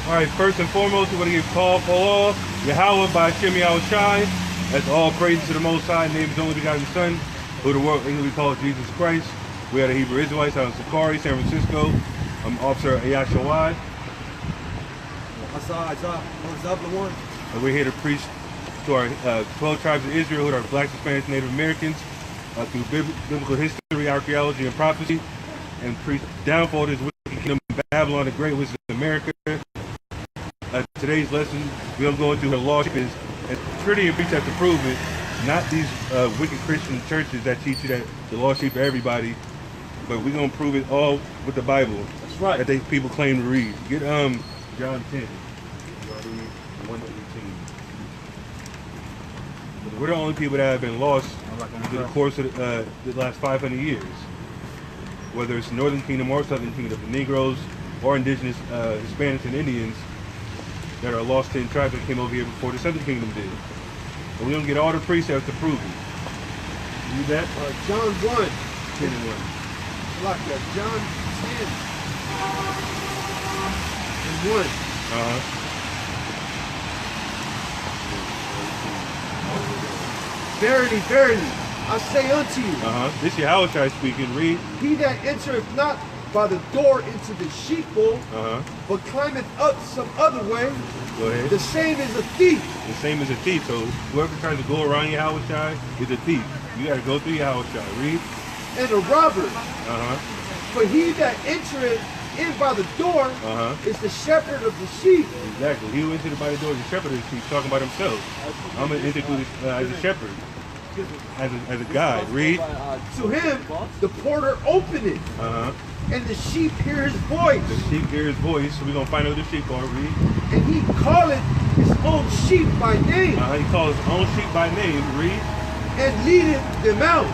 All right, first and foremost, we want to give Paul Yahweh by Shem Shai. That's all praises to the Most High, name His only begotten Son, who the world English we call Jesus Christ. We are the Hebrew Israelites out in Sakari, San Francisco. I'm Officer Ayashawai. And we're here to preach to our 12 tribes of Israel, who are Blacks, Hispanics, Native Americans, through biblical history, archaeology, and prophecy, and preach the downfall of this wicked kingdom of Babylon, the great wizard of America. Today's lesson, we're going to go into the law is, and pretty and preach have to prove it, not these wicked Christian churches that teach you that the law sheep for everybody, but we're going to prove it all with the Bible. That's right. That people claim to read. Get John 10. We're the only people that have been lost through the course of the last 500 years. Whether it's Northern Kingdom or Southern Kingdom, the Negroes or indigenous Hispanics and Indians that are lost 10 tribes that came over here before the Southern Kingdom did. But we're going to get all the precepts to prove it. Read that? John 1. 10 and 1. Like that. John 10 and 1. Verily, verily, I say unto you. This is Yahweh speaking. Read. He that entereth not by the door into the sheepfold, but climbeth up some other way, go ahead. The same is a thief. The same as a thief. So whoever tries to go around Yahweh is a thief. You got to go through Yahweh. Read. And a robber. But he that entereth in by the door is the shepherd of the sheep. Exactly. He who entered by the door is the shepherd of the sheep, talking about himself. I'm going to enter as a shepherd, as a guide. Read. To him, the porter openeth, and the sheep hear his voice. The sheep hear his voice, so we're going to find out who the sheep are. Read. And he calleth his own sheep by name. He calls his own sheep by name. Read. And leadeth them out.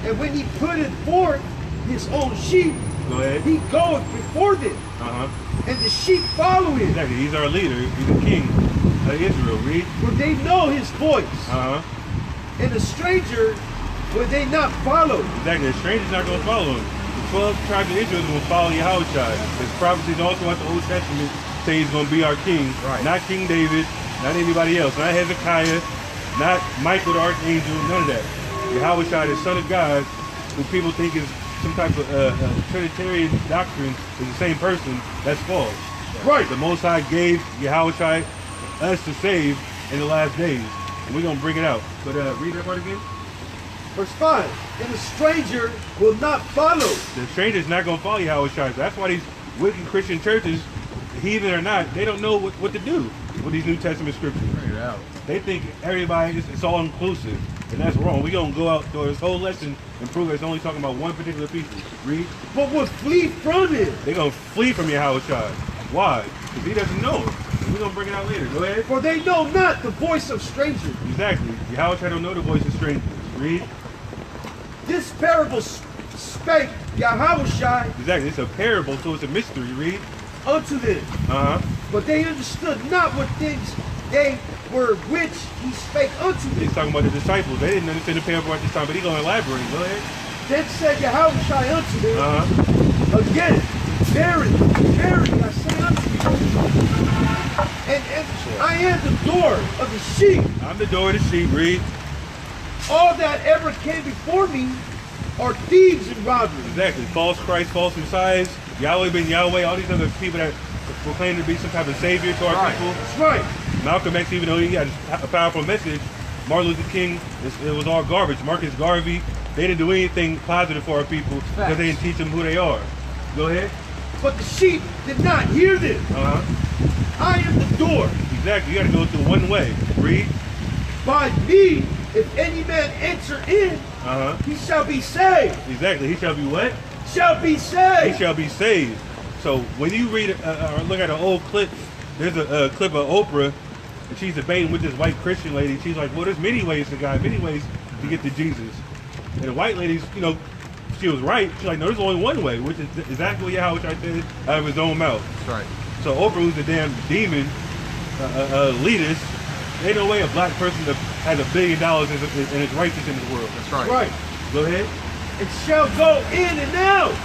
And when he putteth forth his own sheep, go ahead. He goeth before them. And the sheep follow him. Exactly. He's our leader. He's the king of Israel. Read. For they know his voice. And a stranger will they not follow. Exactly. A stranger's not going to follow him. The 12 tribes of Israel will follow Yahweh. His prophecies all throughout the Old Testament say he's going to be our king. Right. Not King David, not anybody else. Not Hezekiah, not Michael the Archangel, none of that. Yahweh, the Son of God, who people think is some type of Trinitarian doctrine, is the same person. That's false. Right. The Most High gave Yahweh us to save in the last days. And we're going to bring it out. But read that part again. Verse 5. And the stranger will not follow. The stranger's not going to follow Yahweh. That's why these wicked Christian churches, heathen or not, they don't know what to do with these New Testament scriptures. They think everybody, it's all inclusive. And that's wrong. We're going to go out through this whole lesson and prove it's only talking about one particular people. Read. But will flee from him. They're going to flee from Yahweh. Why? Because he doesn't know it. We're going to bring it out later. Go ahead. For they know not the voice of strangers. Exactly. Yahweh don't know the voice of strangers. Read. This parable spake Yahweh. Exactly. It's a parable, so it's a mystery. Read. Unto them. But they understood not what things they were which he spake unto them. He's talking about the disciples. They didn't understand the parable at this time, but he's going to elaborate. Go ahead. Then said Yahweh unto them, again, verily, verily, I say unto you, and I am the door of the sheep. I'm the door of the sheep. Read. All that ever came before me are thieves and robbers. Exactly. False Christ, false Messiahs, Yahweh ben Yahweh, all these other people that proclaim to be some type of savior to our people. That's right. Malcolm X, even though he had a powerful message, Martin Luther King, it was all garbage. Marcus Garvey, they didn't do anything positive for our people because they didn't teach them who they are. Go ahead. But the sheep did not hear them. I am the door. Exactly. You got to go through one way. Read. By me, if any man enter in, he shall be saved. Exactly. He shall be what? Shall be saved. He shall be saved. So when you read or look at an old clip, there's a clip of Oprah, and she's debating with this white Christian lady. She's like, well, there's many ways to God, many ways to get to Jesus. And the white lady's, she was right. She's like, no, there's only one way, which is exactly what Yahweh said out of his own mouth. That's right. So Oprah, who's a damn demon, elitist, ain't no way a black person that has $1 billion and is righteous in this world. That's right. Right. Go ahead. And shall go in and out.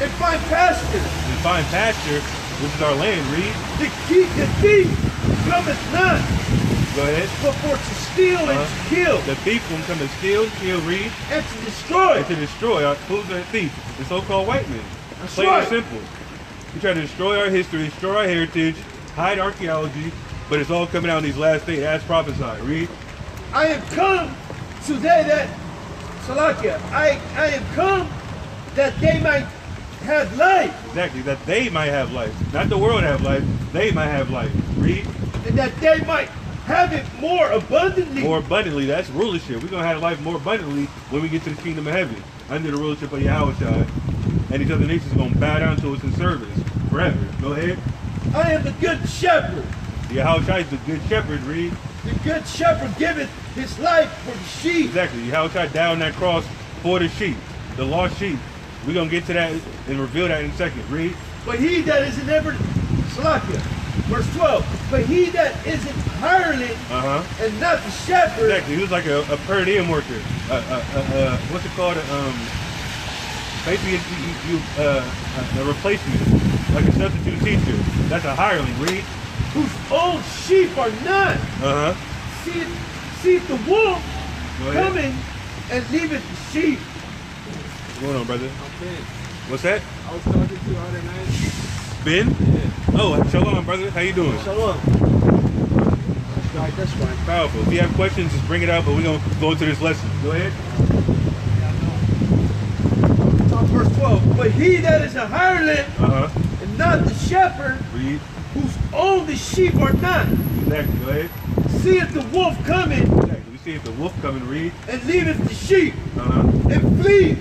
And find pasture. And find pasture. This is our land, read. The thief cometh not, Go ahead. but for to steal and to kill, The thief will come to steal, kill, read, and to destroy. and to destroy. Who's the thief? The so-called white man. That's Plain right. and simple. You try to destroy our history, destroy our heritage, hide archaeology, but it's all coming out in these last days as prophesied. Read. I am come today that, Salakia, I am come that they might have life, Exactly, that they might have life. Not the world have life, they might have life. Read. and that they might have it more abundantly. More abundantly, that's rulership. We're going to have life more abundantly when we get to the kingdom of heaven, under the rulership of Yahweh. And these other nations are going to bow down to us in service forever. Go ahead. I am the good shepherd. Yahweh is the good shepherd, read. The good shepherd giveth his life for the sheep. Exactly. Yahweh died on that cross for the sheep, the lost sheep. We're going to get to that and reveal that in a second. Read. But he that is in every, Salakia, verse 12, but he that is an hireling and not the shepherd. Exactly. He was like a per diem worker. What's it called? Basically, a replacement, like a substitute teacher. That's a hireling. Read. Whose own sheep are not. See the wolf coming and leaveth the sheep. What's going on, brother? Okay. What's that? I was talking to you the other night. Ben? Yeah. Oh, shalom, brother. How you doing? Shalom. Right, that's fine. Powerful. If you have questions, just bring it up, but we're going to go into this lesson. Go ahead. Verse 12, but he that is a hireling and not the shepherd, Read. whose own the sheep are not, Exactly. Go ahead. seeth the wolf coming Exactly. We see if the wolf coming, read. and leaveth the sheep and flee.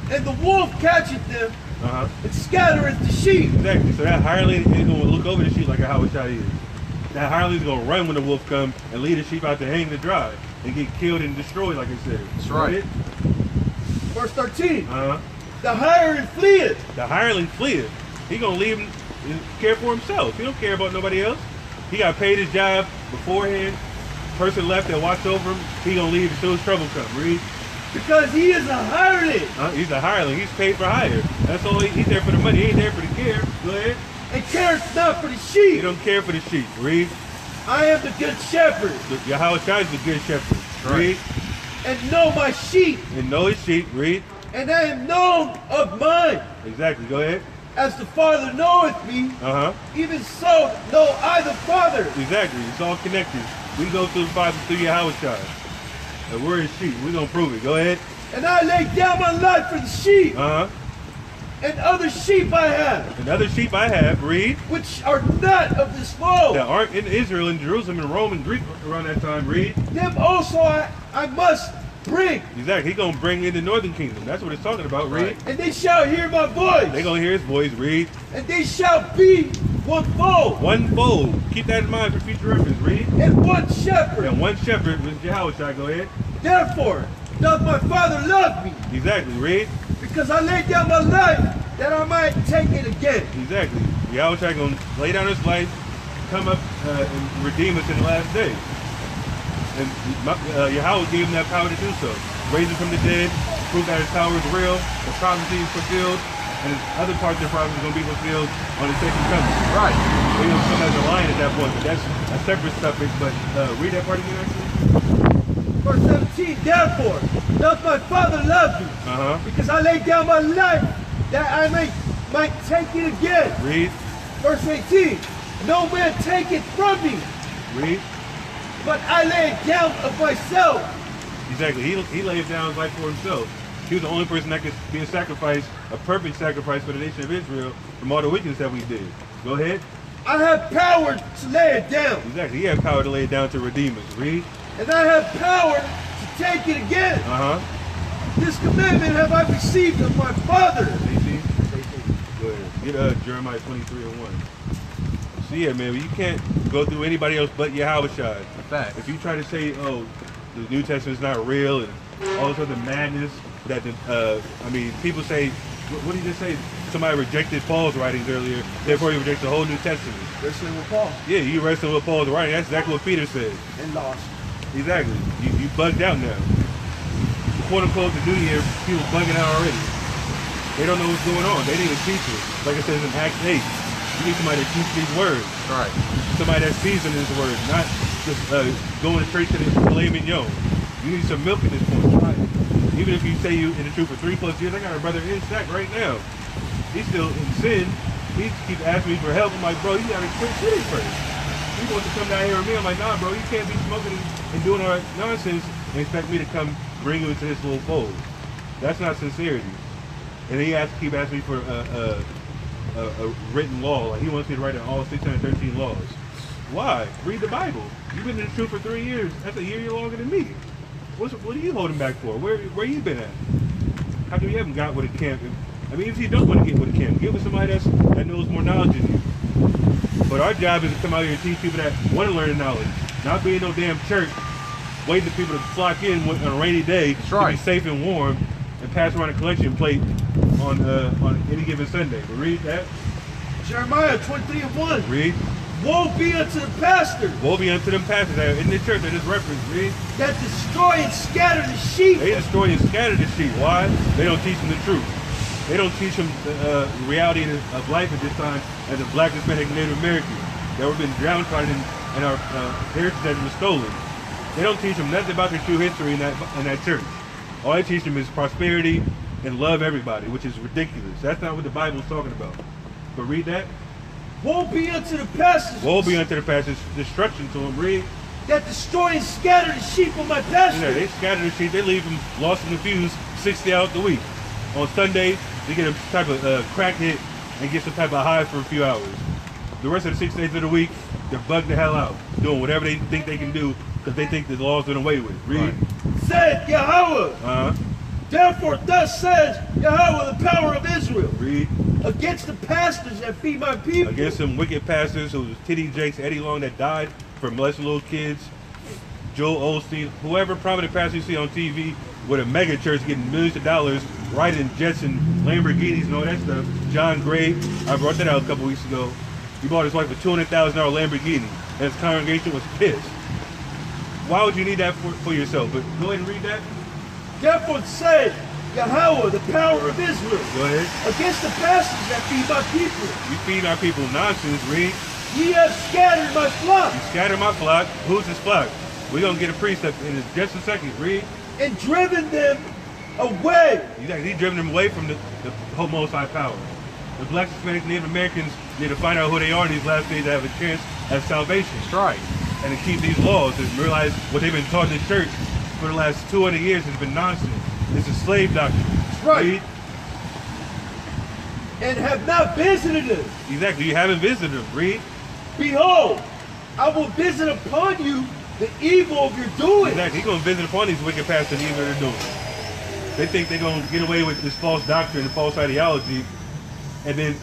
And the wolf catcheth them and scattereth the sheep. Exactly. So that hireling is going to look over the sheep like a Hawashai is. That hireling is going to run when the wolf comes and lead the sheep out to hang to dry and get killed and destroyed, like it said. That's right. Verse 13, the hireling fleeth. The hireling fleeth. He going to leave him and care for himself. He don't care about nobody else. He got paid his job beforehand. Person left that watched over him. He going to leave until his trouble comes. Read. Because he is a hireling He's a hireling. He's paid for hire. That's all. He's there for the money. He ain't there for the care. Go ahead. and careth not for the He sheep. don't care for the sheep. Read. I am the good shepherd, Yahweh is the good shepherd. Right. Read. and know my sheep, And know his sheep. Read. and I am known of mine. Exactly. Go ahead. As the Father knoweth me, even so know I the Father. Exactly. It's all connected. We go through the Father through Yahweh. And we're his sheep. We're going to prove it. Go ahead. And I lay down my life for the sheep, Uh-huh. and other sheep I have, And other sheep I have, read, which are not of this fold. that aren't in Israel, in Jerusalem, in Rome, and Greek around that time, read. Them also I must bring, Exactly. He going to bring in the northern kingdom. That's what it's talking about, read. Right. and they shall hear my voice, They going to hear his voice, read. and they shall be one fold, One fold. Keep that in mind for future reference, read. and one shepherd. And one shepherd was Yahweh. Go ahead. Therefore doth my Father love me, Exactly, read. because I laid down my life that I might take it again. Exactly. Yahweh going to lay down his life, come up and redeem us in the last day. And Yahweh gave him that power to do so. Raise him from the dead, prove that his power is real, the prophecy is fulfilled, and his other parts of the prophecy is going to be fulfilled on his second coming. Right. He's going to come as a lion at that point, but that's a separate subject. But read that part again, actually. Verse 17, therefore doth my Father love me, because I laid down my life that I might take it again. Read. Verse 18, no man take it from me, Read. but I lay it down of myself. Exactly. He laid down his life for himself. He was the only person that could be a sacrifice, a perfect sacrifice for the nation of Israel from all the wickedness that we did. Go ahead. I have power to lay it down, Exactly. He had power to lay it down to redeem us. Read. and I have power to take it again. This commandment have I received of my Father. 18. Go ahead. Get Jeremiah 23:1. So yeah, man, you can't go through anybody else but Yahweh. Fact. If you try to say, oh, the New Testament is not real and all this other madness that people say, what did he just say? Somebody rejected Paul's writings earlier, therefore he rejects the whole New Testament. Listen with Paul Yeah, you wrestle with Paul's writing. That's exactly what Peter said. and lost. Exactly. You bugged out now. Quote unquote the new year, people bugging out already. They don't know what's going on. They need a teacher. Like it says in Acts 8, you need somebody to teach these words. Right. Somebody that's seasoned in his words, not just going straight to the filet mignon. You need some milk at this point. Right. Even if you say you in the truth for 3+ years, I got a brother in Stack right now. He's still in sin. He keeps asking me for help. I'm like, bro, you gotta quit shitting first. He wants to come down here with me. I'm like, nah, bro, you can't be smoking and doing all that nonsense and expect me to come bring you into this little fold. That's not sincerity. And then he keep asking me for a written law. Like he wants me to write down all 613 laws. Why? Read the Bible. You've been in the truth for 3 years. That's a year longer than me. What are you holding back for? Where you been at? How come you haven't got with a camp? I mean, if you don't want to get with a camp, get with somebody that knows more knowledge than you. But our job is to come out here and teach people that want to learn the knowledge. Not be in no damn church, waiting for people to flock in on a rainy day to be safe and warm and pass around a collection plate on any given Sunday. But read that. Jeremiah 23:1. Read. Woe be unto the pastors. Woe be unto them pastors that are in the church that is referenced. Read. That destroy and scatter the sheep. They destroy and scatter the sheep. Why? They don't teach them the truth. They don't teach them the reality of life at this time as a Black, Hispanic, Native American that we've been downtrodden and our heritage that was stolen. They don't teach them nothing about their true history in that church. All they teach them is prosperity and love everybody, which is ridiculous. That's not what the Bible is talking about. But read that. Woe be unto the pastors. Woe be unto the pastors. Destruction to them. Read. That destroy and scatter the sheep of my pasture. Yeah, they scatter the sheep. They leave them lost and confused 60 hours a week. On Sunday, they get a type of crack hit and get some type of high for a few hours. The rest of the 6 days of the week, they're bugged the hell out, doing whatever they think they can do because they think the law's done away with. Read. Right. Said Yahweh. Therefore, thus says Yahweh, the power of Israel. Read. Against the pastors that feed my people. Against some wicked pastors who was Titty Jakes, Eddie Long that died for molesting little kids. Joel Osteen, whoever prominent pastor you see on TV with a mega church getting millions of dollars, riding jets and Lamborghinis and all that stuff. John Gray, I brought that out a couple weeks ago. He bought his wife a $200,000 Lamborghini, and his congregation was pissed. Why would you need that for yourself? But go ahead and read that. Therefore said Yahweh, the power of Israel. Go ahead. Against the pastors that feed my people. You feed our people nonsense, read. Ye have scattered my flock. You scatter my flock. Who's this flock? We're going to get a precept in just a second. Read. And driven them away. He's driven them away from the Most High power. The Black, Hispanic, Native Americans need to find out who they are in these last days to have a chance at salvation. That's right. And to keep these laws and realize what they've been taught in the church for the last 200 years has been nonsense. It's a slave doctrine. That's right. Read. And have not visited them. Exactly. You haven't visited them. Read. Behold, I will visit upon you the evil of your doing. Exactly. He's going to visit upon these wicked pastors the evil they're doing. They think they're going to get away with this false doctrine and false ideology. And then,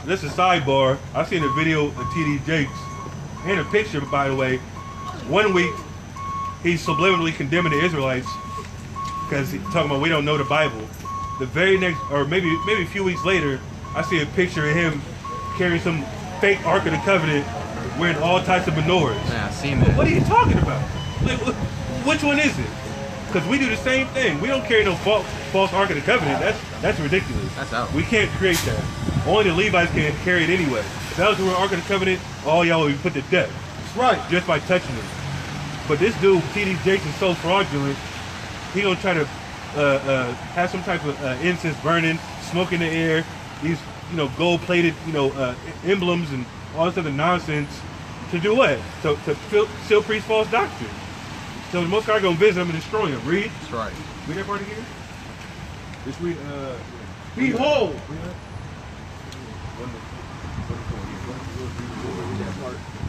this is a sidebar. I've seen a video of T.D. Jakes and a picture, by the way. 1 week, he's subliminally condemning the Israelites because he's talking about we don't know the Bible. The very next, or maybe a few weeks later, I see a picture of him carrying some fake Ark of the Covenant wearing all types of menorahs. Yeah, I've seen that. What are you talking about? Like, which one is it? Because we do the same thing. We don't carry no false Ark of the Covenant. That's ridiculous. That's out. We can't create that. Only the Levites can carry it anyway. If that was the Ark of the Covenant, all y'all would be put to death. That's right. Just by touching it. But this dude, T.D. Jakes, is so fraudulent. He gonna try to have some type of incense burning, smoke in the air. These, gold-plated, emblems and all this other nonsense. To do what? To still preach false doctrine. So the Most High gonna visit him and destroy him. Read. That's right. Read that part again. Just read. Behold. Read that.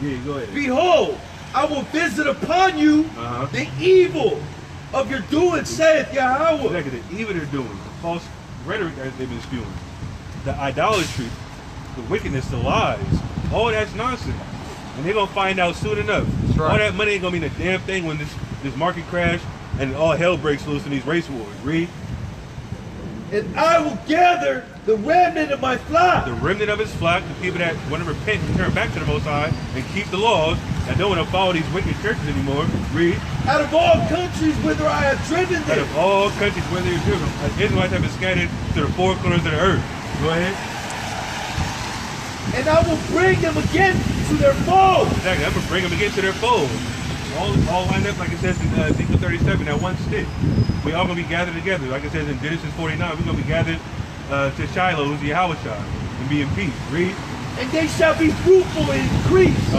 Yeah, go ahead. Behold, I will visit upon you the evil of your doing, saith Yahweh. Exactly, the evil they're doing, the false rhetoric that they've been spewing, the idolatry, the wickedness, the lies, all that's nonsense. And they're gonna find out soon enough. That's right. All that money ain't gonna mean a damn thing when this market crash and all hell breaks loose in these race wars. Read. And I will gather the remnant of my flock. The remnant of his flock, the people that want to repent and turn back to the Most High and keep the laws, that don't want to follow these wicked churches anymore. Read. Out of all countries whither I have driven Out them. of all countries where they are driven, Israelites have been scattered to the four corners of the earth. Go ahead. And I will bring them again to their fold. Exactly. I'm going to bring them again to their fold. All lined up like it says in Ezekiel 37, that one stick. We all going to be gathered together. Like it says in Genesis 49, we're going to be gathered to Shiloh, who's Yahweh, and be in peace. Read. And they shall be fruitful and increase.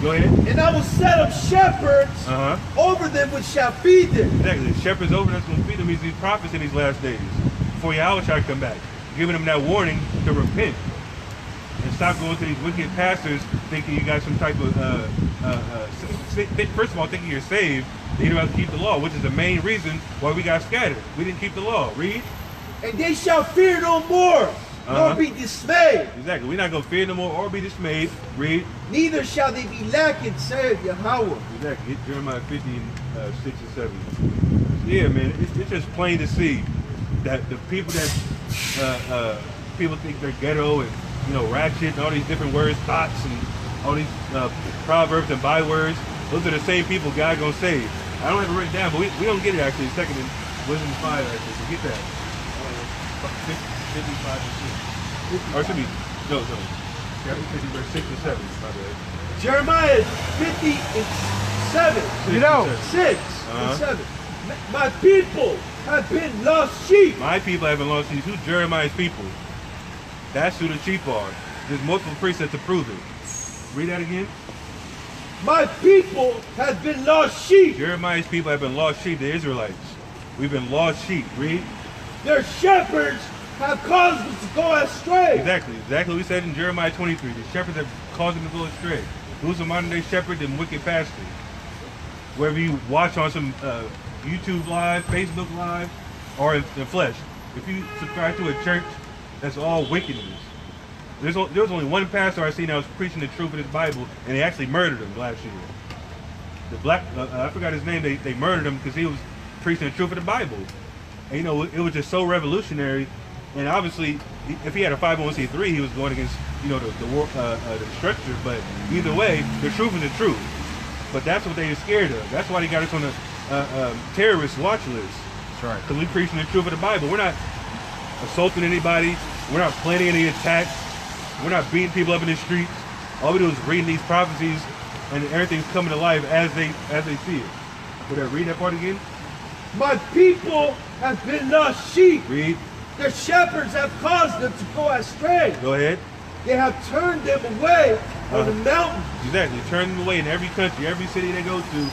Go ahead. And I will set up shepherds over them which shall feed them. Exactly. The shepherds over them going to feed them. These prophets in these last days. Before Yahweh shall come back. Giving them that warning to repent. And stop going to these wicked pastors thinking you got some type of, first of all, thinking you're saved, that you don't have to keep the law, which is the main reason why we got scattered. We didn't keep the law. Read. And they shall fear no more, nor be dismayed. Exactly. We're not going to fear no more or be dismayed. Read. Neither shall they be lacking, saith Yahweh. Exactly. Jeremiah 50, 6 and 7. Yeah, man, it's just plain to see that the people that people think they're ghetto and ratchet and all these different words, thoughts and all these proverbs and bywords, those are the same people God gonna save. I don't have it written down, but we don't get it actually. Second in Wisdom 5 actually. We get that. 55 and 6. Or it should be no. Chapter 50 verse 6 and 7. My bad. Jeremiah 50 and 7. 6 and 7. My people have been lost sheep. My people have been lost sheep. Who's Jeremiah's people? That's who the sheep are. There's multiple precepts to prove it. Read that again. My people have been lost sheep. Jeremiah's people have been lost sheep, the Israelites. We've been lost sheep. Read. Their shepherds have caused them to go astray. Exactly what we said in Jeremiah 23. The shepherds have caused them to go astray. Who's a modern day shepherd? Them wicked pastors. Wherever you watch on some YouTube Live, Facebook Live, or in the flesh. If you subscribe to a church that's all wickedness. There was only one pastor I seen that was preaching the truth in his Bible, and they actually murdered him last year. The black, I forgot his name, they murdered him because he was preaching the truth of the Bible. And it was just so revolutionary. And obviously, if he had a 501c3, he was going against, the structure. But either way, the truth is the truth. But that's what they were scared of. That's why they got us on the terrorist watch list. That's right. Because we preaching the truth of the Bible. We're not assaulting anybody. We're not planning any attacks. We're not beating people up in the streets. All we do is reading these prophecies, and everything's coming to life as they see it. Would I read that part again? My people have been lost sheep. Read. Their shepherds have caused them to go astray. Go ahead. They have turned them away on the mountains. Exactly. Turn them away in every country, every city they go to.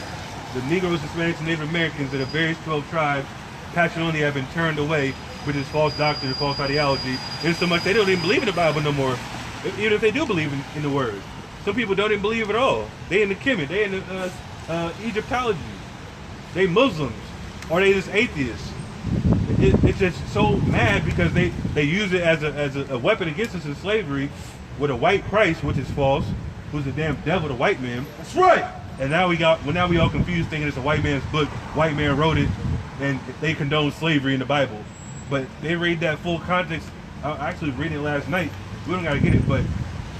The Negroes, Hispanics, and Native Americans of the various 12 tribes, passionately have been turned away with this false doctrine, false ideology. It's so much they don't even believe in the Bible no more. Even if they do believe in the word. Some people don't even believe at all. They in the Kemet, they in the Egyptology. They Muslims, or they just atheists. It's just so mad because they use it as a weapon against us in slavery with a white Christ, which is false, who's the damn devil, the white man. That's right. And now we all confused thinking it's a white man's book, white man wrote it, and they condone slavery in the Bible. But they read that full context. I actually was reading it last night. We don't gotta get it, but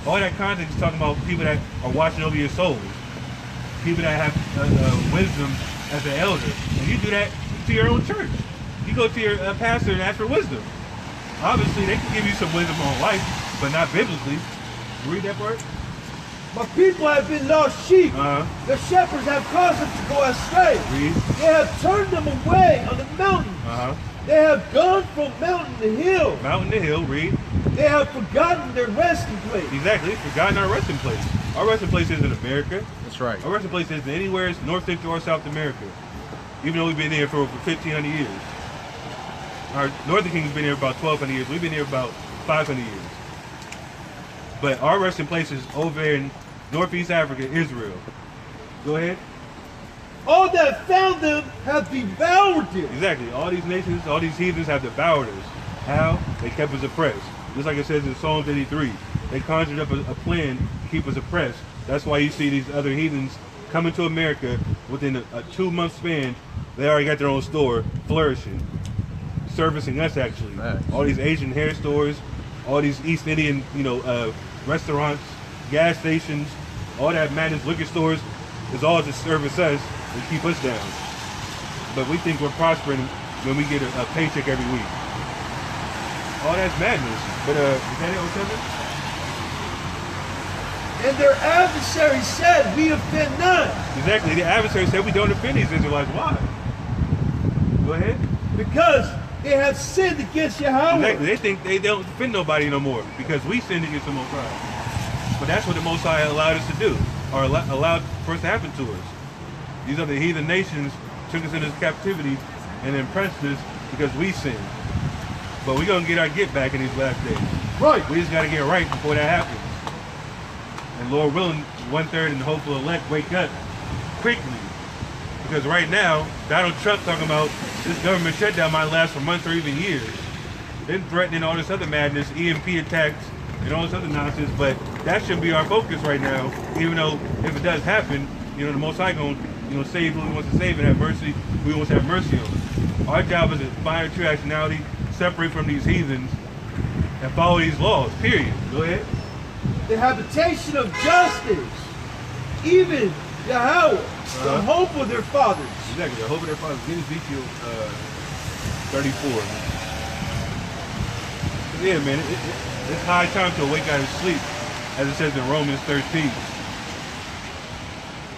all that context is talking about people that are watching over your souls. People that have wisdom as an elder. And you do that to your own church. You go to your pastor and ask for wisdom. Obviously, they can give you some wisdom on life, but not biblically. Read that part. My people have been lost sheep. The shepherds have caused them to go astray. Read. They have turned them away on the mountains. They have gone from mountain to hill. Mountain to hill, read. They have forgotten their resting place. Exactly, forgotten our resting place. Our resting place is in America. That's right. Our resting place isn't anywhere, it's North Central or South America. Even though we've been here for over 1,500 years. Our Northern Kingdom's been here about 1,200 years. We've been here about 500 years. But our resting place is over in Northeast Africa, Israel. Go ahead. All that found them have devoured them. Exactly. All these nations, all these heathens have devoured us. How? They kept us oppressed. Just like it says in Psalms 83. They conjured up a plan to keep us oppressed. That's why you see these other heathens coming to America within a 2-month span. They already got their own store, flourishing, servicing us actually. Nice. All these Asian hair stores, all these East Indian, restaurants, gas stations, All that madness, liquor stores, is all to service us and keep us down. But we think we're prospering when we get a paycheck every week. All that's madness. But is that it, 07? And their adversary said, we offend none. Exactly. The adversary said we don't offend these Israelites. Why? Go ahead. Because they have sinned against Yahweh. Exactly. They think they don't offend nobody no more because we sinned against the Most High. But that's what the Most High allowed us to do, or allowed for us to happen to us. These other heathen nations took us into captivity and impressed us because we sinned. But we're going to get our get back in these last days. Right. We just got to get right before that happens. And Lord willing, 1/3 and the hopeful elect wake up quickly. Because right now, Donald Trump talking about this government shutdown might last for months or even years. Then threatening all this other madness, EMP attacks, and all this other nonsense. But that shouldn't be our focus right now. Even though if it does happen, the Most High going to save who He wants to save and have mercy who He wants to have mercy on. Our job is to find true nationality, separate from these heathens, and follow these laws. Period. Go ahead. The habitation of justice, even Yahweh, the hope of their fathers. Exactly, the hope of their fathers. Get Ezekiel 34. Yeah, man, it's high time to awake out of sleep, as it says in Romans 13.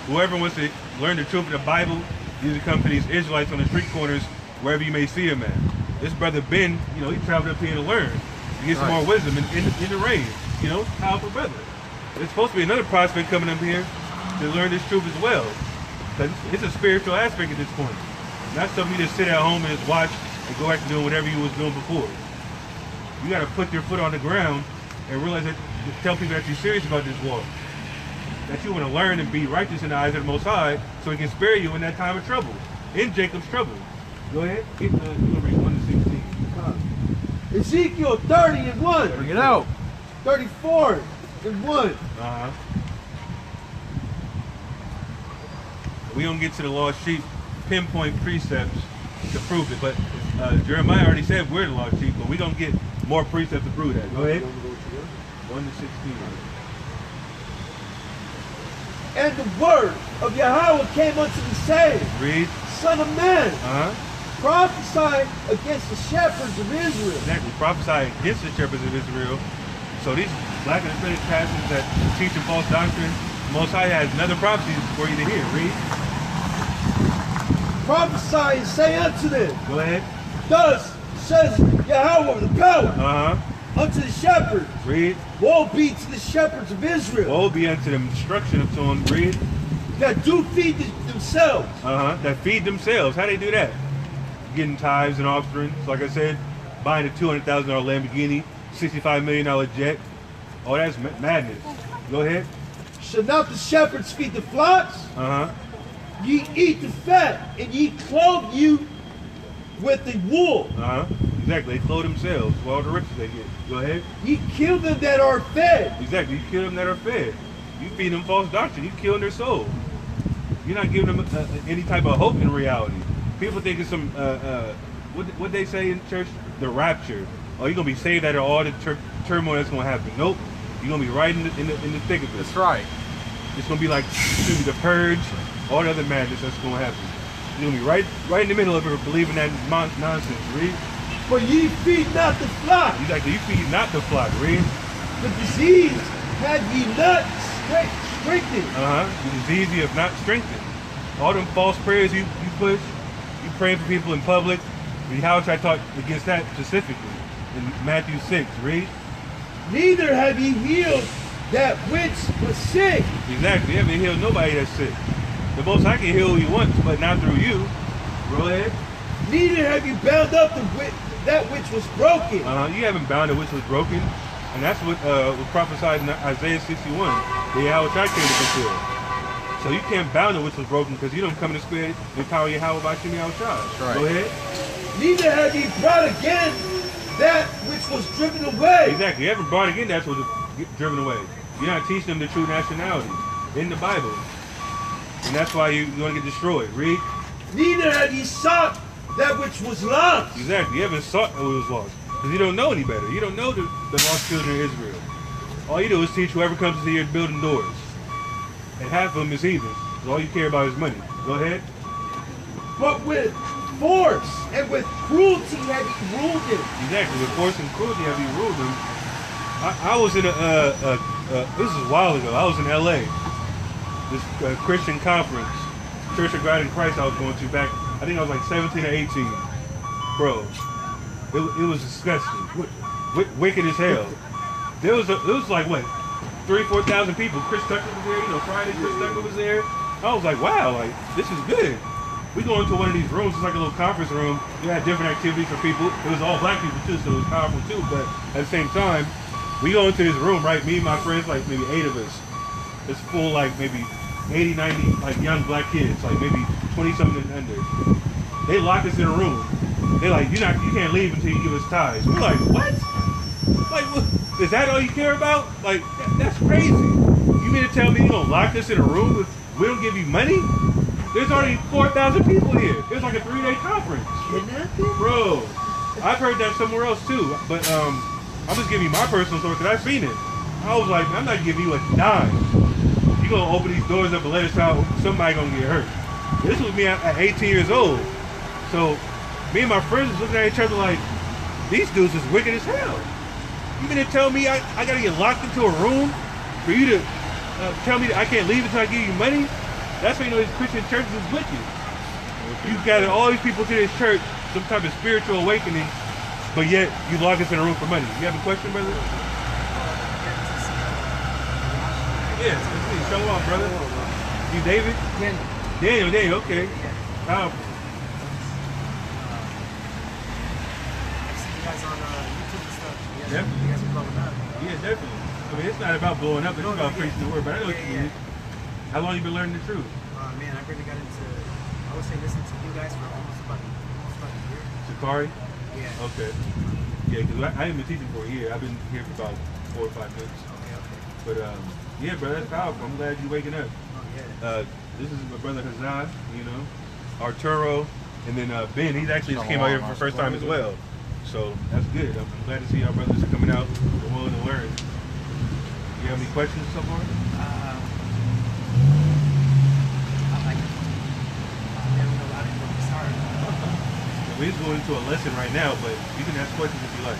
Whoever wants to learn the truth of the Bible, these are come to these Israelites on the street corners, wherever you may see them at. This brother Ben, he traveled up here to learn, to get some more wisdom in the rain. Powerful brother. There's supposed to be another prospect coming up here to learn this truth as well. Because it's a spiritual aspect at this point. Not something you just sit at home and just watch and go back to doing whatever you was doing before. You got to put your foot on the ground and realize that, tell people that you're serious about this walk. That you want to learn and be righteous in the eyes of the Most High so He can spare you in that time of trouble. In Jacob's trouble. Go ahead. You're going to read 1 to 16. Ezekiel 30 and 1. Bring it out. 34 and 1. We're going to get to the lost sheep, pinpoint precepts to prove it. But Jeremiah already said we're the lost sheep, but we're going to get more precepts to prove that. Go ahead. 1 to 16. And the word of Yahweh came unto me, saying, Read. Son of man, prophesy against the shepherds of Israel. Exactly. Prophesy against the shepherds of Israel. So these black and Hispanic pastors that teach a false doctrine, Most High has another prophecy for you to hear. Read. Prophesy and say unto them, Go ahead. Thus says Yahweh of the power unto the shepherds. Read. Woe be to the shepherds of Israel. Woe be unto them destruction of someone. Read. That do feed themselves. That feed themselves. How they do that? Getting tithes and offerings. Like I said, buying a $200,000 Lamborghini, $65 million jet. Oh, that's madness. Go ahead. Shall not the shepherds feed the flocks? Ye eat the fat, and ye clothe you with the wool. Exactly. They clothe themselves for all the riches they get. Go ahead. Ye kill them that are fed. Exactly. You kill them that are fed. You feed them false doctrine. You killing their soul. You're not giving them any type of hope in reality. People think it's some, what they say in church? The rapture. Oh, you're going to be saved out of all the turmoil that's going to happen. Nope. You're going to be right in the thick of it. That's right. It's going to be like the purge, all the other madness that's going to happen. You're going to be right in the middle of it, believing that nonsense. Read. For ye feed not the flock. Exactly. You feed not the flock. Read. The disease had ye not strengthened. The disease you have not strengthened. All them false prayers you push, you pray for people in public. How should I talk against that specifically? In Matthew 6, read. Neither have ye healed that which was sick. Exactly. You haven't healed nobody that's sick. The Most High can heal who He wants, but not through you. Go ahead. Neither have you bound up that which was broken. You haven't bound it which was broken. And that's what was prophesied in Isaiah 61. The Yahweh came to fulfill. So you can't bound it which was broken because you don't come in the spirit and power Yahweh by Shemi Yahweh. Right. Go ahead. Neither have ye brought again that which was driven away. Exactly. You haven't brought again that's what was driven away. You're not teaching them the true nationality in the Bible. And that's why you're going to get destroyed. Read. Neither have ye sought that which was lost. Exactly. You haven't sought what was lost. Because you don't know any better. You don't know the lost children of Israel. All you do is teach whoever comes to your building doors. and half of them is heathens. So all you care about is money. Go ahead. But with force and with cruelty have you ruled him. Exactly. With force and cruelty have you ruled them. I was in this is a while ago. I was in LA. This Christian conference, Church of God in Christ I was going to back, I think I was like 17 or 18. Bro, it was disgusting. Wicked as hell. It was like what, 3,000-4,000 people. Chris Tucker was there, you know, Friday Chris Tucker was there. I was like, wow, like this is good. We go into one of these rooms, it's like a little conference room. We had different activities for people. It was all black people too, so it was powerful too. But at the same time, we go into this room, right? Me and my friends, like maybe 8 of us. It's full like maybe 80, 90 like young black kids, like maybe 20 something and under. They lock us in a room. They're like, you can't leave until you give us tithes. We're like, what? Like, what? Is that all you care about? Like, that's crazy. You mean to tell me you gonna lock us in a room if we don't give you money? There's already 4,000 people here. It's like a 3-day conference. Kidnapping? Bro, I've heard that somewhere else too. But I'm just giving you my personal story because I've seen it. I was like, I'm not giving you a dime. You gonna open these doors up and let us out, somebody gonna get hurt. This was me at 18 years old. So me and my friends was looking at each other like, these dudes is wicked as hell. You mean to tell me I gotta get locked into a room for you to tell me that I can't leave until I give you money? That's why you know these Christian churches is wicked. You gather all these people to this church, some type of spiritual awakening, but yet you lock us in a room for money. You have a question, brother? Yeah, let's see. Show up, brother. You David? Daniel, okay. Powerful. Definitely. You guys are blowing up. Yeah, definitely. I mean, it's not about blowing up, it's about preaching the word, but I know what you mean. How long you been learning the truth? Man, I really got into, I would say, listening to you guys for almost about a year. Sakari? Yeah. Okay. Yeah, because I haven't been teaching for a year. I've been here for about 4 or 5 months. Okay. But, yeah, bro, that's powerful. I'm glad you're waking up. Oh, yeah. This is my brother Hazan, you know, Arturo, and then Ben, he's actually just came out here for the first time as well. So that's good. I'm glad to see our brothers are coming out and willing to learn. You have any questions so far? We're just going into a lesson right now, but you can ask questions if you like.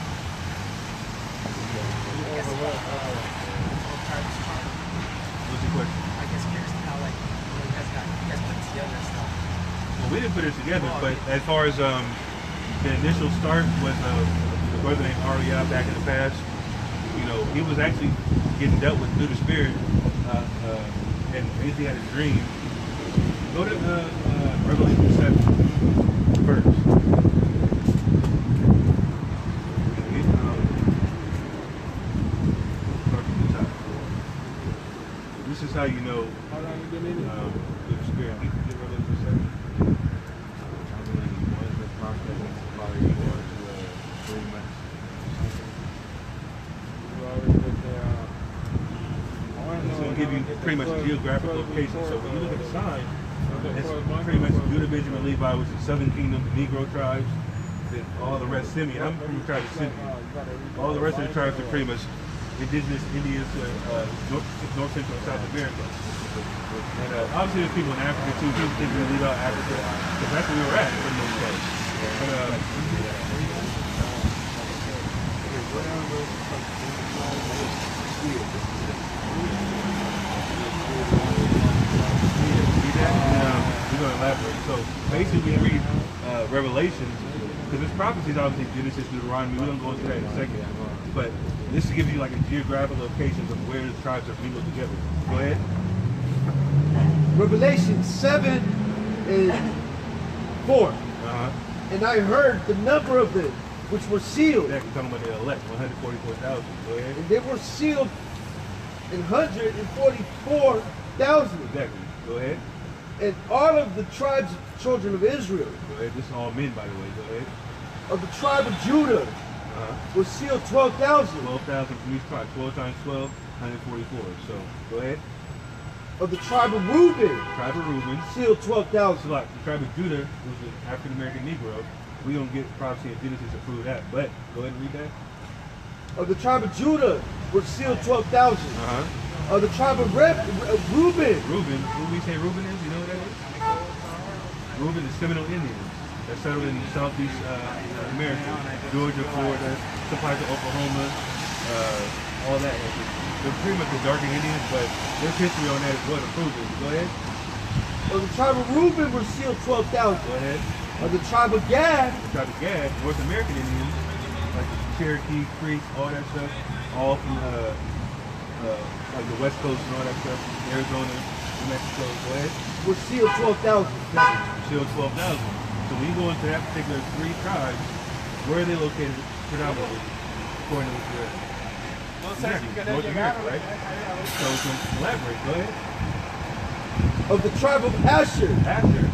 What's your question? I guess curious how you guys put it together and stuff. Well, we didn't put it together, but as far as the initial start was a brother named Arya back in the past. You know, he was actually getting dealt with through the spirit, and basically had a dream. Go to Revelation 7 first. Start from the top. This is how you know through the spirit. You can get Revelation 7. It's going to give you pretty much a geographical location. So when you look at the sign, it's pretty much Judah, Benjamin, Levi, which is Southern Kingdom, the Negro tribes. Then all the rest, Simeon. I'm from the tribe of Simeon. All the rest of the tribes are pretty much indigenous Indians, North Central and South America. And obviously there's people in Africa too. People think we leave out Africa, because that's where we were at for the most part. We're going to elaborate. So basically we read Revelations, because there's prophecies obviously Genesis, Deuteronomy. We're going to go into that in a second. But this gives you like a geographical locations of where the tribes are mingled together. Go ahead. Revelation 7 and 4. And I heard the number of them which were sealed. Exactly, talking about the elect, 144,000. Go ahead. And they were sealed in 144,000. Exactly. Go ahead. And all of the tribes of the children of Israel. Go ahead. This is all men, by the way. Go ahead. Of the tribe of Judah were sealed 12,000. 12,000 from each tribe. 12 times 12, 144. So, go ahead. Of the tribe of Reuben. Tribe of Reuben. Sealed 12,000. So, like, the tribe of Judah was an African-American Negro. We don't get prophecy in Genesis to prove that. But, go ahead and read that. Of the tribe of Judah were sealed 12,000. Of the tribe of Reuben. Reuben. Who we say Reuben is? You know what that is? Reuben is Seminole Indians. They're settled in southeast America, Georgia, Florida, some parts of Oklahoma, all that. They're pretty much the darker Indians, but there's history on that as well to prove it. Go ahead. Of the tribe of Reuben were sealed 12,000. Go ahead. Of the tribe of Gad. The tribe of Gad, North American Indians, like the Cherokee, Creek, all that stuff, all from like the West Coast and all that stuff, Arizona, New Mexico. Go ahead. Were sealed 12,000. Sealed 12,000. So when you go into that particular three tribes, where are they located predominantly, according to what you're North America, right? So elaborate, go ahead. Of the tribe of Asher. Asher,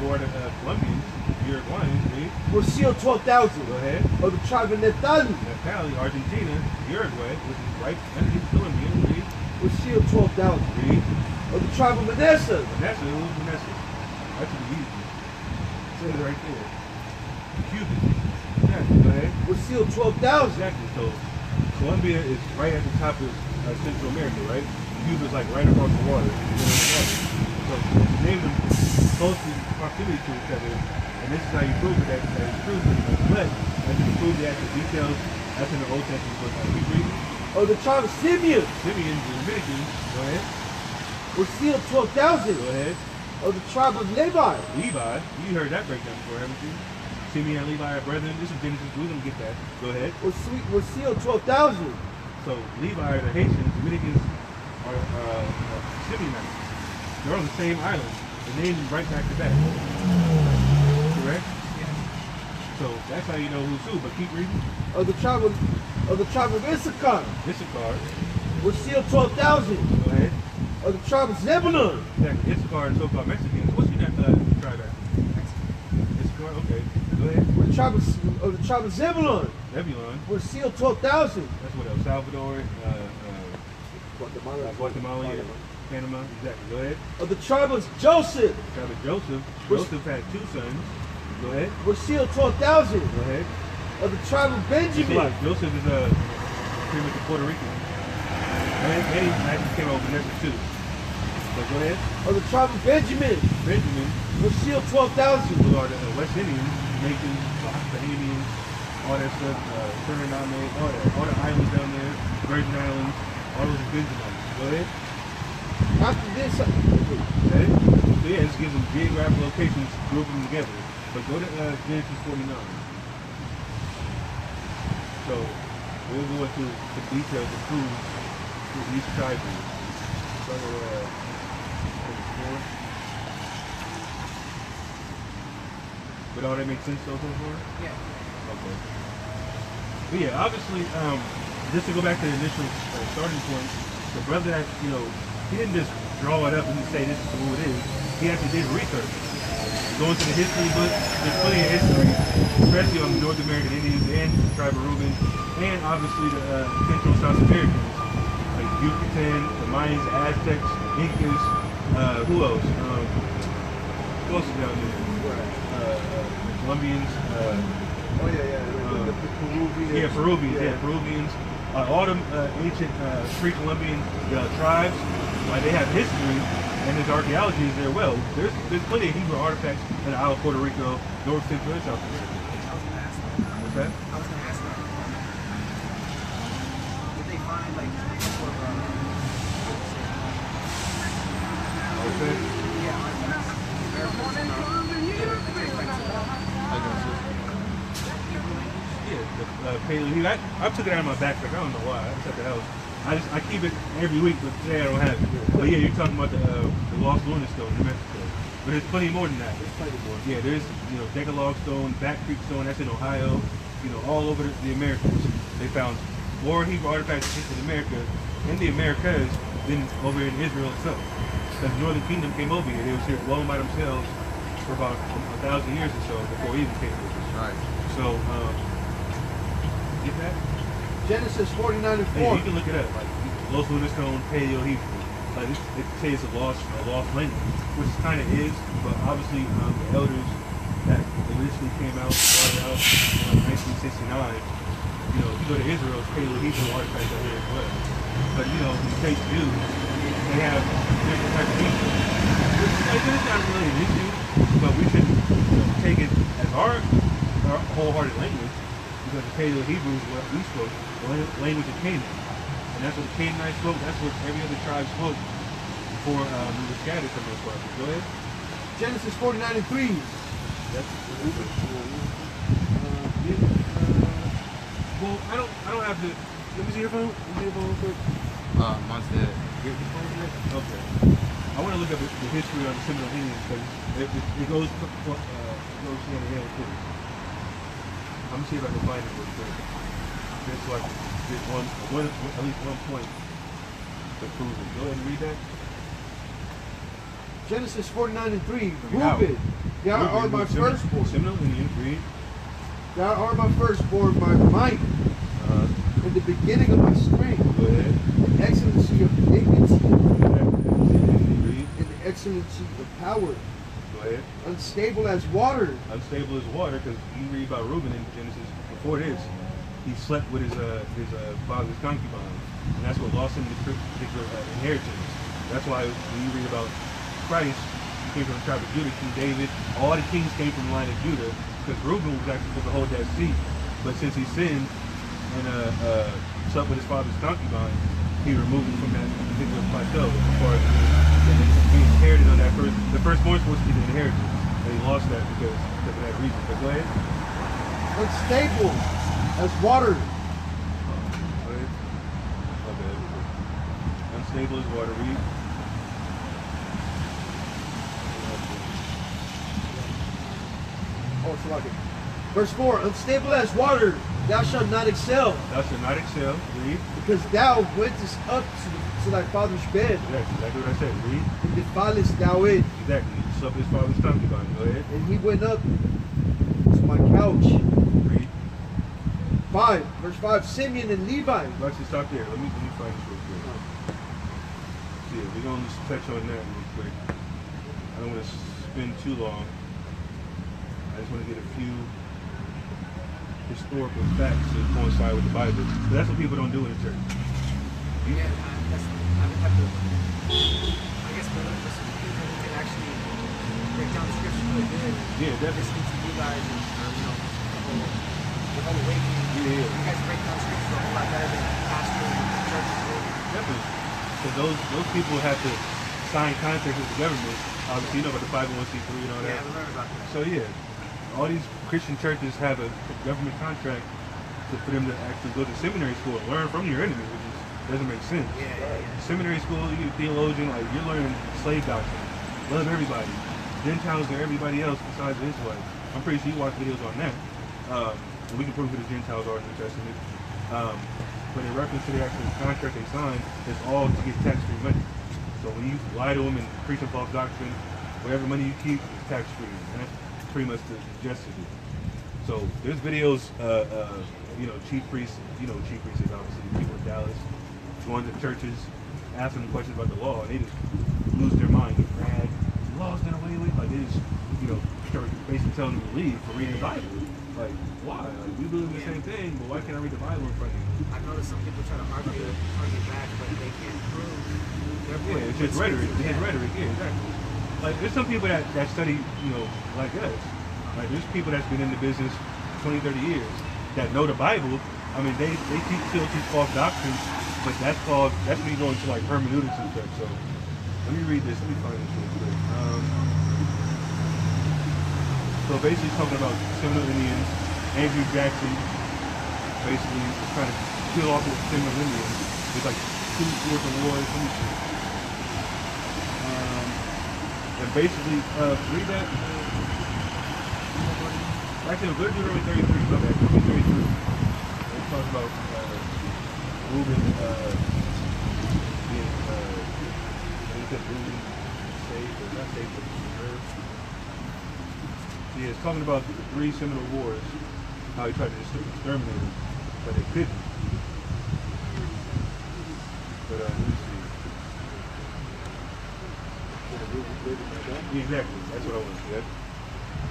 or the Colombians, Uruguayans, read. Were sealed 12,000. Go ahead. Of the tribe of Naphtali. Naphtali, Argentina, Uruguay, which is right underneath Colombia, read. Were sealed 12,000. Read. Of the tribe of Manasseh. Manasseh, who's Manasseh? That's what we use. It right there. Cuban. Exactly, go ahead. Were sealed 12,000. Exactly, so Colombia is right at the top of Central America, right? Cuba's like right across the water. So name them close in proximity to each other, and this is how you prove it that it's true pretty much. But as you prove the actual details, that's in the Old Testament book. Keep reading. Of the tribe of Simeon. Simeons, the Dominicans, go ahead. Were sealed 12,000. Go ahead. Of the tribe of Levi. Levi, you heard that breakdown before, haven't you? Simeon and Levi are brethren. This is Genesis. We're gonna get that. Go ahead. Were sealed 12,000. So Levi are the Haitians, Dominicans are Simeonites. They're on the same island. The names is right back to back. Correct? Yeah. So that's how you know who's who. But keep reading. Of the tribe of Issachar. Issachar. Were sealed 12,000. Go ahead. Of the tribe of Zebulun. Exactly. Issachar and so-called Mexicans. What's your tribe after? Issachar. Okay. Go ahead. Of the tribe of Zebulun. Zebulon. Were sealed 12,000. That's what El Salvador, Guatemala, Panama. Panama. Exactly. Go ahead. Of the tribe of Joseph. Tribe of Joseph. Joseph had two sons. Go ahead. Were sealed 12,000. Go ahead. Of the tribe of Benjamin. Joseph is pretty much a Puerto Rican. And he actually came over Vanessa too. So go ahead. Of the tribe of Benjamin. Benjamin, Were sealed 12,000. who are the West Indians, Jamaicans, Bahamians, all that stuff, Suriname, all the islands down there, Virgin Islands, all those are Benjamites. Go ahead. After this, Okay. So yeah, this gives them geographical locations, group them together. But go to Genesis 49. So we'll go into the details to prove who each tribe is. So, 24. But all that makes sense so far? Yeah. Okay. But yeah, obviously, just to go back to the initial starting point, the brother that, he didn't just draw it up and just say this is who it is. He actually did research. Go into the history book, there's plenty of history, especially on the North American Indians and the tribe of Reuben, and obviously the Central South Americans, like Yucatan, the Mayans, the Aztecs, Incas, who else? Who else is down there? The Colombians, the Peruvians. Peruvians. All them ancient pre-Columbian tribes, like they have history and there's archaeology there. Well, there's plenty of Hebrew artifacts in the Isle of Puerto Rico, North Central and South America. I was gonna ask that. What's that? I was gonna ask that. Did they find like sort of What's that? yeah, artifacts, Yeah, the paleo. I took it out of my backpack. I don't know why. I just at the house. I keep it every week, but today I don't have it. But yeah, you're talking about the Lost Lunar Stone in New Mexico. But there's plenty more than that. There's plenty more. Yeah, there's Decalogue Stone, Back Creek Stone. That's in Ohio. All over the Americas. They found more Hebrew artifacts in America, in the Americas, than over in Israel itself. Because the Northern Kingdom came over here. They was here alone by themselves for about 1,000 years or so before we even came over. Right. So, get that? Genesis 49 and 4. Yeah, you can look it up. Like Los Lunar Stone, Paleo Hebrew. Like it says a lost language, which kind of is, but obviously the elders that initially came out, brought it out in 1969. If you go to Israel, Paleo Hebrew artifacts are here as well. But you know, in the case Jews, they have different types of people. It's not really an issue, but we should take it as our wholehearted language, because the Paleo Hebrew is what we spoke, the language of Canaan. And that's what the Canaanites spoke, that's what every other tribe spoke before we were scattered from those parts. Go ahead. Genesis 49:3. That's well, I don't have to. Let me see your phone. Let me see your phone real quick. Mine's dead. Your phone is dead? Okay. I want to look up the history of the Seminole Indians because it goes hand in hand with it. I'm gonna see if I can find it real quick. Just so I can get at least one point to prove it. Go ahead and read that. Genesis 49:3. Reuben, thou art my firstborn. Seminole Indians, read. Thou art my firstborn by might, in the beginning of my strength, Go ahead. the excellency of dignity, Read. and the excellency of power. Go ahead. Unstable as water. Unstable as water, because you read about Reuben in Genesis. Before this, he slept with his father's concubine, and that's what lost him the particular inheritance. That's why when you read about Christ, he came from the tribe of Judah, King David. All the kings came from the line of Judah, because Reuben was actually supposed to hold that seat, but since he sinned and slept with his father's concubine, he removed him from that particular plateau as far as being inherited on that first. The firstborn was supposed to be the inheritance, and he lost that because of that reason. But go ahead. Unstable as water. Go ahead. Okay. Unstable as water. Read. Oh, it's like it. Verse 4. Unstable as water, thou shalt not excel, Thou shalt not excel. Read. because thou wentest up to thy father's bed, That's exactly what I said. Read. and defilest thou it. Exactly. He slept with his father's concubine. Go ahead. And he went up to my couch. Read. 5. Verse 5. Simeon and Levi. Let's just stop there. Let me find this real quick. See, we're gonna just touch on that real quick. I don't want to spend too long. I just want to get a few historical facts to coincide with the Bible. But that's what people don't do in the church. Yeah, I would have to. I guess for those people who can actually break down the scripture really good. Yeah, definitely. Listening to you guys and the whole awakening. Yeah. You guys break down scripture a whole lot better than pastors and churches do. Definitely. Because those people have to sign contracts with the government. Obviously, you know about the 501c3 and all that. Yeah, I learned about that. So yeah, all these Christian churches have a government contract for them to actually go to seminary school and learn from your enemy, which doesn't make sense. Yeah. Seminary school, you're a theologian, like you're learning slave doctrine. Love everybody. Gentiles are everybody else besides the Israelites. I'm pretty sure you watch videos on that. And we can prove who the Gentiles are in the New Testament. But in reference to the actual contract they signed, it's all to get tax-free money. So when you lie to them and preach a false doctrine, whatever money you keep is tax-free. And that's pretty much the gist of it. So there's videos, chief priests, chief priests is obviously the people in Dallas, going to churches, asking them questions about the law, and they just lose their mind, get mad. The law's done away with. Like they just, start basically telling them to leave for reading the Bible. Like, why? Like, we believe the same thing, but why can't I read the Bible in front of you? I've noticed some people try to argue back, but they can't prove their point. Yeah, it's just rhetoric. It's just rhetoric. Yeah, exactly. Like, there's some people that study, like us. Like, there's people that's been in the business 20, 30 years that know the Bible. I mean, they still teach false doctrines, but that's when you go into, like, hermeneutics and stuff. So, let me read this. Let me find this real quick. So, basically talking about Seminole Indians, Andrew Jackson basically is trying to kill off the Seminole Indians. There's, like, 2 wars of wars. Let me see. And basically, read that. Actually, go to Deuteronomy 33. My bad. Deuteronomy 33. It talks about Reuben being, Reuben saved, or not saved, but preserved. Yeah, it's talking about the 3 Seminole Wars, how he tried to exterminate them, but they couldn't. But let me see. Yeah, exactly. That's what I want to see.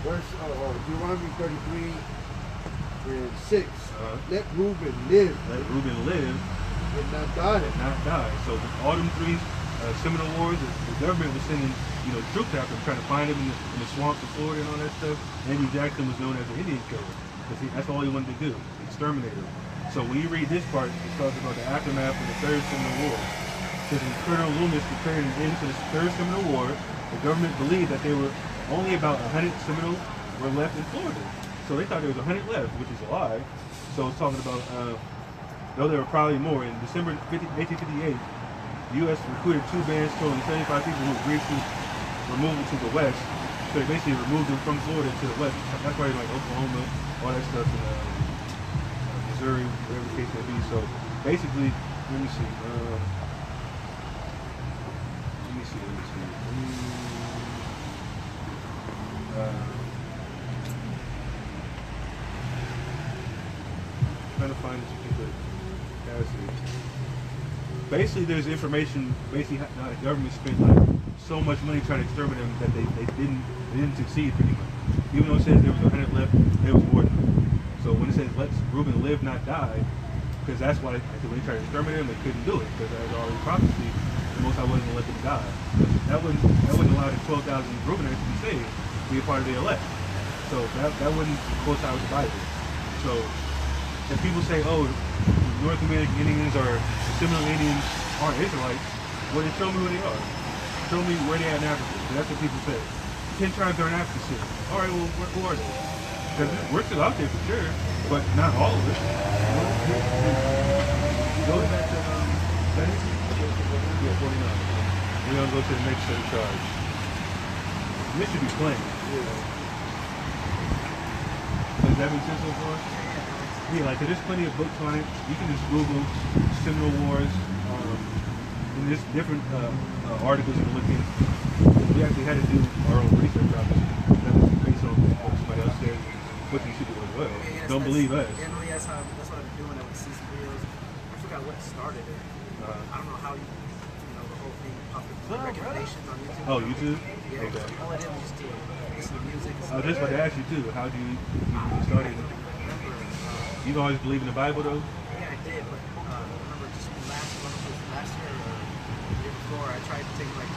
Verse Deuteronomy 33 and 6. Uh-huh. Let Reuben live. Let Reuben live. Would not die. Did not die. So all them three Seminole Wars, the government was sending, troops after them, trying to find them in the swamps of Florida and all that stuff. Andrew Jackson was known as an Indian killer because that's all he wanted to do, exterminate them. So when you read this part, it talks about the aftermath of the Third Seminole War. It says when Colonel Loomis declared an end to the Third Seminole War, the government believed that there were only about 100 Seminoles were left in Florida. So they thought there was 100 left, which is a lie. So it's talking about, though there were probably more, in December 1858, the U.S. recruited 2 bands totaling 75 people who agreed to remove them to the west. So they basically removed them from Florida to the west. That's why like Oklahoma, all that stuff, and Missouri, whatever the case may be. So basically, let me see. Trying to find this particular passage. Basically, there's information. Basically, how the government spent like so much money trying to exterminate them that they didn't succeed pretty much. Even though it says there was 100 left, there was more than that. So when it says let Reuben live, not die, because that's why when they tried to exterminate them, they couldn't do it because as already prophecy, the Most High wasn't going to let them die. That wouldn't allow the 12,000 Reubenites to be saved, to be a part of the elect. So that wouldn't coincide with the Bible. So if people say, oh, North American Indians or the Seminole Indians aren't Israelites, well then show me who they are. Show me where they are in Africa. That's what people say. 10 tribes are in Africa still. All right, well, who are they? Because we're still out there for sure, but not all of us. Go back to 49. We're going to go to the next set of tribes. This should be plain. Does that make sense so far? Yeah, like there's plenty of books on it. You can just Google Seminole Wars. And there's different articles you can look in. We actually had to do our own research on this. Based on what somebody else said, what you should do as well. Don't believe us. Yeah, no, that's what I've been doing. I would see some videos. I forgot what started it. I don't know how the whole thing popped up. Recommendations on YouTube. Oh, YouTube? Yeah. Okay. All I did was just listen to music. I was just about to ask you too. How do you get started? You always believe in the Bible though? Yeah, I did, but I remember just last year or the year before, I tried to take like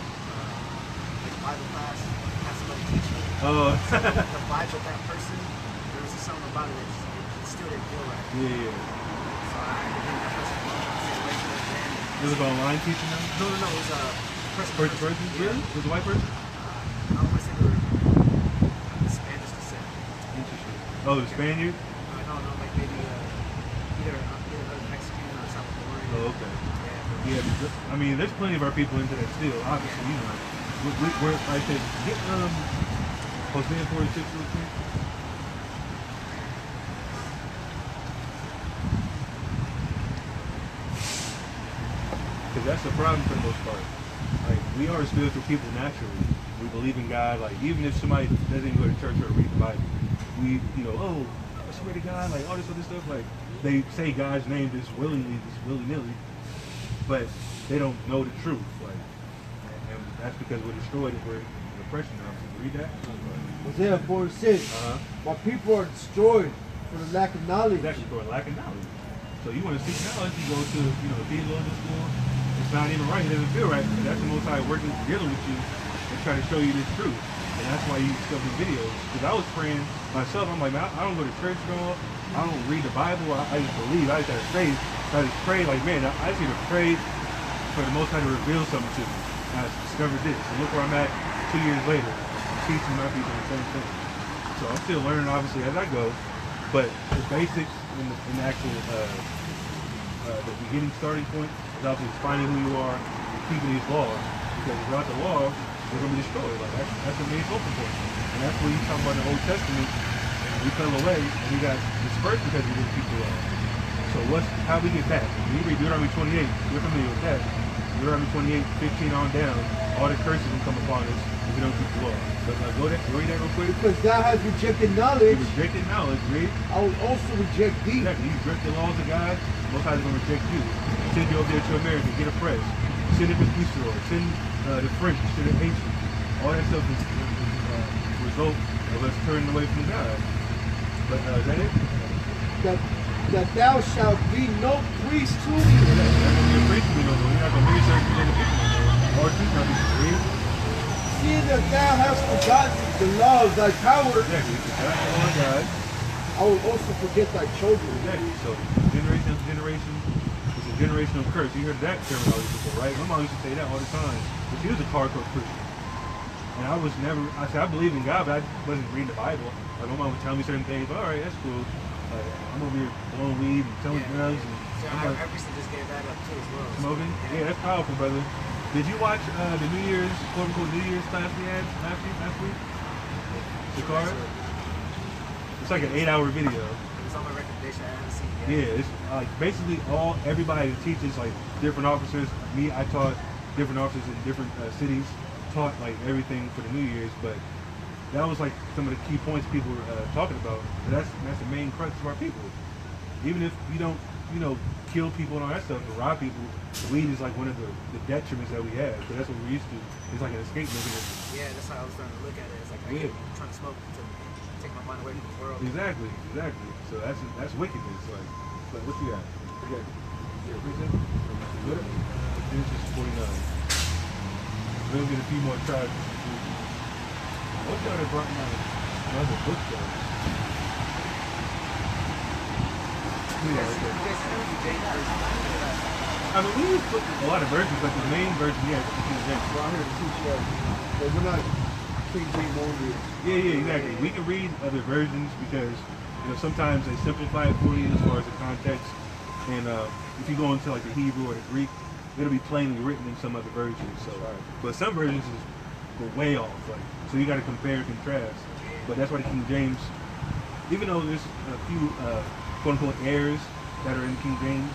Bible class, have somebody teach me. Oh. The Bible, that person, there was just something about it that it still didn't feel right. Yeah. So I didn't that person stay away from it again. It was online teaching them? No, it was a person. Person? Yeah. Really? It was a white person? I don't want to say they were Spanish descent. Interesting. Oh, the Spaniard? No, like maybe either Mexican or Salvadorian. Oh, okay. Yeah. Yeah, I mean, there's plenty of our people into that still, obviously, you know. We're like I said, get Hosea 46 real quick. Because that's the problem for the most part. Like, we are spiritual people naturally. We believe in God. Like, even if somebody doesn't go to church or read the Bible, we, oh, I swear to God, like all this other stuff. Like, they say God's name just willingly, just willy-nilly, but they don't know the truth. Like, and that's because we're destroyed if we're in oppression now. Can you read that? Hosea 46. My people are destroyed for the lack of knowledge. Exactly, for a lack of knowledge. So you want to seek knowledge, you go to, theological school. It's not even right, it doesn't feel right, but that's the Most High working together with you and trying to show you this truth. And that's why you stuff these videos. Because I was praying myself, I'm like, man, I don't go to church at all. I don't read the Bible. I just believe. I just have faith. So I just pray like, man, I just need to pray for the Most High to reveal something to me. And I discovered this. And look where I'm at 2 years later, teaching my people the same thing. So I'm still learning, obviously, as I go. But the basics in the actual, the beginning starting point is obviously finding who you are and keeping these laws. Because without the law, we're going to be destroyed. Like that's the main focal point. And that's where you talk about the Old Testament. We fell away and we got dispersed because we didn't keep the law. So how we get back? When you read Deuteronomy 28, you're familiar with that. Deuteronomy 28, 15 on down, all the curses will come upon us if we don't keep the law. So go there, read that real quick. Because thou hast rejected knowledge. You rejected knowledge, read. I will also reject thee. Exactly. You reject the laws of God, Most High is going to reject you. Send you over there to America, get oppressed. Send it to Israel, send the French, send the Haitians. All that stuff is a result of us turning away from God. But is that it? That that thou shalt be no priest to me. You're not going to be a priest to me no more. You're not going to minister to the people no more. Or teach my people to read. Seeing that thou hast forgotten the law of thy power, Exactly. If that's the law of God. I will also forget thy children. Exactly. So generation after generation, it's a generational curse. You heard that terminology before, right? My mom used to say that all the time. But she was a hardcore Christian. And I was never, I said, I believe in God, but I wasn't reading the Bible. Like, my mom would tell me certain things. All right, that's cool. Like, I'm over here blowing weed and selling drugs. And So I'm like, I recently just gave that up too as well. smoking? Yeah, that's powerful, brother. Did you watch the New Year's, quote unquote, New Year's class we had last week? The card? It's like an 8-hour video. It was on my recommendation. I haven't seen it yet. Yeah, it's like basically everybody that teaches, like different officers. Me, I taught different officers in different cities, taught like everything for the New Year's, but that was like some of the key points people were talking about. But that's the main crux of our people. Even if you don't, kill people and all that stuff, or rob people, weed is like one of the detriments that we have. So that's what we're used to. It's like an escape mechanism. Yeah, that's how I was starting to look at it. It's like I Yeah. keep trying to smoke to take my mind away from the world. Exactly. So that's wickedness. Like what you got? You got precept? Good. Genesis 49. We'll get a few more tribes. What y'all that brought my another book though? Yeah, okay. I mean, we use a lot of versions, but the main version, yeah, is the King James. Well, I'm here to teach you. But we're not King James only. Yeah, exactly. We can read other versions because sometimes they simplify it for you as far as the context. And if you go into like the Hebrew or the Greek, it'll be plainly written in some other versions. So, but some versions go way off. Like, so you got to compare and contrast. But that's why the King James, even though there's a few quote unquote errors that are in King James,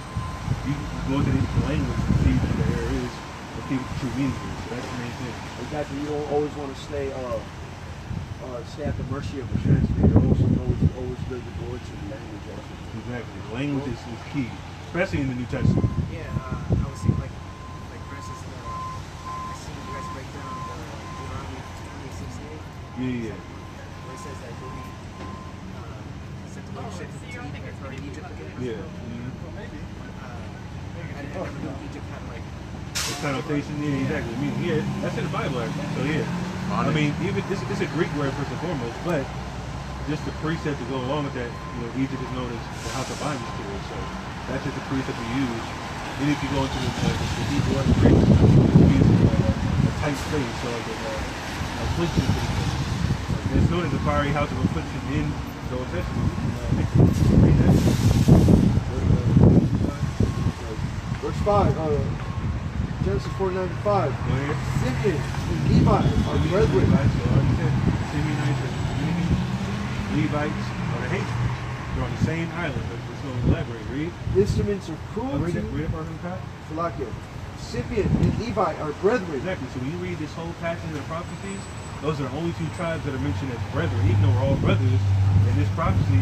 you can go into the language and see what the error is and see what the true meaning is. So that's the main thing. Exactly. You don't always want to stay at the mercy of the translator. Also, always biblical to the language. Also. Exactly. The language is key, especially in the New Testament. Yeah, I was seeing like for instance, I seen you guys break down the Deuteronomy 28:68. Yeah. Where it says that you'll be sent away ships to Egypt or Egypt again. Yeah. I never knew Egypt had like. The connotation, yeah, exactly. I mean, yeah, that's in the Bible, actually. So yeah, I mean, even it's a Greek word first and foremost, but just the precept to go along with that, Egypt is known as the house of bondage to it. So that's just the precept we use. Then if you go into the Hebrew word, it means a tight space, so like affliction. It's known as the fiery house of affliction in the Old Testament. Read that. Verse 5. Genesis 49:5. Go ahead. Simeon and Levi are brethren. Levites are the Haitians. They're on the same island, but we're still elaborate. Read. Instruments of Read cruelty. it from the top. Salakia. Simeon and Levi are brethren. Exactly. So when you read this whole passage of the prophecies, those are the only two tribes that are mentioned as brethren, even though we're all brothers. In this prophecy,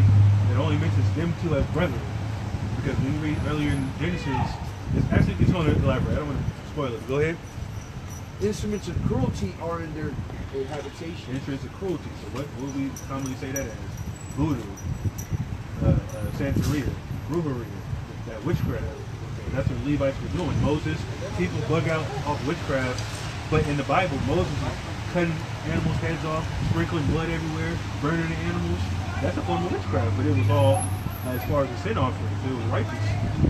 it only mentions them two as brethren. Because when you read earlier in Genesis, it's going to elaborate. I don't want to spoil it. Go ahead. Instruments of cruelty are in their habitation. Instruments of cruelty. So what would we commonly say that as? Voodoo, Santeria, brujeria, that witchcraft. That's what Levites were doing. Moses, people bug out off witchcraft, but in the Bible, Moses was cutting animals' heads off, sprinkling blood everywhere, burning the animals. That's a form of witchcraft, but it was all as far as the sin offering, so it was righteous.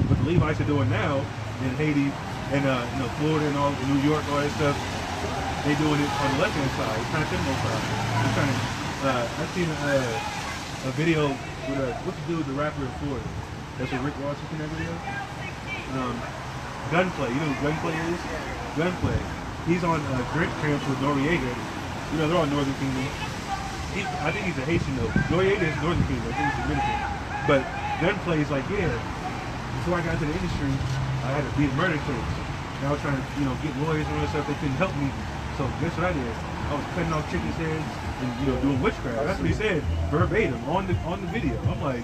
What the Levites are doing now in Haiti and Florida and all New York, all that stuff, they doing it on the left hand side. It's not similar side. They're trying to. I've seen a video with what's the dude, the rapper in Florida? That's what Rick Ross was in that video. Gunplay. You know who Gunplay is? Gunplay. He's on drink camps with Noriega. They're all Northern Kingdom. I think he's a Haitian though. Noriega is Northern Kingdom. I think he's Dominican. But Gunplay is like, yeah. Before I got into the industry, I had to beat a murder case. And I was trying to, get lawyers and all that stuff. They couldn't help me. So guess what I did? I was cutting off chickens' heads and doing witchcraft. That's what he said verbatim on the video. I'm like,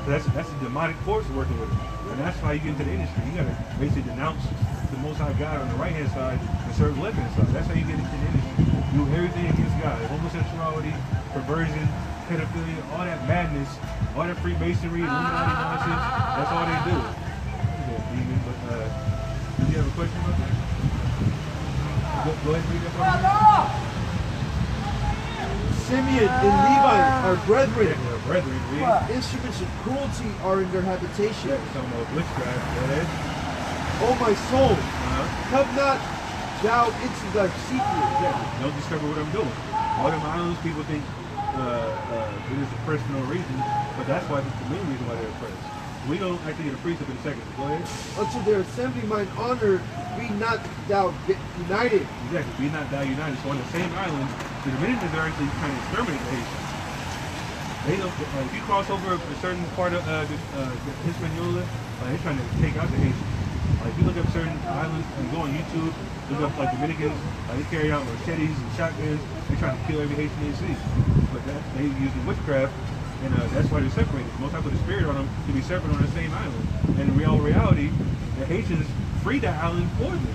that's a demonic force working with him. And that's why you get into the industry. You gotta basically denounce the Most High God on the right hand side and serve the left hand side. That's how you get into the industry. Do everything against God. Homosexuality, perversion, pedophilia, all that madness, all that Freemasonry, Illuminati nonsense. That's all they do. Demon, but do you have a question about that? Go ahead and read that for me. Simeon and Levi are brethren. Yeah, brethren, read. Instruments of cruelty are in their habitation. Yeah, talking about witchcraft. Go ahead. O my soul, Uh-huh. come not thou into thy secret. Yeah, don't discover what I'm doing. All them islands, people think it is oppressed for no reason, but that's why the main reason why they're oppressed. We don't actually get a priest up in a second. Go ahead. Unto their assembly mine honor, be not thou united. Exactly. Be not thou united. So on the same island, the Dominicans are actually trying to exterminate the Haitians. They don't, if you cross over a certain part of Hispaniola, they're trying to take out the Haitians. If you look up certain islands and go on YouTube, look up like Dominicans, they carry out machetes and shotguns. They're trying to kill every Haitian they see. But they using witchcraft, and that's why they're separated. Most time put a spirit on them to be separate on the same island. And in reality, the Haitians freed that island for them.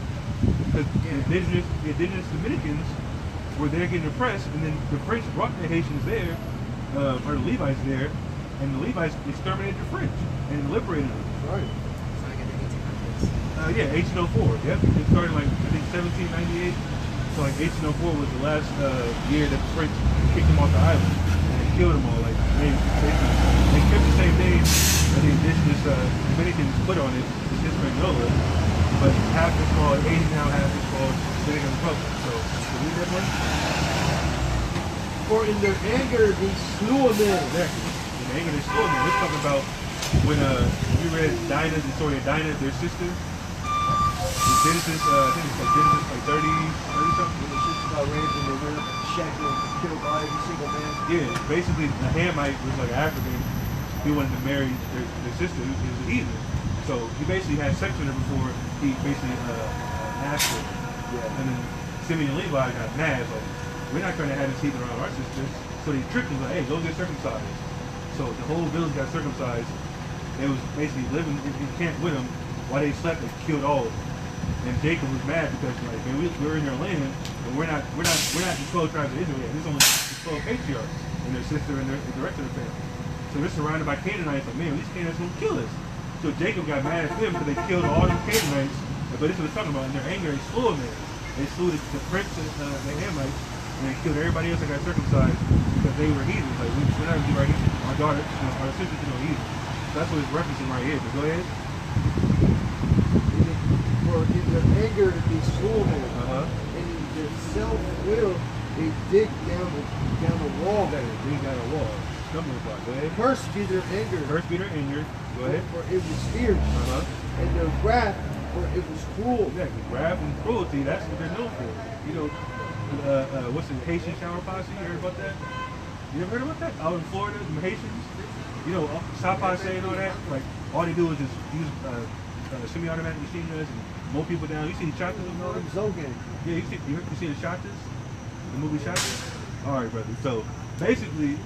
Because the indigenous Dominicans were there getting oppressed, and then the French brought the Haitians there, or the Levites there, and the Levites exterminated the French and liberated them. Right. So like in the 1800s. Yeah, 1804. Yep, it started like I think 1798. So like 1804 was the last year that the French kicked them off the island and killed them all. Like they kept the same name that the indigenous Dominicans put on it, it's Hispaniola, but half is called Haiti now, half is called Dominican Republic. So read that one. For in their anger they slew a man. Exactly. In the anger they slew them. We're talking about when you read Dinah, the story of Dinah, their sister. In Genesis, I think it's like Genesis like 30 something. When the sister got raped and they went up and shackled and killed by every single man. Yeah, basically the Hamite was like African. He wanted to marry their sister, who was a heathen. So he basically had sex with her before he basically asked her. Yeah. And then Simeon and Levi got mad, like, we're not trying to have this heathen around our sister. So they tricked him, like, hey, go get circumcised. So the whole village got circumcised. They was basically living in camp with them. While they slept, they killed all of them. And Jacob was mad because like, man, we're in their land, and we're not the 12 tribes of Israel yet. There's only the 12 patriarchs and their sister and the rest of the family. So they're surrounded by Canaanites. Like, man, these Canaanites gonna kill us. So Jacob got mad at them because they killed all the Canaanites. But this is what they're talking about. In their anger, they slew them. They slew the French, the Hamites, and they killed everybody else that got circumcised because they were heathens. Like, we're not gonna give our daughter, our sister to no heathen. So that's what it's referencing right here. But go ahead. For in their anger they slew a man. And in their self-will they dig down a wall. They dig down a wall. Stumbling block. Go ahead. Cursed be their anger. Cursed be their anger. Go ahead. For it was fierce. And their wrath, for it was cruel. Exactly. Wrath and cruelty, that's what they're known for. You know, what's the Haitian shower posse? You heard about that? You ever heard about that? Out in Florida, the Haitians? You know, South Passe and all that? Like, all they do is just use semi-automatic machine guns and mow people down. You see the Shotas and all that? Zogan. Yeah, you see the Shotas? The movie Shotas? Alright, brother. So, basically,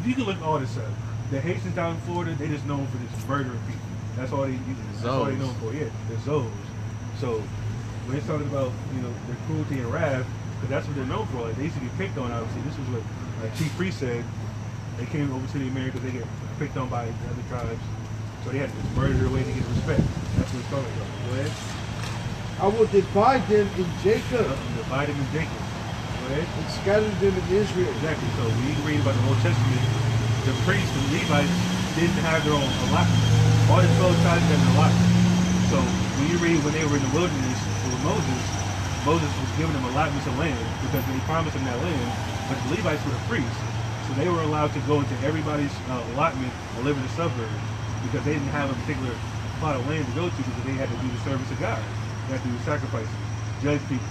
you can look all this up. The Haitians down in Florida, they just known for this murdering people. That's all they known for. Yeah, the Zoes. So when it's talking about their cruelty and wrath, because that's what they're known for. Like they used to get picked on. Obviously, this was what Chief Priest said. They came over to the Americas, they get picked on by the other tribes, so they had to just murder their way to get respect. That's what it's talking about. Go ahead. I will divide them in Jacob. Divide them in Jacob. Go ahead. And scatter them in Israel. Exactly. So when you read about the Old Testament, the priests and Levites didn't have their own allotment. All the 12 tribes had an allotment. So when you read when they were in the wilderness with Moses was giving them allotments of land because they promised them that land, but the Levites were the priests. So they were allowed to go into everybody's allotment and live in the suburbs because they didn't have a particular plot of land to go to because they had to do the service of God. They had to do sacrifices, judge people,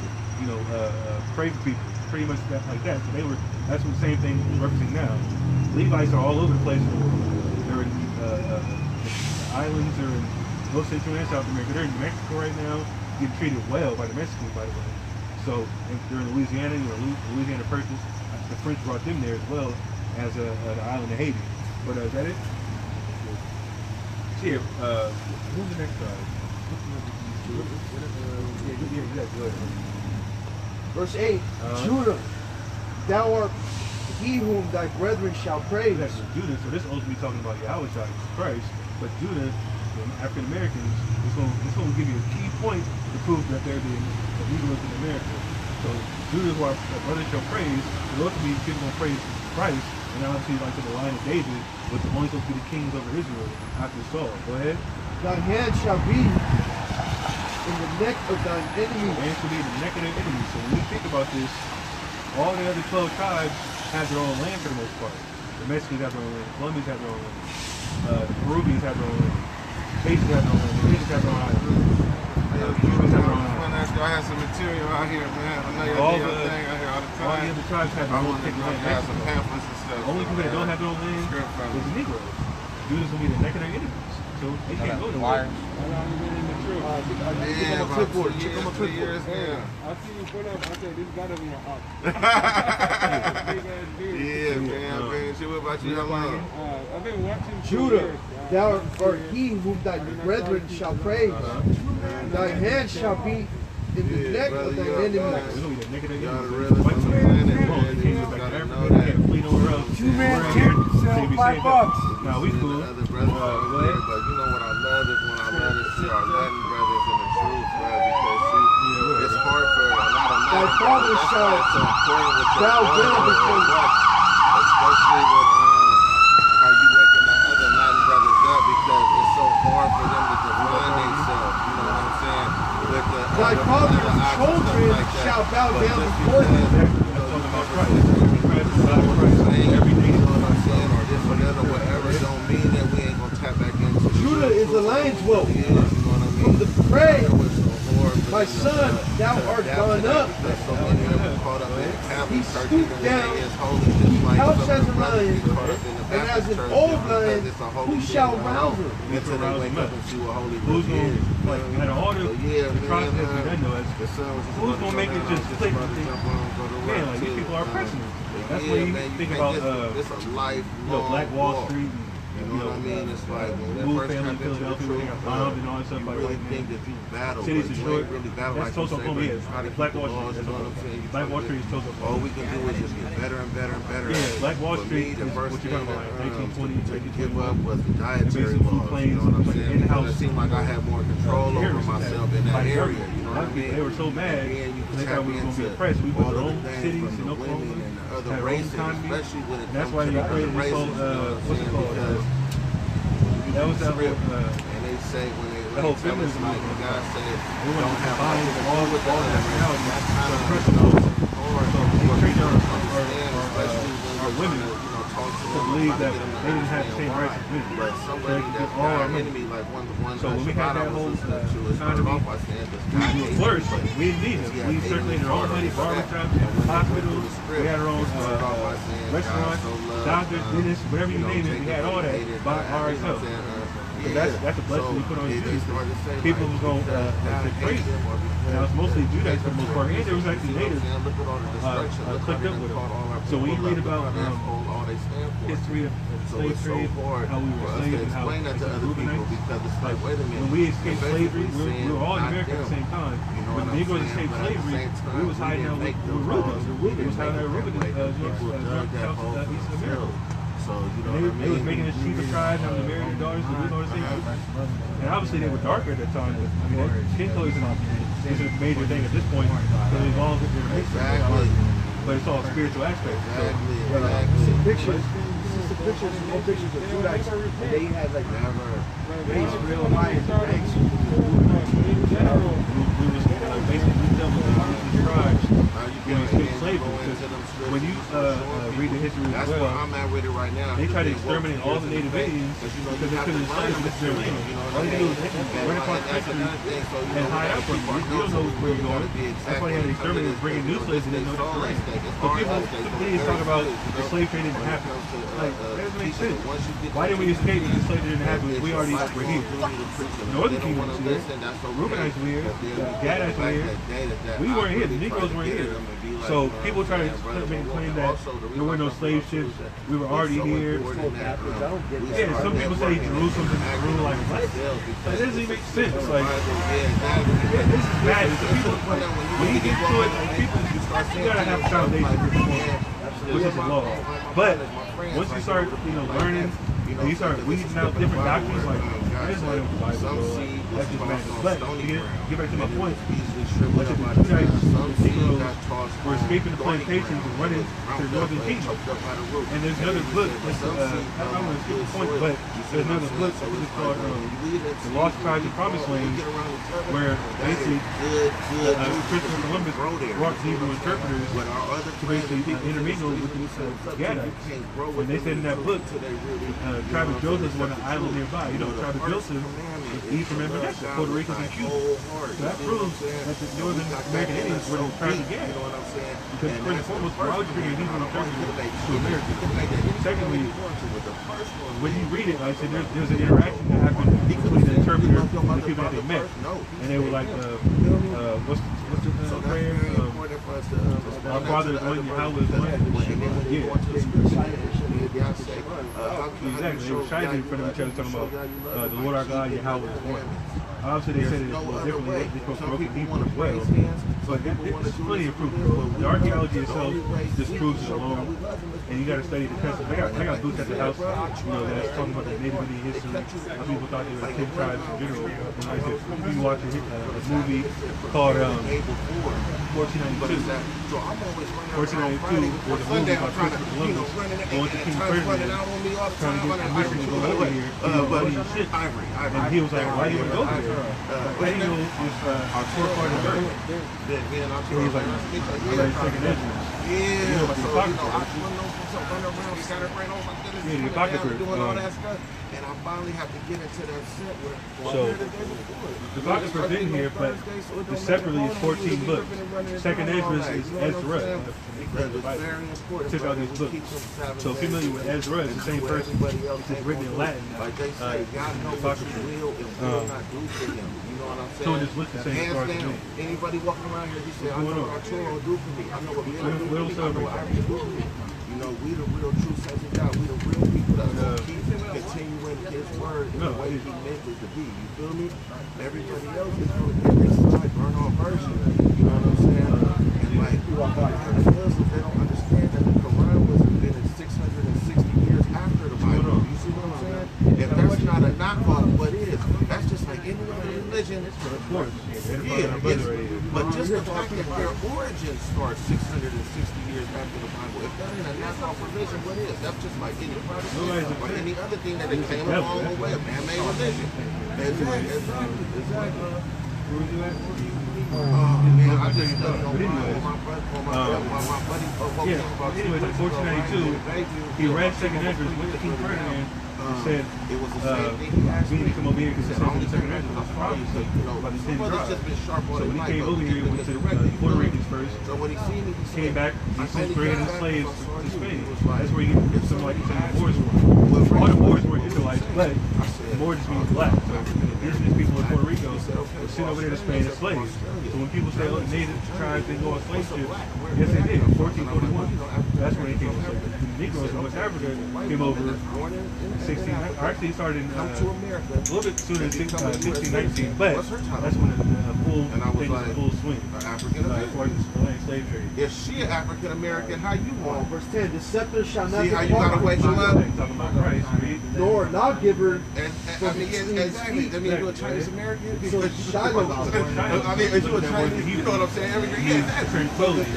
pray for people, pretty much like that. So that's what the same thing is referencing now. Levites are all over the place in the world. They're in the islands, they're in both Central and South America. They're in Mexico right now, getting treated well by the Mexicans, by the way. So they're in Louisiana, Louisiana Purchase. The French brought them there as well as the island of Haiti. But is that it? See, who's the next tribe? Verse 8, Judah, thou art he whom thy brethren shall praise. That's Judah. So this ultimately talking about Yahweh Christ, but Judah, the African Americans, it's going to give you a key point to prove that they're the Negroes in America. So Judah, who our brothers shall praise, will ultimately people going to praise Christ, and obviously like to the line of David, which only supposed to be the kings over Israel after Saul. Go ahead. Thy hand shall be in the neck of thine enemies. And to be the neck of their enemies. So when we think about this, all the other 12 tribes have their own land for the most part. The Mexicans have their own land. The Colombians have their own land. The Peruvians have their own land. Haitians have their own land. The Haitians have their own island. Cubans have their own island. I have some material out here, man. I know All y'all do the- your thing out here all the time. All the other tribes have I their own want to particular land. have some Mexico. pamphlets and stuff. The only people that don't have their own land Script from is the Negroes. Judah's going to be the neck of their enemies. So they can't go nowhere. How long you been in the truth? Yeah, about 2 years, yeah. I see you put up. I said, this gotta be an op. Yeah, man. Shit, what about you? How long? I've been watching Judah, thou art he whom thy brethren shall praise. Thy hand shall be in the neck of thine enemies. We're going to be the neck of their Y'all enemies. really White folks understand it, can't go. man. They can't You go back to gotta Africa. know They that. can't flee nowhere else. Two-man We're tent, here. sell They be $5. saved up. Nah, we See, cool. the other brothers Go over ahead. there, but you know what I love is when I love to see our Latin brothers in the truth, bro, because see, it's hard for a lot of Thy Latin father brothers. That's shall why it's so important with your thou brother, build with before your wife, especially with how you waking the other Latin brothers up, because it's so hard for them to define themselves. You know what I'm saying? With the Thy other father's ops and stuff children like that. shall bow But down just before thee. because, you know, you That's have right. a Everything. you know what I'm saying, or this or that or whatever, don't mean that we ain't gonna tap back into the Judah is a lion's whelp. you know what I mean? From the prey, It was so hard for my them to, son, thou to art adapt gone to that up. because so many of them caught up in the Catholic He church, stooped even down, though they is holy, just like couched some as of a the brothers lion, be caught up in the and as Baptist an church, old just because lion, it's a holy who thing shall going rouse on him? until they wake up and see what holy Who's really going is. to, like, out of all the So yeah, process man, we've done, though, the sun was just who's about gonna to make go it down, just I was click about and to think, jump on and go to man, work, like, these too. people are oppressing us. That's Yeah, why you man, think can't about, just, it's a lifelong Black Wall walk. Street You know what I mean? It's like when that Wu first family in tapped into the Philadelphia, when they truth, got bombed and all that stuff you like really white think men. that you battle, Cities but you Detroit, ain't really battle that's like you Tulsa, say, Oklahoma, but yeah. you try to Black keep Wall the laws, Street, you know what I'm saying? You Black try Wall to- Street is Tulsa, all we can do is just get better and better and better. Yeah, Black Wall For Street me, the is first what you're thing talking about, that, 1920, to give up was the dietary basically food laws, you planes, know what I'm like saying? in-house, Because it seemed like I had more control over terrorists myself attack in that by the area, government. you know A what lot I of people, mean? they were so mad And then you they tap thought we were going to be into oppressed. We all built our of own the things cities from in the Oklahoma, women and the other had our own races, economy, especially when it and that's comes why to they the other created this races, whole, you know what I'm what's it saying? called? Because That was that script. whole, And they say when they the whole tell us feminism like movement. God said They want don't to have combine nothing to all do with the all other races. nationalities. That's So kind of oppressing those. hard So for they people treat to our understand, especially when our you're women trying to, you know, talk to to them, believe trying that to get them to they didn't have the understand same why. rights as women. But somebody So that's all our God women. enemy, like one of the ones So that when we had Shabbat that was whole listening to, it started economy, off by saying, does we God were hate flourishing. you? We didn't need him. Yeah, We hating circulated his our own heart money, on barber his shops, back. And when they hospitals, do the script, we had our own it started off by saying, restaurants, God so loved, doctors, dentists, whatever you know, name it, we Jacob had all that hated by God, you know ourselves. what I'm saying? But that's a blessing we put on Jews. People was going to praise him. Now it's mostly Judites for the most part, and there was actually natives clicked up with them. So when you read about history of slave trade, how we were enslaved, and how explain that to other people, because it's like, wait a minute. when we escaped slavery, we were all in America at the same time. When the Negroes escaped slavery, we was hiding out with Rubens. We was hiding out with Rubens, East America. So, you know what I mean? They was making us cheaper tribes, having to marry their daughters, so we know the same thing. And obviously they were darker at that time, but I mean, skin color is a major thing at this point. So it evolved into a mix. But it's all spiritual aspects. So, See pictures. This is the pictures, more pictures of Judites, and they had like base real high in the banks. we was basically we dealt with these tribes when we escaped slavery. Because when you read the history as well, I'm at with it right now. they tried to exterminate all the native Indians because they couldn't enslave them. This is their land. All they do is hit them right across the country and hide out from you. You don't know where you're going. That's why they had to exterminate, bringing new slaves and they know the terrain. So people talk about the slave trade didn't happen. Like, that doesn't make sense. Why didn't we escape if the slave didn't happen? We already were here. Northern Kingdom was here. Reubenites were here. Gadites were here. We weren't here. The Negroes weren't here. So people try to claim that there were no slave ships. We were already here. Yeah, some people say Jerusalem didn't rule like what? That doesn't even make sense. Like, this is bad. People, when you get to it, like, people, you gotta have a foundation. which is a law. But once you start, learning, and you start weeding out different doctrines, like I just learned the Bible, bro. That's just matters. But to get back to my point, like the Negroes were escaping the plantations and running to the northern kingdom. And there's another book. I don't want to skip the point, but there's another book. I think it's called The Lost Tribes of Promised Land, where basically Christopher Columbus brought Hebrew interpreters to basically intermingle with these Gadites. And they said in that book, tribe of Joseph was on an island nearby. Tribe of Joseph is east from Indonesia, Puerto Rico, and Cuba. So that proves that the Northern American Indians were the tribe of Gad. Because first and foremost, why would you bring a Hebrew interpreter to America? Secondly, when you read it, like I said, there's an interaction that happened between the interpreter and the people that they met. And they were like, what's the prayer? Our Father is one, Yahweh is one. Yeah. Exactly. They were shining in front of each other talking about the Lord our God, Yahweh is one. Obviously, they said it a little differently. They spoke broken Hebrew as well. But it's plenty of proof, bro. The archaeology itself just proves it alone. And you got to study the customs. I got books at the house, that's talking about the Native Indian history. How people thought they were 10 tribes in general. And like I said, you can watch a movie called 1492. 1492 was a movie about Christopher Columbus going to King Ferdinand, trying to get permission to go over here, buddy and shit. And he was like, why do you want to go there? How do you know it's our four-part of earth? He was like, I like second entrance. You know about the apocrypha. Yeah, the apocrypha. And I finally have to get into that set where the apocrypha is in here, but separately is 14 books. Second Ezra is Ezra. Took out these books. So familiar with Ezra is the same person. It's just written in Latin. The apocrypha. So it just looks the same as far as me. Anybody walking around here, he said, I know what Arturo will do for me. I know what Bill will do for me. We the real true sons of God. We the real people that will keep continuing his word in the way he meant it to be. You feel me? Everybody else is going to get their side, burn off version. You know what I'm saying? And like, the Muslims, they don't understand that the Quran was invented 660 years after the Bible. You see what I'm saying? If that's not a knockoff, what is? That's just like any other religion. But just the fact that their origins start 660 years after the Bible, if that ain't a knockoff religion, what is? That's just like any Protestant or any other thing that they came along the way, a man-made religion. Exactly. Oh man, I just studied on my buddy. Anyways, in 1492, he read Second Ezra with the King Ferdinand and said, we need to come over here because it's only Second Ezra was prophecy about the 10 tribes. So when he came over here, he went to the Puerto Ricans first, came back, he sent 300 slaves to Spain. That's where you get some like the Moors were. All the Moors were Israelites, but the Moors just means black. So the indigenous people in Puerto Rico were sent over there to Spain as slaves. So when people say, oh, native tribes didn't go on slave ships, yes they did, 1441. That's when they came on slave ships. The Negroes in West Africa came over in 16, or actually started in a little bit sooner than 1619, but that's when the full thing was in full swing. As far as the land slave trade. If she an African American, how you want? Verse 10, the scepter shall not See how you gotta wake them up? Talking about Christ, read. nor lawgiver. I mean, exactly. That means you're a Chinese American. So Shiloh. I mean, if you're a Chinese, you know what I'm saying? Tranquility.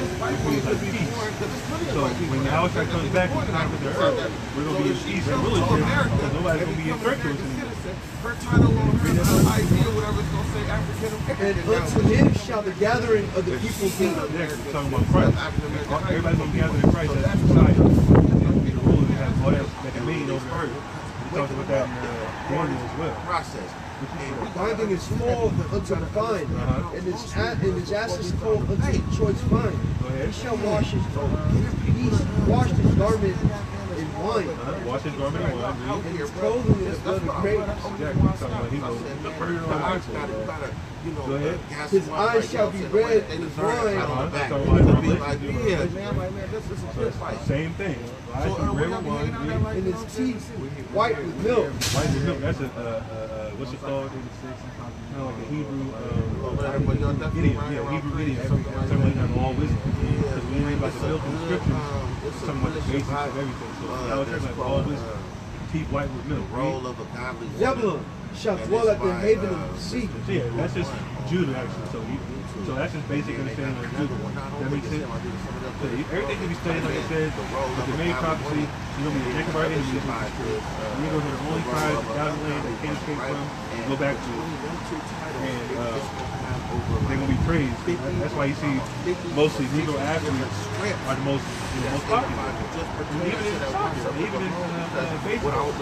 So when Yahweh comes back and conquers the earth, we're going to be in peace and rulership because nobody's going to be in threat to us anymore. Her title on her ID or whatever is going to say African And American. unto him shall the gathering of the people be. We're talking about Christ. Everybody's going to be gathered in Christ as society. And be the rulers that have all that dominion over the earth. He talks about that in Daniel as well. Process. Binding is small unto the fine, and his ass is cold unto the choice fine. He shall wash his washed his garment in wine. Wash his garment in wine. And his clothing in the blood of grapes. Exactly. Talking about he goes the further on Go ahead. His eyes shall be red and blind. Same thing. Eyes be red with wine. And his teeth white with milk. White with milk. That's a what's it called? Kind of like a Hebrew, Gideon. Hebrew idiom. Something like that, all wisdom. Because when you read about the milk in the scriptures, it's talking about the basics of everything. So I was talking like all wisdom, teeth white with milk. Role of a godly Zebulun shall dwell at the haven of the sea. So yeah, that's just Judah actually. So that's just basic understanding of Judah. That makes sense. So everything can be studied like I said, but the main prophecy, you're gonna be the neck of our enemies. You're gonna go to the only tribe, the God's land they can't escape from, and go back to it. And they're gonna be praised. That's why you see mostly Negro athletes are the most popular. Even in soccer, even in baseball.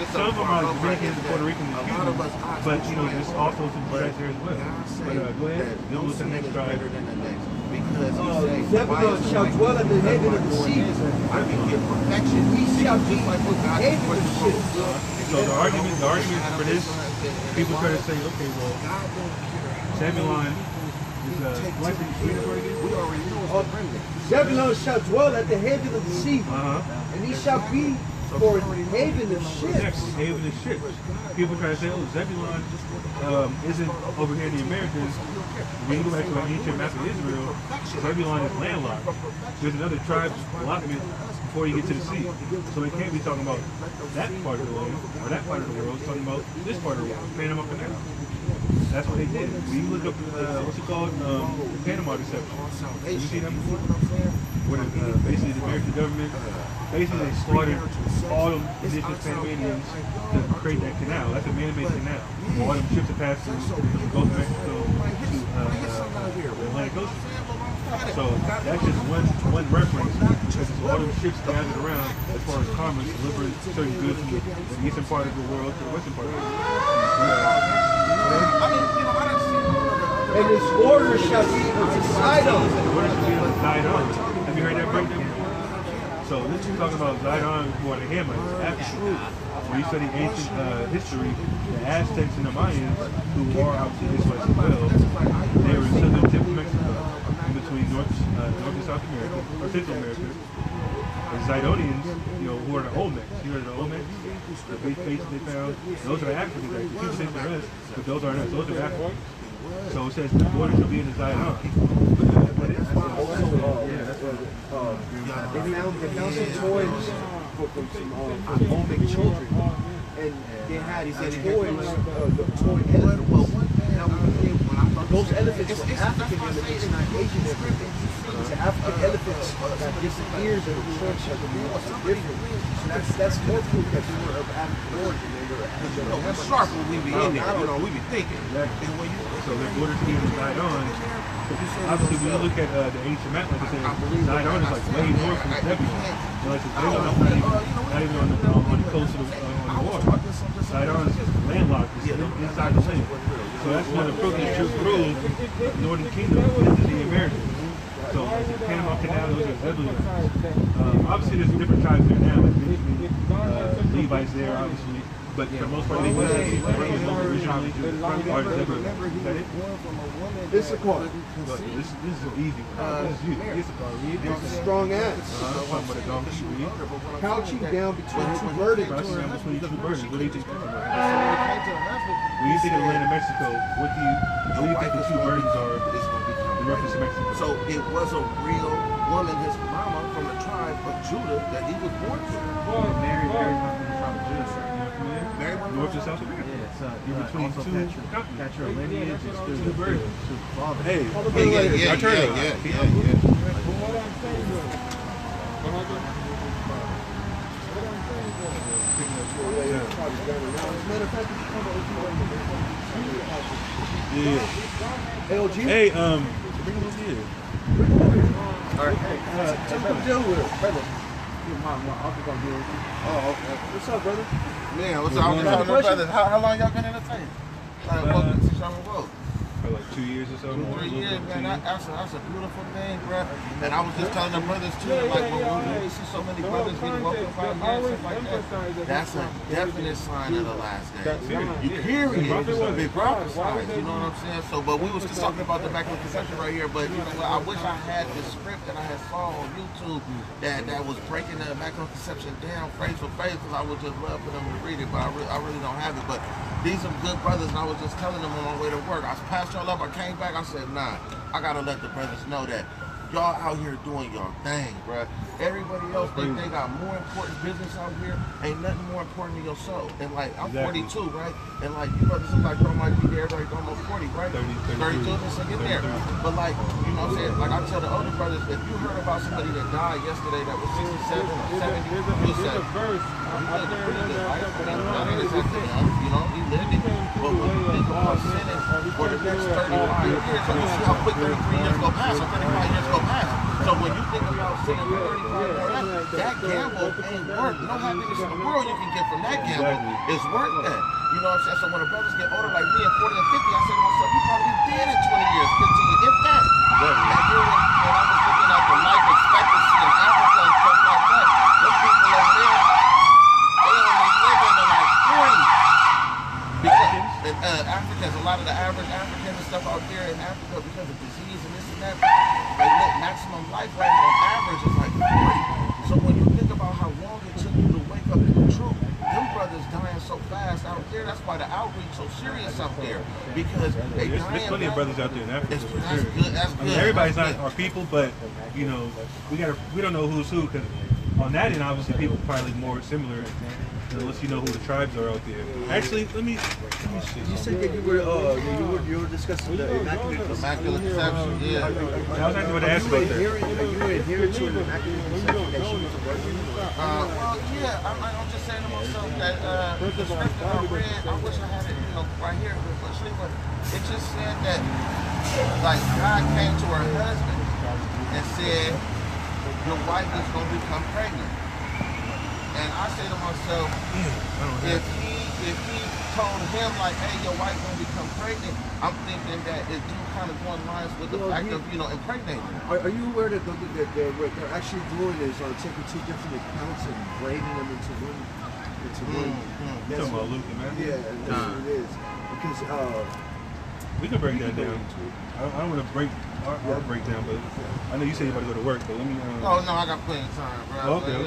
Some of them are Dominicans, Puerto Ricans, and Cubans, but there's also some blacks there as well. But go ahead, go with the next tribe. Zebulun shall dwell at the haven of the sea. He shall be the haven of the ships. So the argument for this, people try to say, okay, well, Zebulun is Zebulun shall dwell at the haven of the sea, and he shall be for a haven of ships. Haven of ships. People try to say, oh, Zebulun isn't over here in the Americas. When you go back to an ancient map of Israel, Zebulun is landlocked. There's another tribe allotment before you get to the sea. So it can't be talking about that part of the land or that part of the world. It's talking about this part of the world, Panama Canal. That's what they did. When you look up, what's it called? The Panama Deception. You see that before? Where basically the American government, basically they slaughtered all the indigenous Panamanians to create that canal. That's a man-made canal. All them ships that pass through the Gulf of Mexico to the Atlantic Ocean. So that's just one reference, because it's all them ships gathered around as far as commerce, delivering certain goods from the eastern part of the world to the western part of the world. And his order shall be unto Sidon. The order shall be unto Zidon. Have you heard that breakdown? So this is talking about Zidon for the Hamites, Africa. When you study ancient history, the Aztecs and the Mayans, who are obviously Israelites as well, they were in southern tip of Mexico, in between North and South America, or Central America. The Zidonians, who are the Olmecs. You heard of the Olmecs? The big faces they found. Those are Africans, actually. People think the rest, but those are us. Those are Africans. So it says the border shall be in the Zidon. They found some toys from some Olmec children, and they had toys, the toy elephants. Now, those elephants were African elephants, not Asian elephants. It's African elephants got different ears and the trunks are different. So that's more proof that they were of African origin. We're sharp when we be in there, we be thinking. So their border to be in the Zidon. Obviously, when you look at the ancient map, like I said, Zidon is like way north from Zebulun. Like Zebulun is not even on the coast of on the water. Zidon is just landlocked. It's inside the land. So that's one of the proofs to prove the Northern Kingdom is the Americans. So the Panama Canal, those are Zebulun. Obviously, there's different tribes there now. Like Levites there, obviously. But for the most part, they were originally are Zebulun. Is that it? Issachar. This is an easy one. This is you. Issachar, read. It's a strong ass. Talking about a donkey, read. Couching down between two burdens. Crouching down between two burdens. What do you think? When you think of the land of Mexico, what do you think the two burdens are in reference to Mexico? So it was a real woman, his mama, from the tribe of Judah that he was born to. Mary comes from the tribe of Judah. North and South America. Yeah, in between two patrilineage is through the father. Hey, Yeah. But what I'm saying is, LG? Hey, bring him over here. Alright, come deal with it. Brother. My uncle gonna deal with you. Oh, okay. What's up, brother? Man, what's up? How long y'all been in the tank? Like, welcome to Summer Road. Probably like 2 years or so. 2 or 3 years, man. That's a beautiful thing, bro. And I was just telling the brothers too, like when we see so many brothers getting woke up out here and stuff like that, that's a definite sign of the last days. You period. Big prophesied, you know what I'm saying? So, but we was just talking about the Immaculate Conception right here, but you know what? I wish I had this script that I had saw on YouTube that was breaking the Immaculate Conception down phrase for phrase, because I would just love for them to read it, but I really don't have it. But these are good brothers, and I was just telling them on my way to work. I passed y'all up, I came back, I said, nah, I gotta let the brothers know that y'all out here doing your thing, bruh. Everybody else think they got more important business out here. Ain't nothing more important than your soul. And like, I'm 42, right? And like, you brothers look like y'all might be there, like almost 40, right? 32, so get there. But like, you know what I'm saying? Like I tell the older brothers, if you heard about somebody that died yesterday that was 67 or 70, you said, you know, he lived it. But when you think about sinning for the next 35 years, so you see how quick 33 years go past, or 35 years go past. So when you think about sinning for 35 years, that gamble ain't worth. No happiness in the world you can get from that gamble is worth that. You know what I'm saying? So when the brothers get older like me at 40 and 50, I say to myself, you probably dead in 20 years, 15 years, if that. And here when I was looking at the life expectancy in Africa and stuff like that, those people over there, they only living to like 40. Because Africans, a lot of the average Africans and stuff out there in Africa, because of disease and this and that, they live maximum life range on average is like 40. So when you think about how long it took you to wake up to the truth, them brothers dying so fast out there. That's why the outreach so serious out there, because they dying. There's plenty of brothers out there in Africa. That's good. That's good. I mean, everybody's not our people, but you know, we don't know who's who, because on that end, obviously, people probably more similar. Unless you know who the tribes are out there. Actually, let me see. You said that you were discussing the Immaculate Conception, yeah. I was actually going to ask about that. Are you adherent to an Immaculate Conception that she was a virgin? Well, yeah, I'm just saying to myself that the script that I read, I wish I had it, you know, right here, but it just said that, like, God came to her husband and said, your wife is going to become pregnant. And I say to myself, if he told him like, hey, your wife gonna become pregnant, I'm thinking that it do kind of go in lines with the fact of, you know, impregnating. Are you aware that what they're actually doing is taking two different accounts and braiding them into one? You talking about Luke and Matthew? Yeah, that's what it is. Because we can break that down. I don't want to break our breakdown, but I know you said you're about to go to work, but let me. Oh no, I got plenty of time, bro. Okay.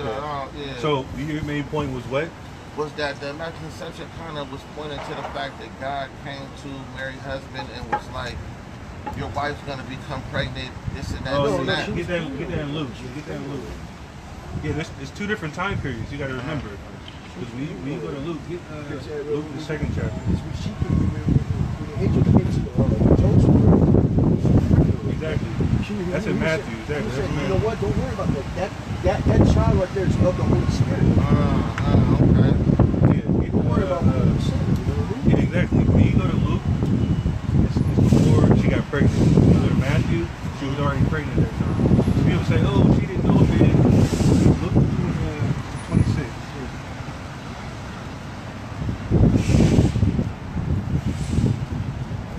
Yeah. So your main point was what? Was that the Immaculate Conception kind of was pointing to the fact that God came to Mary's husband and was like, your wife's gonna become pregnant, this and that. Oh, and that. Get that in Luke. Get that in Luke. Yeah, it's two different time periods. You got to remember. Because when you go to Luke, get Luke the second chapter. when the angel came to Joseph. Exactly. That's in Matthew. Exactly. Said, you know what? Don't worry about that. That child right there is of the Holy Spirit. Okay. Yeah, don't worry about what I'm saying. You know what I mean? Yeah, exactly. When you go to Luke, it's before she got pregnant. When you go to Matthew, she was already pregnant at that time. So people say, oh, she didn't know it. Luke 26.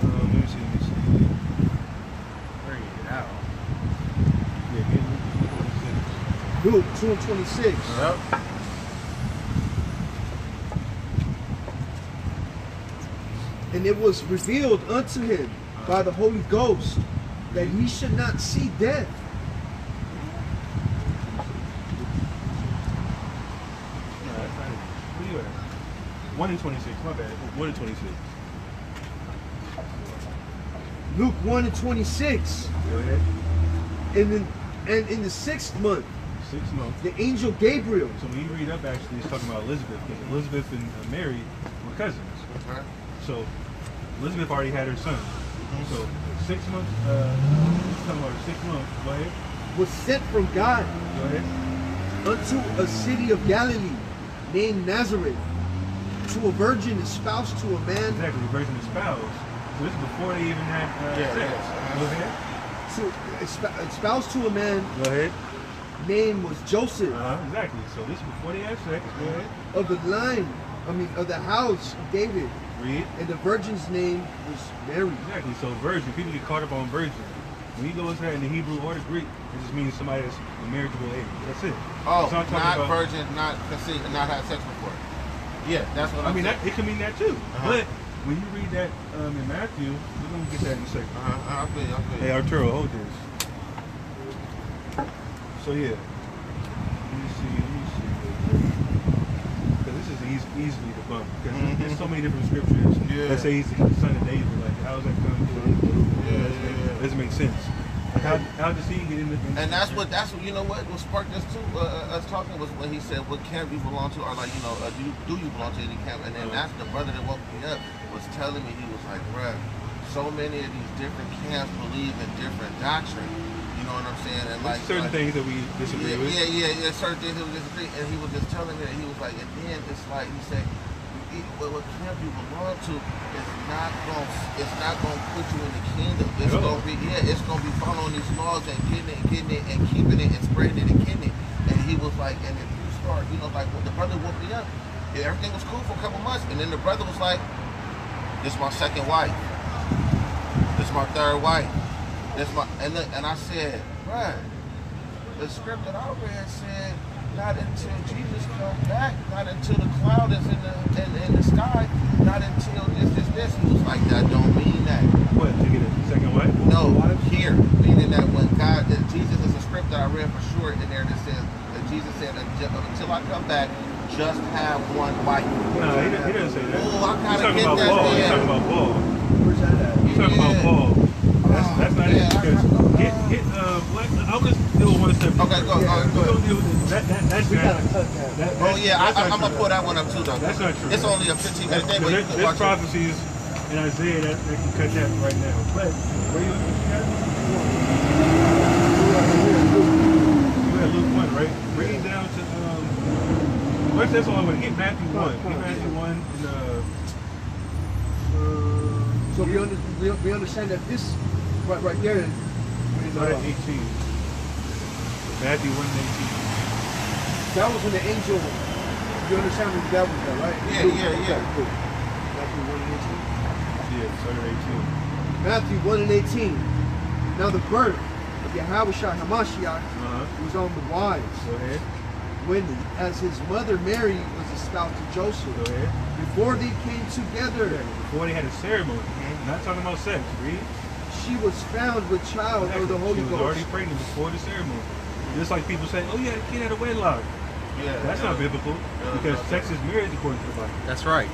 Let me see. Bring it out. Yeah, get Luke 26. Luke 2 and 26. Yep. And it was revealed unto him by the Holy Ghost that he should not see death. No, that's not it. Where you at? 1 and 26. My bad. 1 and 26. Luke 1 and 26. Go ahead. And in the 6th month, 6 months. the angel Gabriel. So when you read up, actually, it's talking about Elizabeth, because Elizabeth and Mary were cousins. Okay. So Elizabeth already had her son. So 6 months, talking about 6 months, go ahead. Was sent from God Go ahead. unto a city of Galilee named Nazareth, to a virgin espoused to a man. Exactly, the virgin espoused. So this is before they even had sex. Go ahead. To espoused to a man. Go ahead. Name was Joseph, Exactly. So this is before they had sex. Go ahead. of the line of the house of David. Read. And the virgin's name was Mary. Exactly. So virgin. People get caught up on virgin. When you go into that in the Hebrew or the Greek, it just means somebody that's a marriageable age. That's it. Oh, It's not about, virgin, not conceived, not had sex before. Yeah, that's what I mean, saying. it can mean that too. But when you read that in Matthew, we're going to get that in a second. I feel you. Hey, Arturo, hold this. So yeah. Let me see. Because this is easily debunked. Because there's so many different scriptures that say he's the son of David. Like, how is that coming through? It doesn't make sense. How does he get in the... And that's what you know what sparked us too, us talking was when he said, what camp you belong to, or like, you know, do you belong to any camp? And then that's the brother that woke me up was telling me, he was like, bruh, so many of these different camps believe in different doctrine. You know what I'm saying? And like certain things that we disagree with. Yeah, certain things that we disagree. And he was just telling me that he was like, and then it's like, he said, what camp you belong to is not gonna put you in the kingdom. It's gonna be following these laws and getting it and keeping it and spreading it and getting it. And he was like, and if you start, you know, like when the brother woke me up, everything was cool for a couple months, and then the brother was like, this is my second wife. This is my third wife. And I said, bruh, the script that I read said, not until Jesus comes back, not until the cloud is in the sky, not until this. He was like, that don't mean that. What, to get a second wife? No, here, meaning that when Jesus is a script that I read for sure in there that says, that Jesus said, until I come back, just have one wife. No, he doesn't say that. Oh, I gotta He's get talking that. Paul. He's talking about Paul. Where's that at? He's talking about Paul. That's not it. Because I would just deal with one step. Okay, go ahead. That's We not. gotta cut that. Oh yeah, I'm gonna pull that one up too though. That's not true. It's only a 15-minute thing, but you can There's watch it. prophecies in Isaiah that can cut that right now. But where you at? You had Luke 1, right? Bring it down to where's this one? Get Matthew 1. Get Matthew 1 and So we understand that this right there. start at 18. Matthew 1 and 18. That was when the angel. You understand when that was there, right? Yeah. Cool. Matthew 1 and 18. Yeah, start at 18. Matthew 1 and 18. Now the birth of Yahushua Hamashiach was on the wise. Go ahead. When, as his mother Mary was espoused to Joseph, Go ahead. before they came together, Before they had a ceremony. Not talking about sex. Read. she was found with child of the Holy She was Ghost. already pregnant before the ceremony. Just like people say, oh yeah, the kid had a wedlock. Yeah, That's not biblical because sex is marriage according to the Bible. That's right.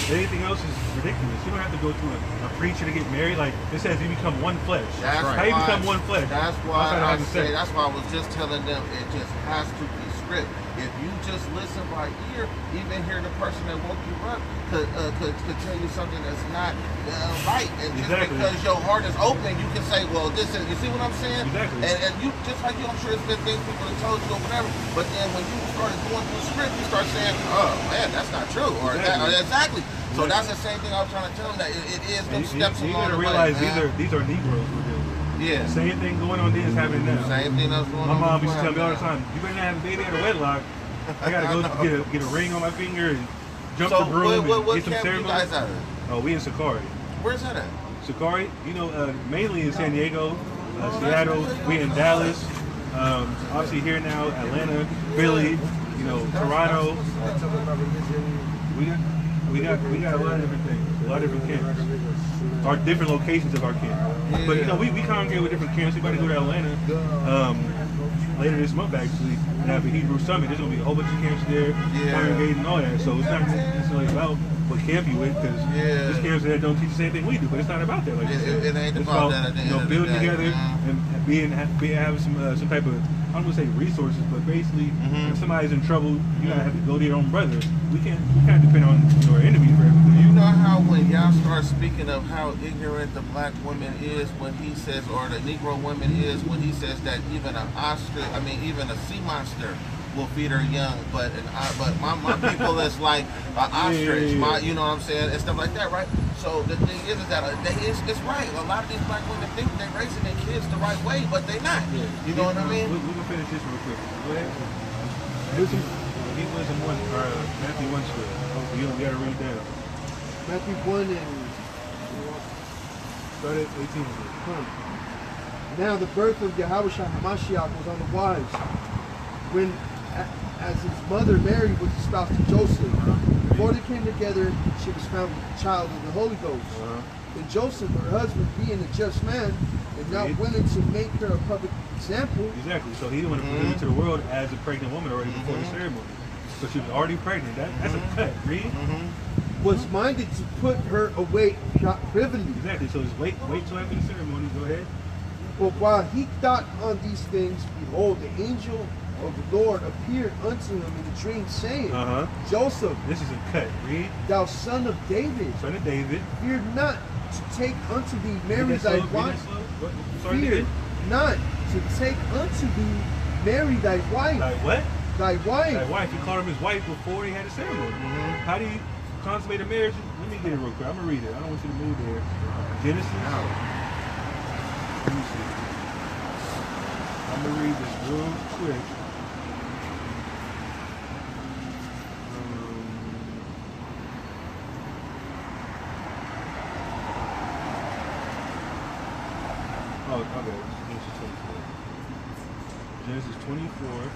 Anything else is ridiculous. You don't have to go through a preacher to get married. Like it says, you become one flesh. That's How you become one flesh? That's why Outside of having sex. that's why I was just telling them it just has to be script. If you just listen by ear, even hear the person that woke you up could tell you something that's not right. And just because your heart is open, you can say, well, this is, you see what I'm saying? Exactly. And you, just like you, I'm sure it's been things people have told you or whatever, but then when you started going through the script, you start saying, oh, man, that's not true. Or exactly. So that's the same thing I was trying to tell them, that it is them steps you along gotta the way. realize these are Negroes we're dealing with. Yeah. Same thing going on then is happening now. Same thing that's going My on. mom used to tell me all the time, you better not have a baby at a wedlock. I gotta go get a ring on my finger and jump the broom and get some camp ceremony. you guys out of? Oh, we in Sakari. Where's that at? Sakari, you know, mainly in San Diego, Seattle, we in Dallas, obviously here now, Atlanta, Philly, you know, Toronto. We got a lot of different things, a lot of different camps. Our different locations of our camp. But you know, we congregate with different camps. We about to go to Atlanta later this month actually and have a Hebrew summit. There's gonna be a whole bunch of camps there, congregating and all that. So it's not necessarily about what camp you with, because there's camps that don't teach the same thing we do, but it's not about that. Like it ain't it's about that. At the you know, end building of the day. together and having some type of, I don't want to say resources, but basically if somebody's in trouble, you gotta have to go to your own brother. We can't depend on our enemies for everything. You know how when y'all start speaking of how ignorant the black woman is when he says, or the Negro woman is when he says that even even a sea monster will feed her young, but my people is like an ostrich, you know what I'm saying, and stuff like that, right? So the thing is that it's right. A lot of these black women think they're raising their kids the right way, but they're not. You know what I mean? We're gonna finish this real quick. Go ahead. Get wisdom 1, or Matthew 1 still. Oh, you gotta read down. Matthew 1 and Start at 18. now the birth of Yahushua HaMashiach was on the wise, when as his mother Mary was espoused to Joseph. Before they came together, she was found with the child of the Holy Ghost. And Joseph, her husband, being a just man, is not willing to make her a public example. Exactly. So he didn't want to present her to the world as a pregnant woman already before the ceremony. So she was already pregnant. That's a cut. Read. Was minded to put her away privily. Exactly. So just wait till after the ceremony. Go ahead. But while he thought on these things, behold, the angel of the Lord appeared unto him in a dream, saying, Joseph, this is a cut. Read. Thou son of David, fear not to take unto thee Mary thy wife. Fear not to take unto thee Mary thy wife. Thy what? Thy wife. Thy wife. He called him his wife before he had a ceremony. How do you consummate a marriage? Let me get it real quick. I'm gonna read it. I don't want you to move there. Genesis. Let me see. I'm gonna read this real quick. Oh, okay. Genesis 24.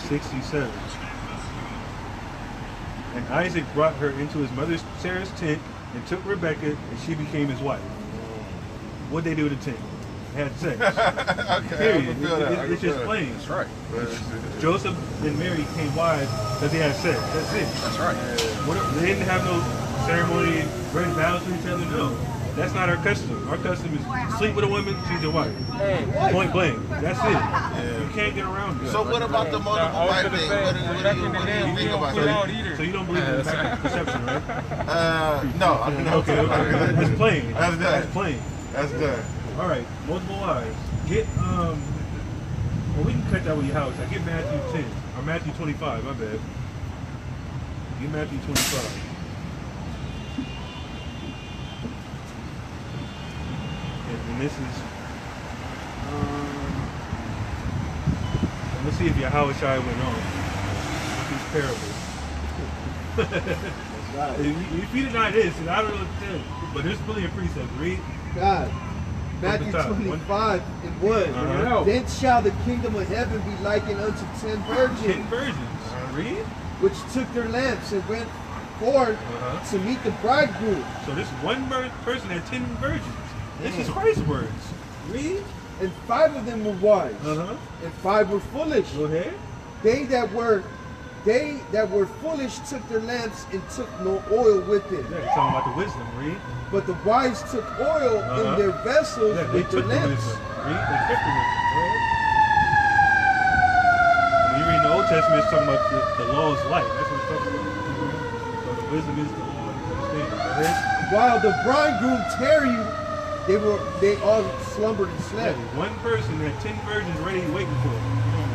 67. And Isaac brought her into his mother Sarah's tent and took Rebekah, and she became his wife. What'd they do to the tent? They had sex. Okay, Period. It's just plain. That's right. Joseph and Mary became wives because they had sex. That's it. That's right. They didn't have no ceremony, great vows to each other. No. That's not our custom. Our custom is sleep with a woman, she's your wife. Point blank. That's it. You can't get around it. So what about the multiple wife thing? What do you think about that? So you don't believe in the perception, right? No. Okay. That's plain. That's done. That's plain. That's done. All right. Multiple wives. Get well, we can cut that with your house. I get Matthew 10 or Matthew 25. My bad. Get Matthew 25. And this is, let's see if Yahushua went on with these parables. If you deny this, and I don't know what to tell you, but there's really a precept. Read. God. Matthew 25 and 1. Then shall the kingdom of heaven be likened unto 10 virgins. 10 virgins. Read. Which took their lamps and went forth to meet the bridegroom. So this one person had 10 virgins. This is Christ's words. Read. And 5 of them were wise, and 5 were foolish. Go ahead. They that were foolish took their lamps and took no oil with them. Yeah, you're talking about the wisdom. Read. But the wise took oil in their vessels with their lamps. Read. They took the wisdom. When you read the Old Testament, it's talking about the law is light. That's what it's talking about. So the wisdom is the law. While the bridegroom tarried, they all slumbered and slept. Yeah, one person had 10 virgins ready waiting for him.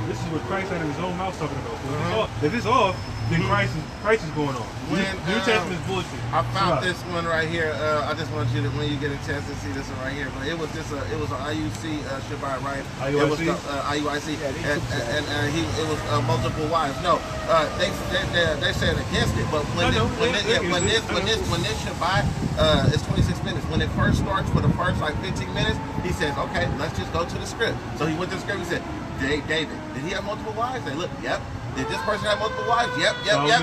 This is what Christ out of his own mouth talking about. So if it's off, then Christ is going on. New Testament is bullshit. I found this one right here. I just want you to, when you get a chance to see this one right here. But it was just it was an IUC Shabbat, right? IUIC? It was IUIC, and it was multiple wives. No, they said against it. But when this Shabbat is 26 minutes. When it first starts for the first like 15 minutes, he says, okay, let's just go to the script. So he went to the script. He said, David, did he have multiple wives? They look, yep. Did this person have multiple wives? Yep.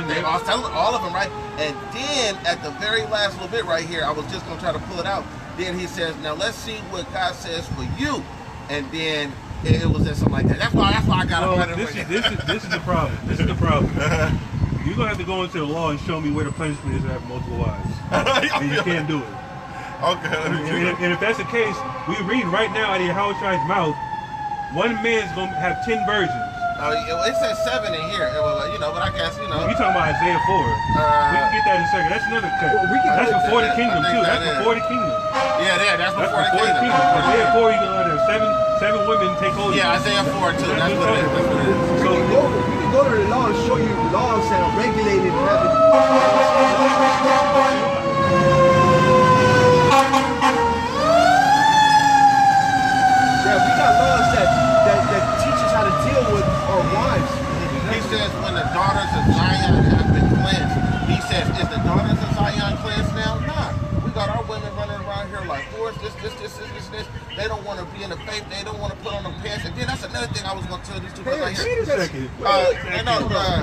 They all telling all of them, right? And then at the very last little bit right here, I was just gonna try to pull it out. Then he says, now let's see what God says for you. And then it was just something like that. That's why I got it. This is the problem. This is the problem. You're gonna have to go into the law and show me where the punishment is to have multiple wives. And you can't do it. Okay. And if that's the case, we read right now out of Yahushua's mouth, one man's gonna have 10 virgins. It says 7 in here. Well, but I guess, You're talking about Isaiah 4. We can get that in a second. That's another cut. That's before the kingdom, too. That's before the kingdom. Yeah, that's before the kingdom. Isaiah 4, you can have 7 women take hold of Yeah, Isaiah 4, too. That's what it is. So we can go to the law and show you laws that are regulated in heaven. Yeah, we got laws that teach us how to deal with our wives. they don't want to be in the faith. They don't want to put on them pants. And then that's another thing I was going to tell these two brothers right here. Wait a second.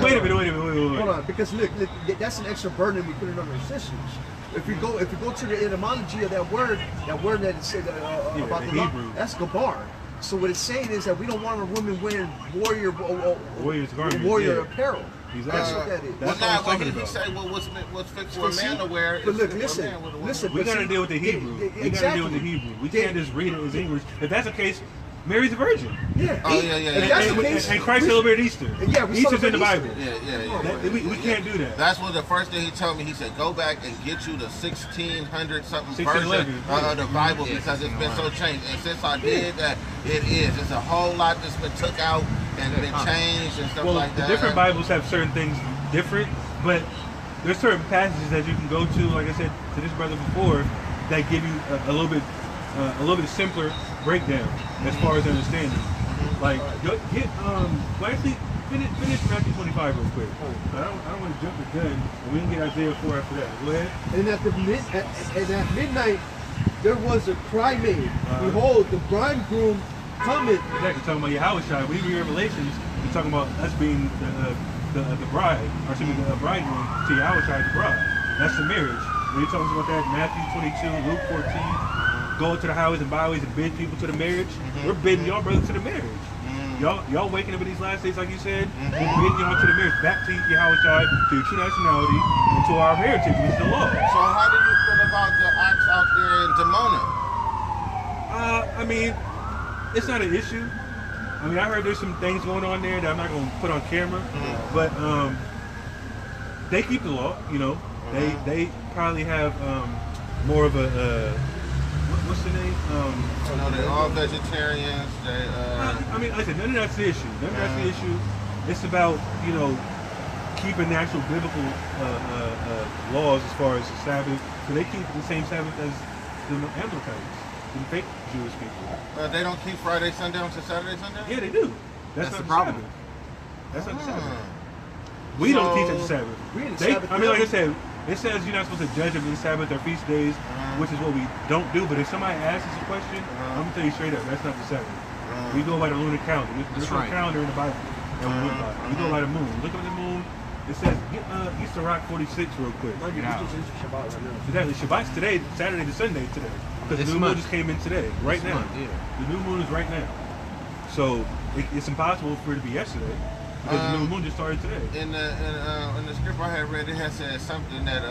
Wait a minute. Hold on, because look, that's an extra burden we put it on our sisters. If you go to the etymology of that word that it said about the Hebrew, that's gabar. So what it's saying is that we don't want our women wearing warrior apparel. Exactly. That's what that is. Well, now, when he say, well, what's fit for a man to wear? But look, listen. We got to deal with the Hebrew. We got to deal with the Hebrew. We can't just read it as English. If that's the case, Mary's a virgin. Yeah. Oh, yeah. If that's the case, and Christ celebrated Easter. Yeah, we Easter's in the celebrate Bible. Yeah. We can't do that. That's what the first thing he told me. He said, go back and get you the 1600 something version of the Bible because it's been so changed. And since I did that, it's a whole lot that's been took out and been changed and stuff like that. The different Bibles have certain things different, but there's certain passages that you can go to, like I said to this brother before, that give you a little bit simpler breakdown as far as understanding. Like actually finish Matthew 25 real quick. I don't want to jump the gun, and we can get Isaiah 4 after that. Go ahead. And at midnight there was a cry made. Behold, the bridegroom cometh. Exactly, talking about Yahushua. We read Revelations, we're talking about us being the bride, or excuse me, the bridegroom to Yahushua's bride. That's the marriage. When he talks about that, Matthew 22, Luke 14, go to the highways and byways and bid people to the marriage. We're bidding y'all brothers to the marriage. Y'all waking up in these last days, like you said, we're bidding y'all to the marriage, back to Yahushua, to your true nationality, and to our heritage, which is the law. So how do you feel about the ox out there in Demona? I mean, it's not an issue. I mean, I heard there's some things going on there that I'm not going to put on camera, but they keep the law, you know. They probably have more of a what's the name? They're all vegetarians. I mean, like I said, none of that's the issue. None of that's the issue. It's about, you know, keeping the actual biblical laws as far as the Sabbath. So they keep the same Sabbath as the Amalekites, the fake Jewish people. They don't keep Friday sundown to Saturday sundown? Yeah, they do. That's not the problem. That's not the Sabbath. We don't teach at the Sabbath. I mean, like I said, it says you're not supposed to judge them in Sabbath or feast days, which is what we don't do. But if somebody asks us a question, I'm gonna tell you straight up, that's not the Sabbath. We go by the lunar calendar. There's no calendar in the Bible that we went by. We go by the moon. Look at the moon. It says Easter Rock 46 real quick. Exactly. Shabbat's today, Saturday to Sunday today, because the new moon just came in today, right now. The new moon is right now, so it's impossible for it to be yesterday. Because the new moon just started today. In the script I had read, it had said something that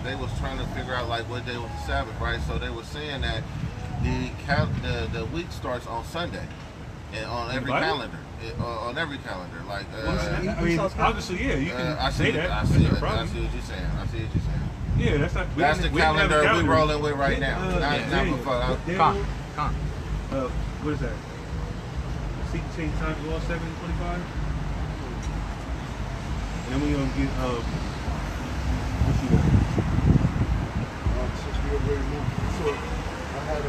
they was trying to figure out like what day was the Sabbath, right? So they were saying that the week starts on Sunday, and on every calendar. On every calendar, like I mean, obviously, yeah, you can I say that. I see what you're saying. Yeah, that's the calendar we're rolling with right now. Not before. What is that? Seek change time to all 7:25. And then we gonna get what you got? Since we already moved, so I had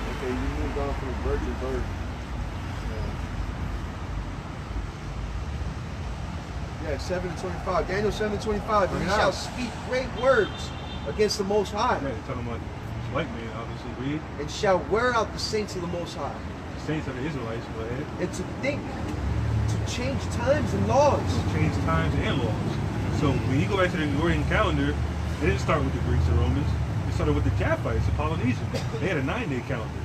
okay, you moved on from the virgin birth. Yeah, 7:25. Daniel 7:25. And he shall speak great words against the Most High. Yeah, talking about white man, obviously. Read. And shall wear out the saints of the Most High. The saints of the Israelites. Go ahead. And to think. To change times and laws. Change times and laws. So when you go back to the Gregorian calendar, it didn't start with the Greeks and Romans. It started with the Japhites, the Polynesians. They had a 9-day calendar.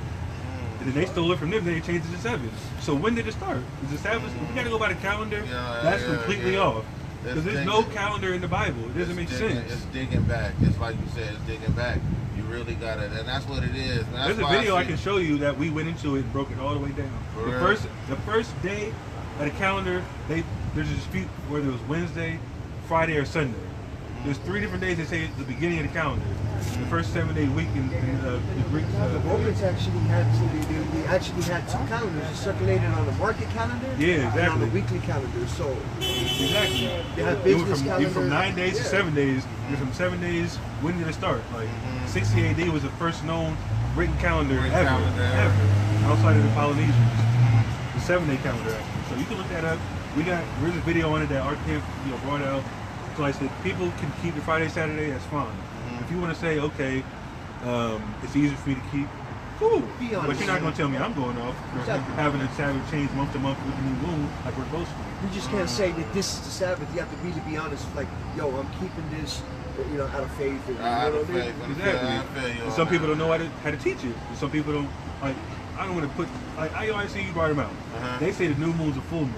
And then they stole it from them, then they changed it to 7. So when did it start? Is it Sabbath? If you gotta go by the calendar, that's completely off. Because there's no calendar in the Bible. It doesn't make sense. It's digging back. It's like you said, it's digging back. You really got it, and that's what it is. There's a video I can show you that we went into it and broke it all the way down. The first day of the calendar, there's a dispute whether it was Wednesday, Friday, or Sunday. There's 3 different days they say at the beginning of the calendar. The first 7-day week in the Greeks. The Romans actually had two calendars. They circulated on the market calendar. Yeah, exactly. And on the weekly calendar. So exactly. They had business calendar. You're from 9 days to 7 days. You're from 7 days. When did it start? Like 60 AD was the first known written calendar ever outside of the Polynesians. The 7-day calendar actually. So you can look that up. There's a video on it that our camp brought out. So I said people can keep the Friday, Saturday. That's fine. If you want to say, okay, It's easier for me to keep. Cool. Be But honest. you're not gonna tell me I'm going off for Exactly. having a Sabbath change month to month with the new moon like we're supposed to. You just can't say that this is the Sabbath. You have to really be honest. Like, yo, I'm keeping this, out of faith. And, Out of what I mean? faith. Exactly. I feel you And on some people that. don't know how to teach it. And some people don't like. I don't want to put like I always see you brought them out. Uh-huh. They say the new moon's a full moon.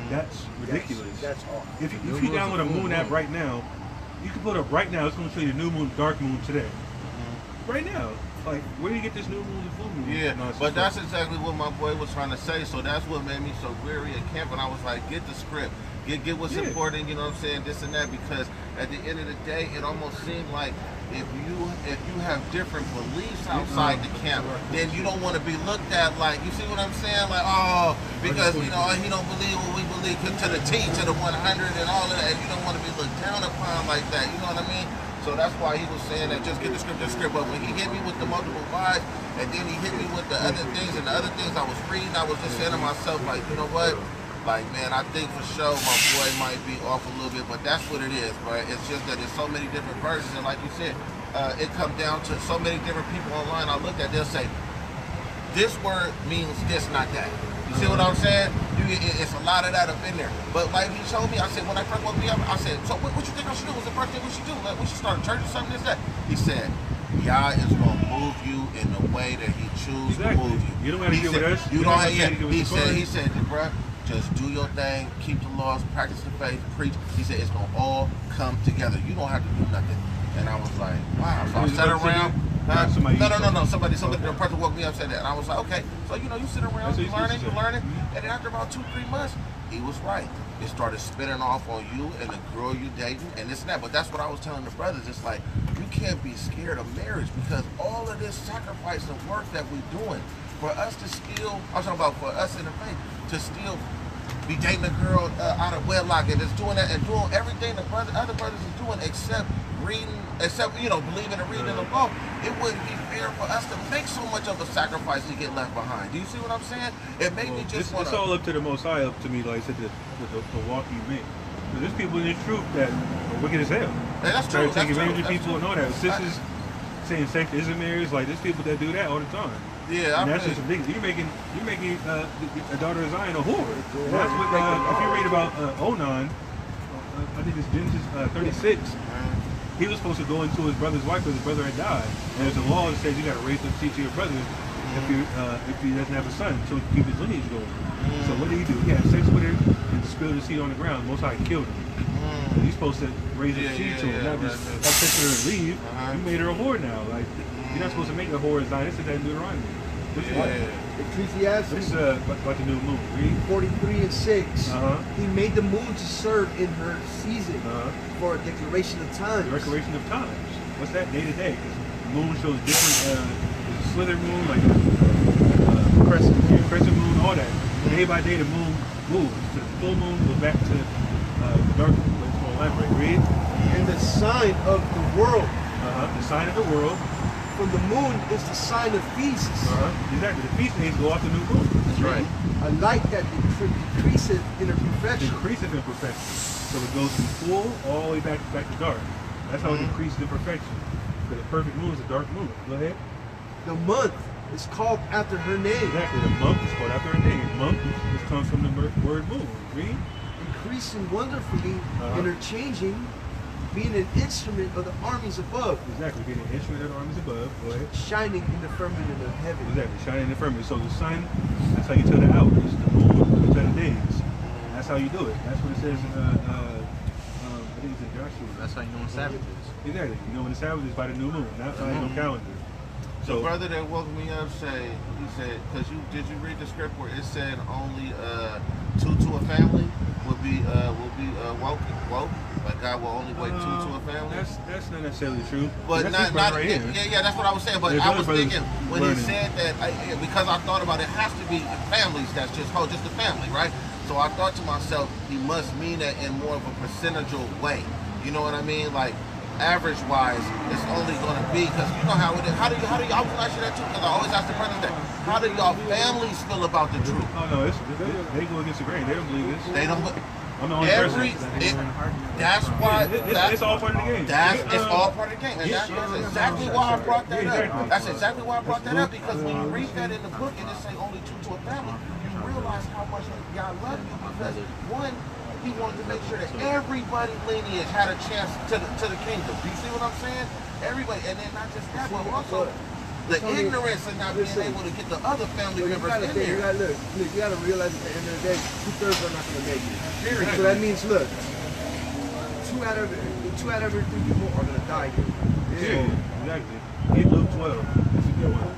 That's ridiculous. That's off. If New you moon's download a a full moon app moon. right now, you can put up right now. It's going to show you the new moon, dark moon today. Right now, like where do you get this new moon and full moon? Yeah, nonsense but that's from? exactly what my boy was trying to say. So that's what made me so weary at camp. And I was like, get the script, get what's Yeah. important. You know what I'm saying? This and that. Because at the end of the day, it almost seemed like if you have different beliefs outside the camp, then you don't want to be looked at like, you see what I'm saying? Like, oh, because he don't believe what we believe to the T, to the 100 and all of that. And you don't want to be looked down upon like that. You know what I mean? So that's why he was saying that just get the script. But when he hit me with the multiple wives, and then he hit me with the other things, and the other things I was reading, I was just saying to myself, like, you know what? Like, man, I think for sure my boy might be off a little bit, but that's what it is, right? It's just that there's so many different versions, and like you said, it comes down to so many different people online. I looked at, they'll say, this word means this, not that. You see what I'm saying? It's a lot of that up in there. But like he showed me, I said, when I first woke me up, I said, so what you think I should do? What's the first thing we should do? Like, we should start a church or something, this, that. He said, Yah is going to move you in the way that he chooses to Exactly. move you. You don't have to He get said, with us. You You don't don't have, have to get with the he said, bruh, just do your thing, keep the laws, practice the faith, preach. He said, it's going to all come together. You don't have to do nothing. And I was like, wow. So I You sat about to say around. that? Somebody No. Okay. The person woke me up and said that. And I was like, okay. So, you sit around, That's you what learning, you're you learning. And then after about 2-3 months, he was right. It started spinning off on you and the girl you dating and this and that. But that's what I was telling the brothers. It's like, you can't be scared of marriage because all of this sacrifice and work that we're doing, for us to still, I'm talking about for us in the faith, to still be dating a girl out of wedlock and is doing that and doing everything the other brothers is doing except believing and reading the law. It wouldn't be fair for us to make so much of a sacrifice to get left behind. Do you see what I'm saying? It made me just want it's all up to the Most High, up to me, like I said, the walk you make. Because there's people in this truth that are wicked as hell. That's true. Try to take advantage of That's people and all that. Sisters saying sex isn't marriage, like there's people that do that all the time. Yeah, And that's just ridiculous. You're making a daughter of Zion a whore. And that's what if you read about Onan, I think it's Genesis 36. He was supposed to go into his brother's wife because his brother had died. And there's a law that says you got to raise up seed to your brother if he doesn't have a son, so he can keep his lineage going. So what did he do? He had sex with her and spilled the seed on the ground. Most High killed him. And he's supposed to raise up seed to him, not just have sex with her and leave. You made her a whore now. Like you're not supposed to make a whore of Zion. This is that in Deuteronomy. This is what? Ecclesiastes This is about the new moon. Read. 43:6. He made the moon to serve in her season for a declaration of times. The declaration of times. What's that? Day to day. The moon shows different. There's a slither moon, like a crescent moon, all that. Day by day, the moon moves. So the full moon goes back to the dark moon. It's going to elaborate. Read. And the sign of the world. The sign of the world. From the moon is the sign of feasts. Exactly. The feast days go off the new moon. That's right. A light that decreaseth in her perfection. Increases in perfection. So it goes from full all the way back to dark. That's how it increases in perfection. Because the perfect moon is a dark moon. Go ahead. The month is called after her name. Exactly. The month is called after her name. Month comes from the word moon. Read. Increasing wonderfully in her changing, being an instrument of the armies above. Exactly. Being an instrument of the armies above. Go ahead. Shining in the firmament of heaven. Exactly. Shining in the firmament. So the sun, that's how you tell the hours. The moon, you tell the days. That's how you do it. That's what it says in I think it's in Joshua. That's how you know when Sabbath is. Exactly. You know when the Sabbath is by the new moon, not by no calendar. The brother that woke me up he said, because did you read the script where it said only two to a family will be woke? Like God will only wake two to a family. That's not necessarily true. But that's not right here. yeah, that's what I was saying. But There's I other was brothers thinking when learning. he said that, because I thought about it, has to be families that's just a family, right? So I thought to myself, he must mean that in more of a percentageal way. You know what I mean? Like average-wise, it's only going to be, because you know how it is. How do you? I was asking that too, because I always ask the brothers that. How do y'all families feel about the truth? Oh no, they go against the grain. They don't believe this. They don't. I'm the only person. That's why. It's all part of the game. It's all part of the game, and that's exactly why I brought that up. That's exactly why I brought that up, because when you read that in the book and it say only 2 to a family, you realize how much God loved you, because one, He wanted to make sure that everybody lineage had a chance to the kingdom. Do you see what I'm saying? Everybody, and then not just that, but also the ignorance of not being able to get the other family members in there. You gotta realize at the end of the day, 2/3 are not gonna make it. Period. So that means, look, two out of every 3 people are gonna die here. Yeah, exactly. Get Luke 12. That's a good one.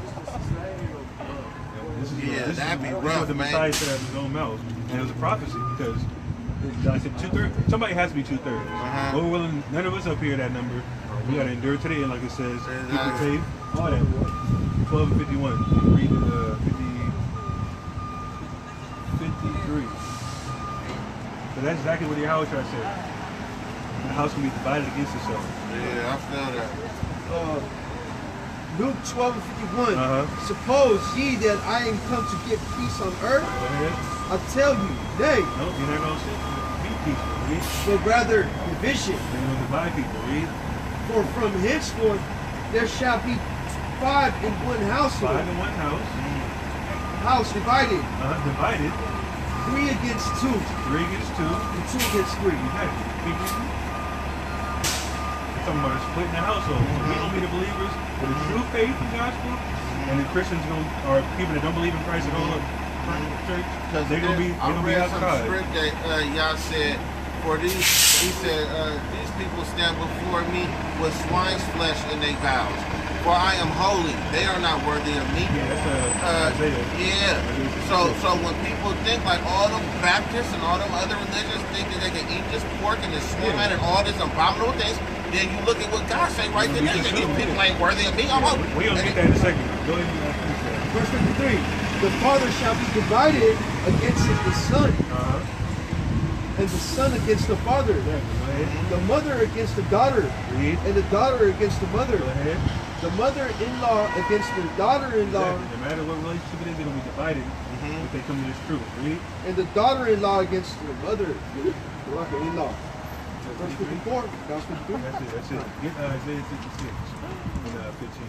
This that'd be is rough, what the man. Messiah said out of his own mouth, and it was a prophecy, because I said 2/3. Somebody has to be 2/3. Overwhelming, none of us up here that number. We gotta endure to the end, like it says. Keep the faith, all that. 12 and 51. Read 53. So that's exactly what Yahweh said. The house can be divided against itself. Yeah, I feel that. Luke 12 and 51. Suppose ye that I am come to give peace on earth? I tell you, nay. No, you're not going to be peaceful. Read. But rather division. They're going to divide people. Read. For from henceforth there shall be 5 in one household. 5 in one house. House divided. Divided. 3 against 2. 3 against 2. And 2 against 3. Exactly. We're talking about splitting the household. So we don't be the believers with the true faith in gospel, and the Christians are people that don't believe in Christ at all. Church, they're gonna be outside. Script that y'all said for these. He said these people stand before me with swine's flesh in their vows. For I am holy, they are not worthy of me. Yeah, that's yeah. So when people think like all them Baptists and all them other religions think that they can eat this pork and this swine and all these abominable things, then you look at what God say right there. These people ain't worthy of me. I'm holy. We're gonna get that in a second. Go ahead and finish that. Verse 53. The father shall be divided against the son, and the son against the father, the mother against the daughter, and the daughter against the mother, the mother-in-law against the daughter-in-law. No matter what relationship it is, they're going to be divided if they come to this truth. Read. And the daughter-in-law against the mother-in-law. Verse 54. That's it. Get Isaiah 56 and 15.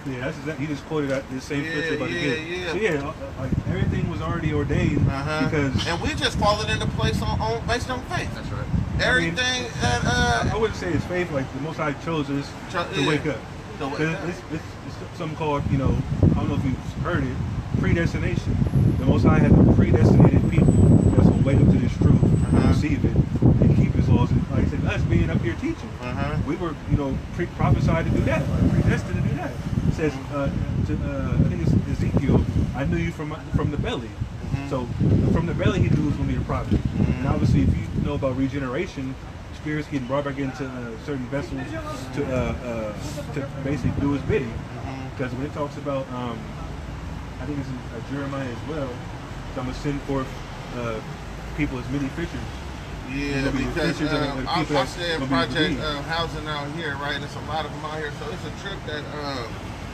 Yeah, that's exactly. He just quoted the same scripture about again. So like everything was already ordained because, and we just fallen into place on based on faith. That's right. Everything. I wouldn't say it's faith. Like the Most High chose us to wake up. It's something called, I don't know if you've heard it, predestination. The Most High has predestinated people that's gonna wake up to this truth, receive it, and keep His laws. And like I said, us being up here teaching, we were, prophesied to do that, predestined to do that. It says, I think it's Ezekiel, I knew you from the belly. So from the belly, He knew He was going to be a prophet. And obviously, if you know about regeneration, spirits getting brought back into certain vessels to basically do His bidding. Because when it talks about, I think it's in Jeremiah as well, so I'm going to send forth people as many fishers. Yeah, because I said project housing out here, right? There's a lot of them out here, so it's a trip that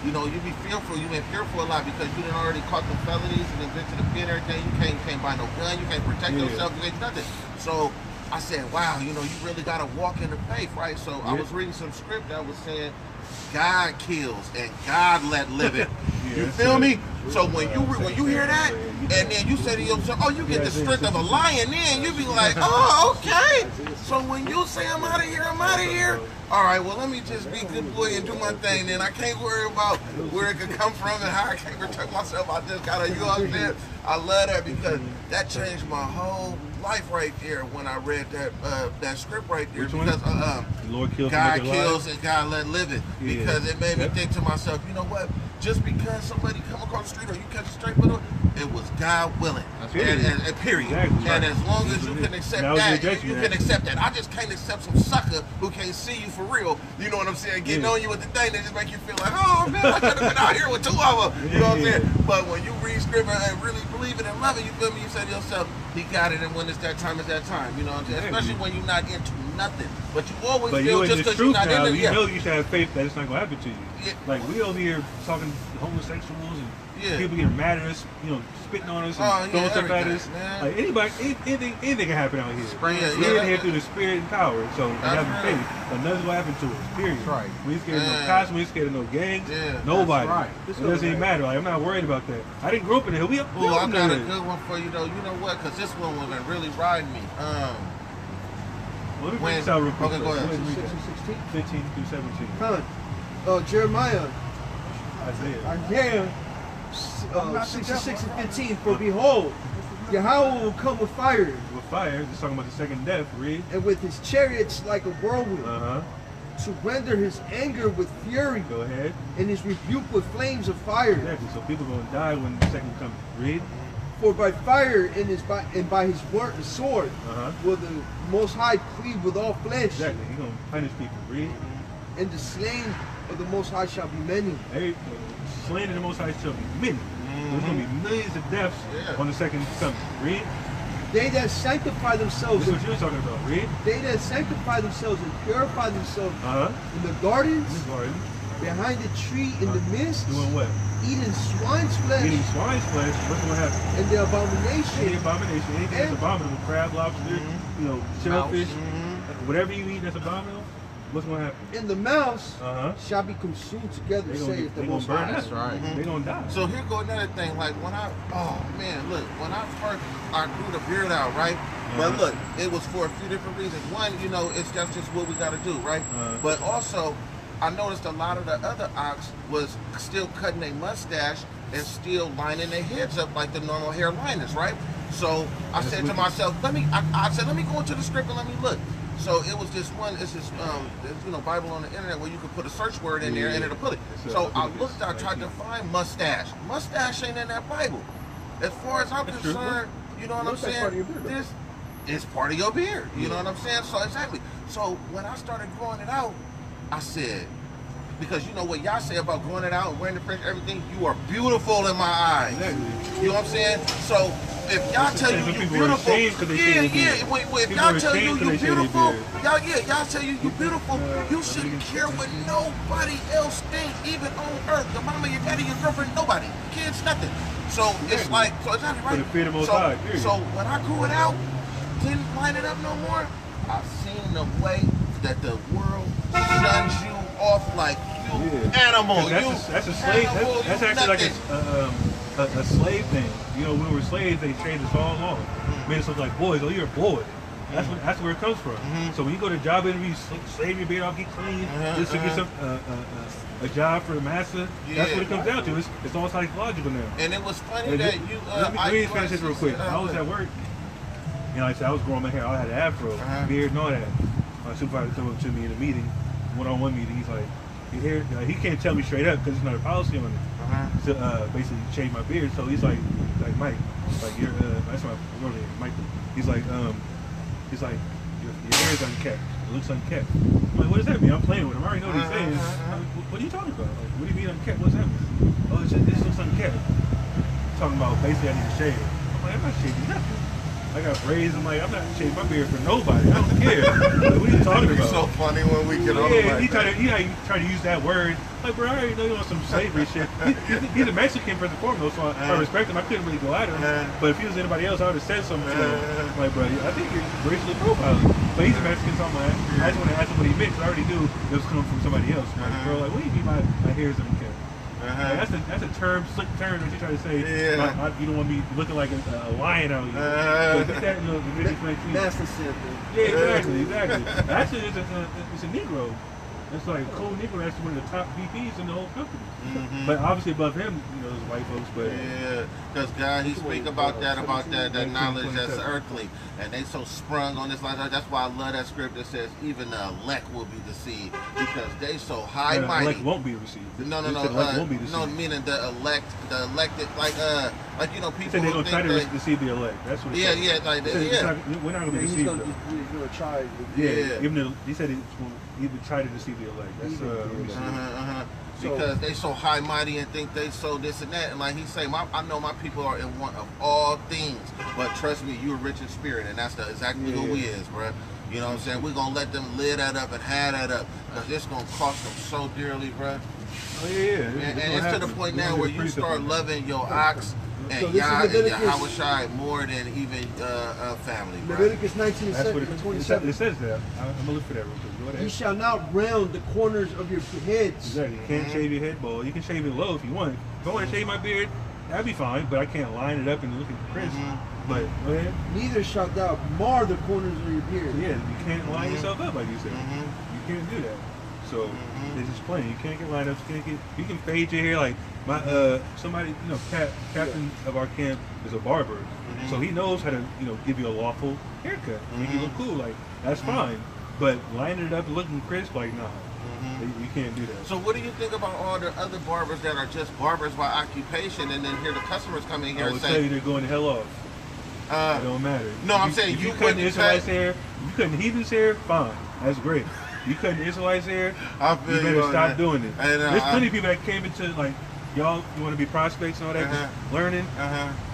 you be fearful. You've been fearful a lot because you done already caught the felonies and then been to the pit and everything. You can't buy no gun, you can't protect yourself, you ain't nothing. So I said, wow, you really gotta walk in the faith, right? So I was reading some script that was saying God kills and God let live it. You feel me? So when you hear that, and then you say to yourself, oh, you get the strength of a lion, then you be like, oh, okay. So when you say I'm out of here, all right, well, let me just be a good boy and do my thing. Then I can't worry about where it could come from and how I can protect myself. I just gotta, I love that because that changed my whole life right there when I read that script right there. Because God kills and God let live it. Because it made me think to myself, you know what? Just because somebody come across the street or you catch a straight with it was God willing. Period. And period. Exactly. And as long as you can accept that, you can accept that. I just can't accept some sucker who can't see you for real. You know what I'm saying? Getting on you with the thing that just make you feel like, oh man, I could have been out here with 2 of them. You know what I'm saying? But when you read scripture and really believe it and love it, you feel me? You say to yourself, He got it, and when it's that time, it's that time. You know what I'm saying? Especially when you're not into nothing. But you always But feel you in just this because you're truth not now, in it. you know you should have faith that it's not gonna happen to you. Yeah. Like we over here talking homosexuals and Yeah. people getting mad at us, spitting on us and Oh, yeah, throwing stuff at everything, us. man. Like anything can happen out here. Spring, yeah, We're in yeah. here through the spirit and power, so we That's have right. faith. But nothing's gonna happen to us. Period. That's right. We ain't scared of no Yeah. cops. We ain't scared of no gangs. Yeah, Nobody. that's right. It doesn't even matter. Like I'm not worried about that. I didn't grow up in the hood. We Oh, I from got the a hood. good one for you though. You know what? Because this one was really riding me. Let me When- break this out real quick. okay, go ahead. Read 6 that. and 16. 15 through 17. Jeremiah, Isaiah. Isaiah 66 and 15. For behold, Yahweh will come with fire, With fire, just talking about the second death. Read. and with his chariots like a whirlwind, to render his anger with fury, Go ahead. and his rebuke with flames of fire. Exactly. So people gonna die when the second comes. Read. For by fire and by his word, the sword, will the Most High plead with all flesh, Exactly. He gonna punish people. Read. and the slain of the Most High shall be many. Every slain in the Most High shall be many. There's gonna be millions of deaths on the second coming. Read. They that sanctify themselves, This is what you're talking about. Read. they that sanctify themselves and purify themselves in the gardens, This garden. behind the tree, in the midst, Doing what? eating swine's flesh, Eating swine's flesh. What's gonna happen? and the abomination, Any abomination, anything that's abominable, crab, lobster, shellfish, whatever you eat that's abominable, what's gonna happen? in the mouths Uh-huh. shall be consumed together, They gonna, saith the they gonna Most burn High. up. right. They gonna die. So here go another thing. Like when when I first I grew the beard out, right? But look, it was for a few different reasons. One, that's just what we got to do, right? But also, I noticed a lot of the other ox was still cutting their mustache and still lining their heads up like the normal hairline is, right? So I said to myself, I said, let me go into the script and let me look. So it was this one, it's this, Bible on the internet where you can put a search word in there and it'll put it. So I looked, I tried to find mustache. Mustache ain't in that Bible. As far as I'm concerned, you know what I'm saying? This is part of your beard. You know what I'm saying? So exactly. So when I started growing it out, I said, because you know what y'all say about growing it out and wearing the fringe, everything, you are beautiful in my eyes. Exactly. You know what I'm saying? So if y'all tell you you beautiful, if y'all tell you you beautiful, y'all tell you you beautiful, you shouldn't care what nobody else think, even on earth. Your mama, your daddy, your girlfriend, nobody, kids, nothing. So it's like, so exactly right. For the fear of the Most High, period. So when I grew it out, didn't line it up no more, I seen the way that the world shuns you off like you animal. That's a slave. Animal, That's you actually like nothing. a slave thing. When we were slaves, they trained us all along. Made us look like boys. Oh, you're a boy. That's where it comes from. So when you go to job interviews, shave your beard off, get clean, just to get some a job for the master. That's what it comes down to. It's all psychological now. And it was funny that you. Let me finish this real quick. I was at work. Like I said, I was growing my hair. I had an afro, beard, and all that. My supervisor came up to me in a meeting, one-on-one meeting. He's like, "You here?" He can't tell me straight up because there's not a policy on it. To basically shave my beard. So he's like Mike, like you're that's my name, Michael. He's like your hair is unkept. It looks unkept. I'm like, what does that mean? I'm playing with him. I already know what he's saying. Like, what are you talking about? Like, what do you mean unkept? What's that mean? Oh, this looks unkept. Talking about basically I need to shave. I'm like, I'm not shaving nothing. I got braids. I'm like, I'm not shaving my beard for nobody. I don't care. Like, what are you talking about? It's so funny when we get on he tried to use that word. Like, bro, I already know you want some slavery shit. He's a Mexican first and foremost, so I respect him. I couldn't really go at him. But if he was anybody else, I would have said something to him. Like, bro, I think you're racially profiling. But he's a Mexican, so I'm like, I just want to ask him what he meant, because I already knew it was coming from somebody else. I'm like, bro, like, what do you mean my hair is unkept? Like, that's a term, slick term that you try to say. You don't want me looking like a lion out here. But get that, Master sample. Yeah, exactly. Actually, it's a Negro. It's like Cole Negro. That's one of the top VPs in the whole company. But obviously above him, there's white folks. But because God, he speak about that knowledge that's earthly, and they so sprung on this line. That's why I love that script that says even the elect will be deceived because they so high mighty. The elect won't be received. No. Won't be deceived. No, meaning the elected, like people. He said they're gonna try to deceive the elect. That's what. Yeah. We're not gonna be deceived. He's gonna try. Even though he said he would try to deceive the elect. That's because they so high mighty and think they so this and that, and like he say, I know my people are in want of all things, but trust me, you are rich in spirit, and that's exactly who he is, bro. You know what I'm saying? We're going to let them live that up and have that up because it's going to cost them so dearly, bro. Oh, yeah. And it's to the point now where you start loving your ox and So this is Yah and Leviticus- Yahushai more than even family, bro. Leviticus 19 That's what it 27. says there. I'm going to look for that real quick. Go Ye ahead. shall not round the corners of your heads. Exactly. You can't shave your head bald. You can shave it low if you want. If I want to shave my beard, that'd be fine, but I can't line it up and look at crisp. But go ahead. Neither shalt thou mar the corners of your beard. So, yeah, you can't line yourself up like you said. You can't do that. So it's just plain. You can't get lined up. You can fade your hair like my somebody captain of our camp is a barber, so he knows how to give you a lawful haircut, make you look cool. Like that's fine, but lining it up and looking crisp, like nah, you can't do that. So what do you think about all the other barbers that are just barbers by occupation, and then here the customers come in here I and will say, tell you they're going the hell off. It don't matter. No, I'm saying if you you cutting wouldn't Israelites cut- hair, if you cutting heathens hair, fine, that's great. You cutting Israelites hair, I feel you better on stop that. doing it. And, There's plenty of people that came into like y'all. You want to be prospects and all that, just learning.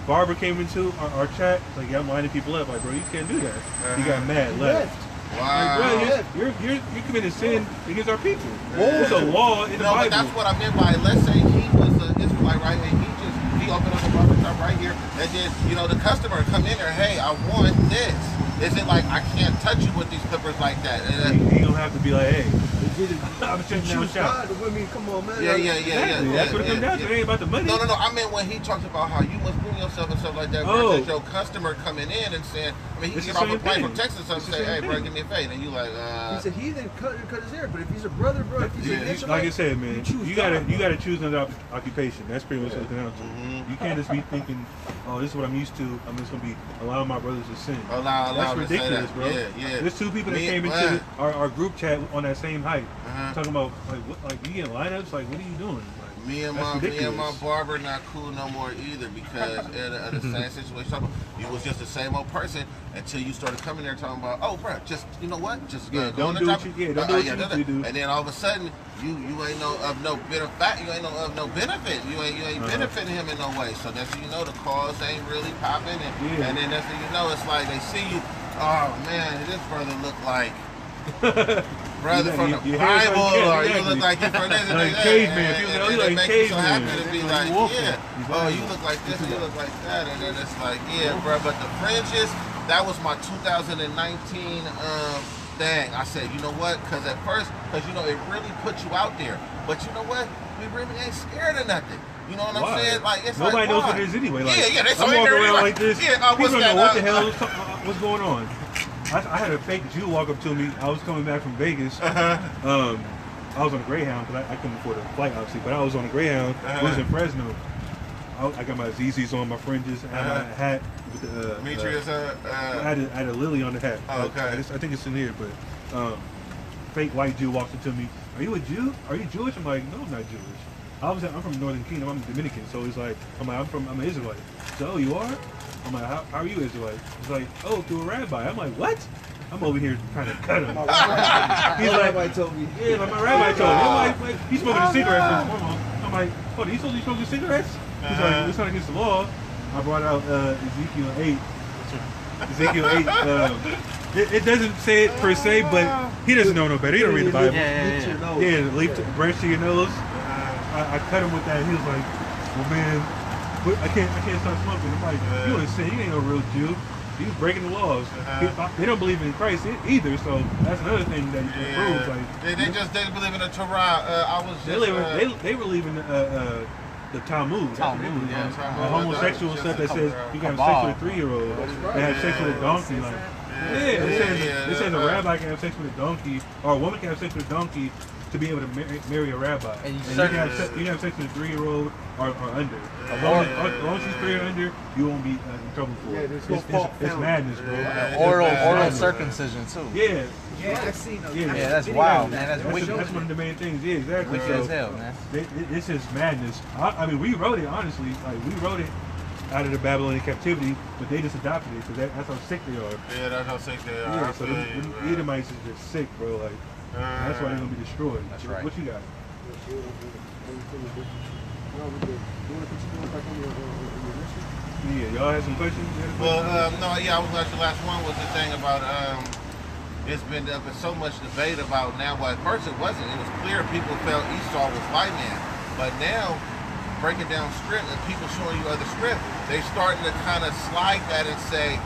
Barbara came into our chat. It's like, yeah, I'm lining people up. Like, bro, you can't do that. He got mad, left. wow. Like, bro, you're committing sin against our people. It's a law in the No, Bible. but that's what I meant by, let's say he was an Israelite, right, and he opened up a barber shop right here, and then, the customer come in there, hey, I want this. Is it like, I can't touch you with these clippers like that? You don't have to be like, hey, I'm You shutting down choose shop. God. I mean, come on, man. Yeah. Exactly. That's what it comes down to. It ain't about the money. No, I meant when he talks about how you must bring yourself and stuff like that versus your customer coming in and saying, he It's get the off a same plane thing. from Texas and It's the say, hey, same bro, thing. give me a fade. And you like, He's a heathen, cut his hair. But if he's a brother, bro, if he's an Israelite, Like I said, man, choose you God, gotta bro. choose another occupation. That's pretty much what it's down to. You can't just be thinking, oh, this is what I'm used to. I'm just gonna be allowing my brothers to sin. allow That's them to say ridiculous, that. bro. Yeah. There's two people that came into our group chat on that same height, talking about like you getting lineups. Like, what are you doing? Like, Me and my barber not cool no more either because of the same situation. You was just the same old person until you started coming there talking about, oh, bro, just you know what, just go don't on do the what job. you don't do what you usually do. And then all of a sudden, you ain't of no benefit. You ain't of no benefit. You ain't benefiting him in no way. So that's the calls ain't really popping, and then that's it's like they see you. Oh man, this brother look like. Brother from the Bible, or you look like you from this, like caveman. and Like it makes you so caveman. happy to be like, oh, you look like this, and you look like that, and then it's like, bro. But the fringes, that was my 2019 thing. I said, you know what? Because at first, it really put you out there. But you know what? We really ain't scared of nothing. You know what I'm saying? Like it's nobody like, knows what it is anyway. Like, they I'm walking around like this. Yeah, people what's don't that? know what the hell what's going on. I had a fake Jew walk up to me. I was coming back from Vegas. I was on a Greyhound because I couldn't afford a flight, obviously. But I was on a Greyhound. I was in Fresno. I got my ZZs on, my fringes, I had my hat with the. Demetrius, I had a lily on the hat. Oh, okay. I think it's in here, but fake white Jew walks up to me. Are you a Jew? Are you Jewish? I'm like, no, I'm not Jewish. I'm from Northern Kingdom. I'm Dominican, so it's like I'm an Israelite. So, oh, you are? I'm like, how are you Israelite? He's like, oh, through a rabbi. I'm like, what? I'm over here trying to cut him. He's like, rabbi told me. yeah, like my rabbi told me. I'm like, he's smoking a cigarette first and foremost. I'm like, oh, you supposed to be smoking cigarettes? He's like, it's not against the law. I brought out Ezekiel 8. Ezekiel 8. It doesn't say it per se, but he doesn't know no better. He don't read the Bible. Yeah, leaf to branch to your nose. I cut him with that. He was like, well, man, I can't stop smoking. I'm like, you ain't saying, you ain't no real Jew. He was breaking the laws. They don't believe in Christ either, so that's another thing that proves. Like, they believe in the Torah. They believe in the Talmud. Talmud, yeah. The homosexual stuff that says you can have sex with a 3-year-old. They have sex with a donkey. Like, it says a rabbi can have sex with a donkey, or a woman can have sex with a donkey to be able to marry a rabbi. And you can have sex with a 3-year-old or under. As long as she's 3 or under, you won't be in trouble for it. It's madness, bro. Oral circumcision too. Yeah. Yeah, I've seen those. Yeah, that's wild, man. That's wicked. That's one of the main things. Yeah, exactly. Wicked as hell, man. This is madness. I mean, we wrote it, honestly. Like, we wrote it out of the Babylonian captivity, but they just adopted it because that's how sick they are. Yeah, that's how sick they are. Yeah, so the Edomites is just sick, bro. Like, that's why they're gonna be destroyed. That's right. What you got? Well, no, yeah, I was like the last one was the thing about it's been so much debate about now. Well, at first it wasn't. It was clear people felt Esau was white man, but now breaking down script and people showing you other script, they starting to kind of slide that and say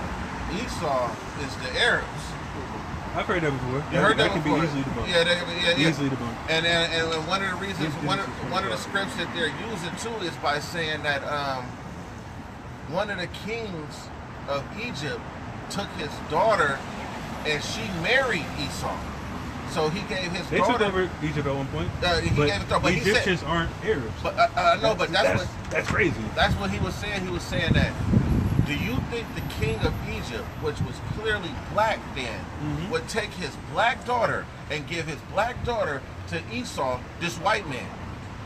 Esau is the Arabs. I've heard that before. You heard that can before? be easily debunked. Yeah. Easily debunked. And one of the reasons, one of the scripts that they're using too is by saying that one of the kings of Egypt took his daughter and she married Esau. So he gave his They daughter. took over Egypt at one point. He gave his daughter, but he Egyptians said, aren't Arabs. But no, but That's crazy. that's what he was saying. He was saying that. Do you think the king of Egypt, which was clearly black then, would take his black daughter and give his black daughter to Esau, this white man?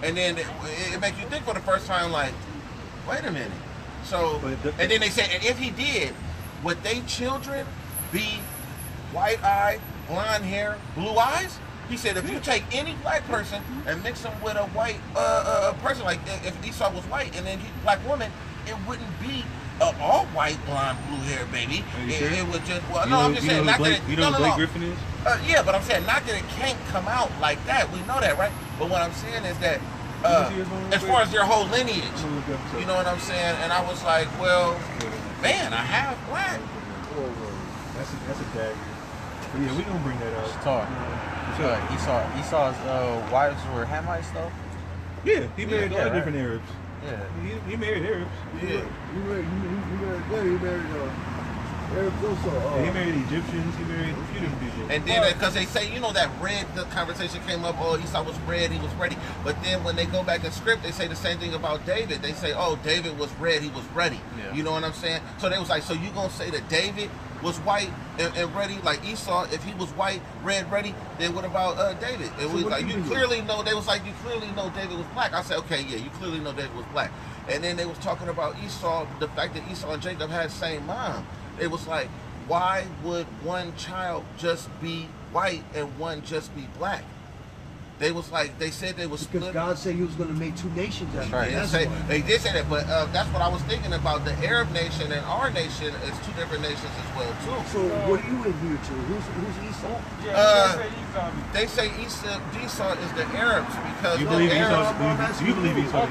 And then it makes you think for the first time, like, wait a minute. So, and then they say, and if he did, would they children be white-eyed, blonde hair, blue eyes? He said, if you take any black person and mix them with a white person, like if Esau was white and then he black woman, it wouldn't be all white, blonde, blue hair, baby. It would just, well, no, I'm just saying, not that it, you know who Blake Griffin is? Yeah, but I'm saying, not that it can't come out like that. We know that, right? But what I'm saying is that, as far as their whole lineage, you know what I'm saying? And I was like, well, man, I have black. That's a dagger. But yeah, we gonna bring that out. Talk. Esau's wives were Hamites though. Yeah, he married a lot of right. different Arabs. Yeah. He married Arabs. Yeah. He married Arabs also. Yeah, he married Egyptians. He married a few different people. And then, because they say, you know, that red, the conversation came up, oh, Esau was red, he was ready. But then when they go back in script, they say the same thing about David. They say, oh, David was red, he was ready. Yeah. You know what I'm saying? So they was like, so you going to say that David was white and ready, like Esau, if he was white, red, ready, then what about David? And we like, you clearly know, they was like, you clearly know David was black. I said, okay, yeah, you clearly know David was black. And then they was talking about Esau, the fact that Esau and Jacob had the same mom. It was like, why would one child just be white and one just be black? They was like, they said they was because split. God said He was going to make two nations. Out Right. They did say that, but that's what I was thinking about. The Arab nation and our nation is two different nations as well too. So what do you adhere to? Who's Esau? They say Esau is the Arabs because You believe Arabs. Esau? You believe Esau?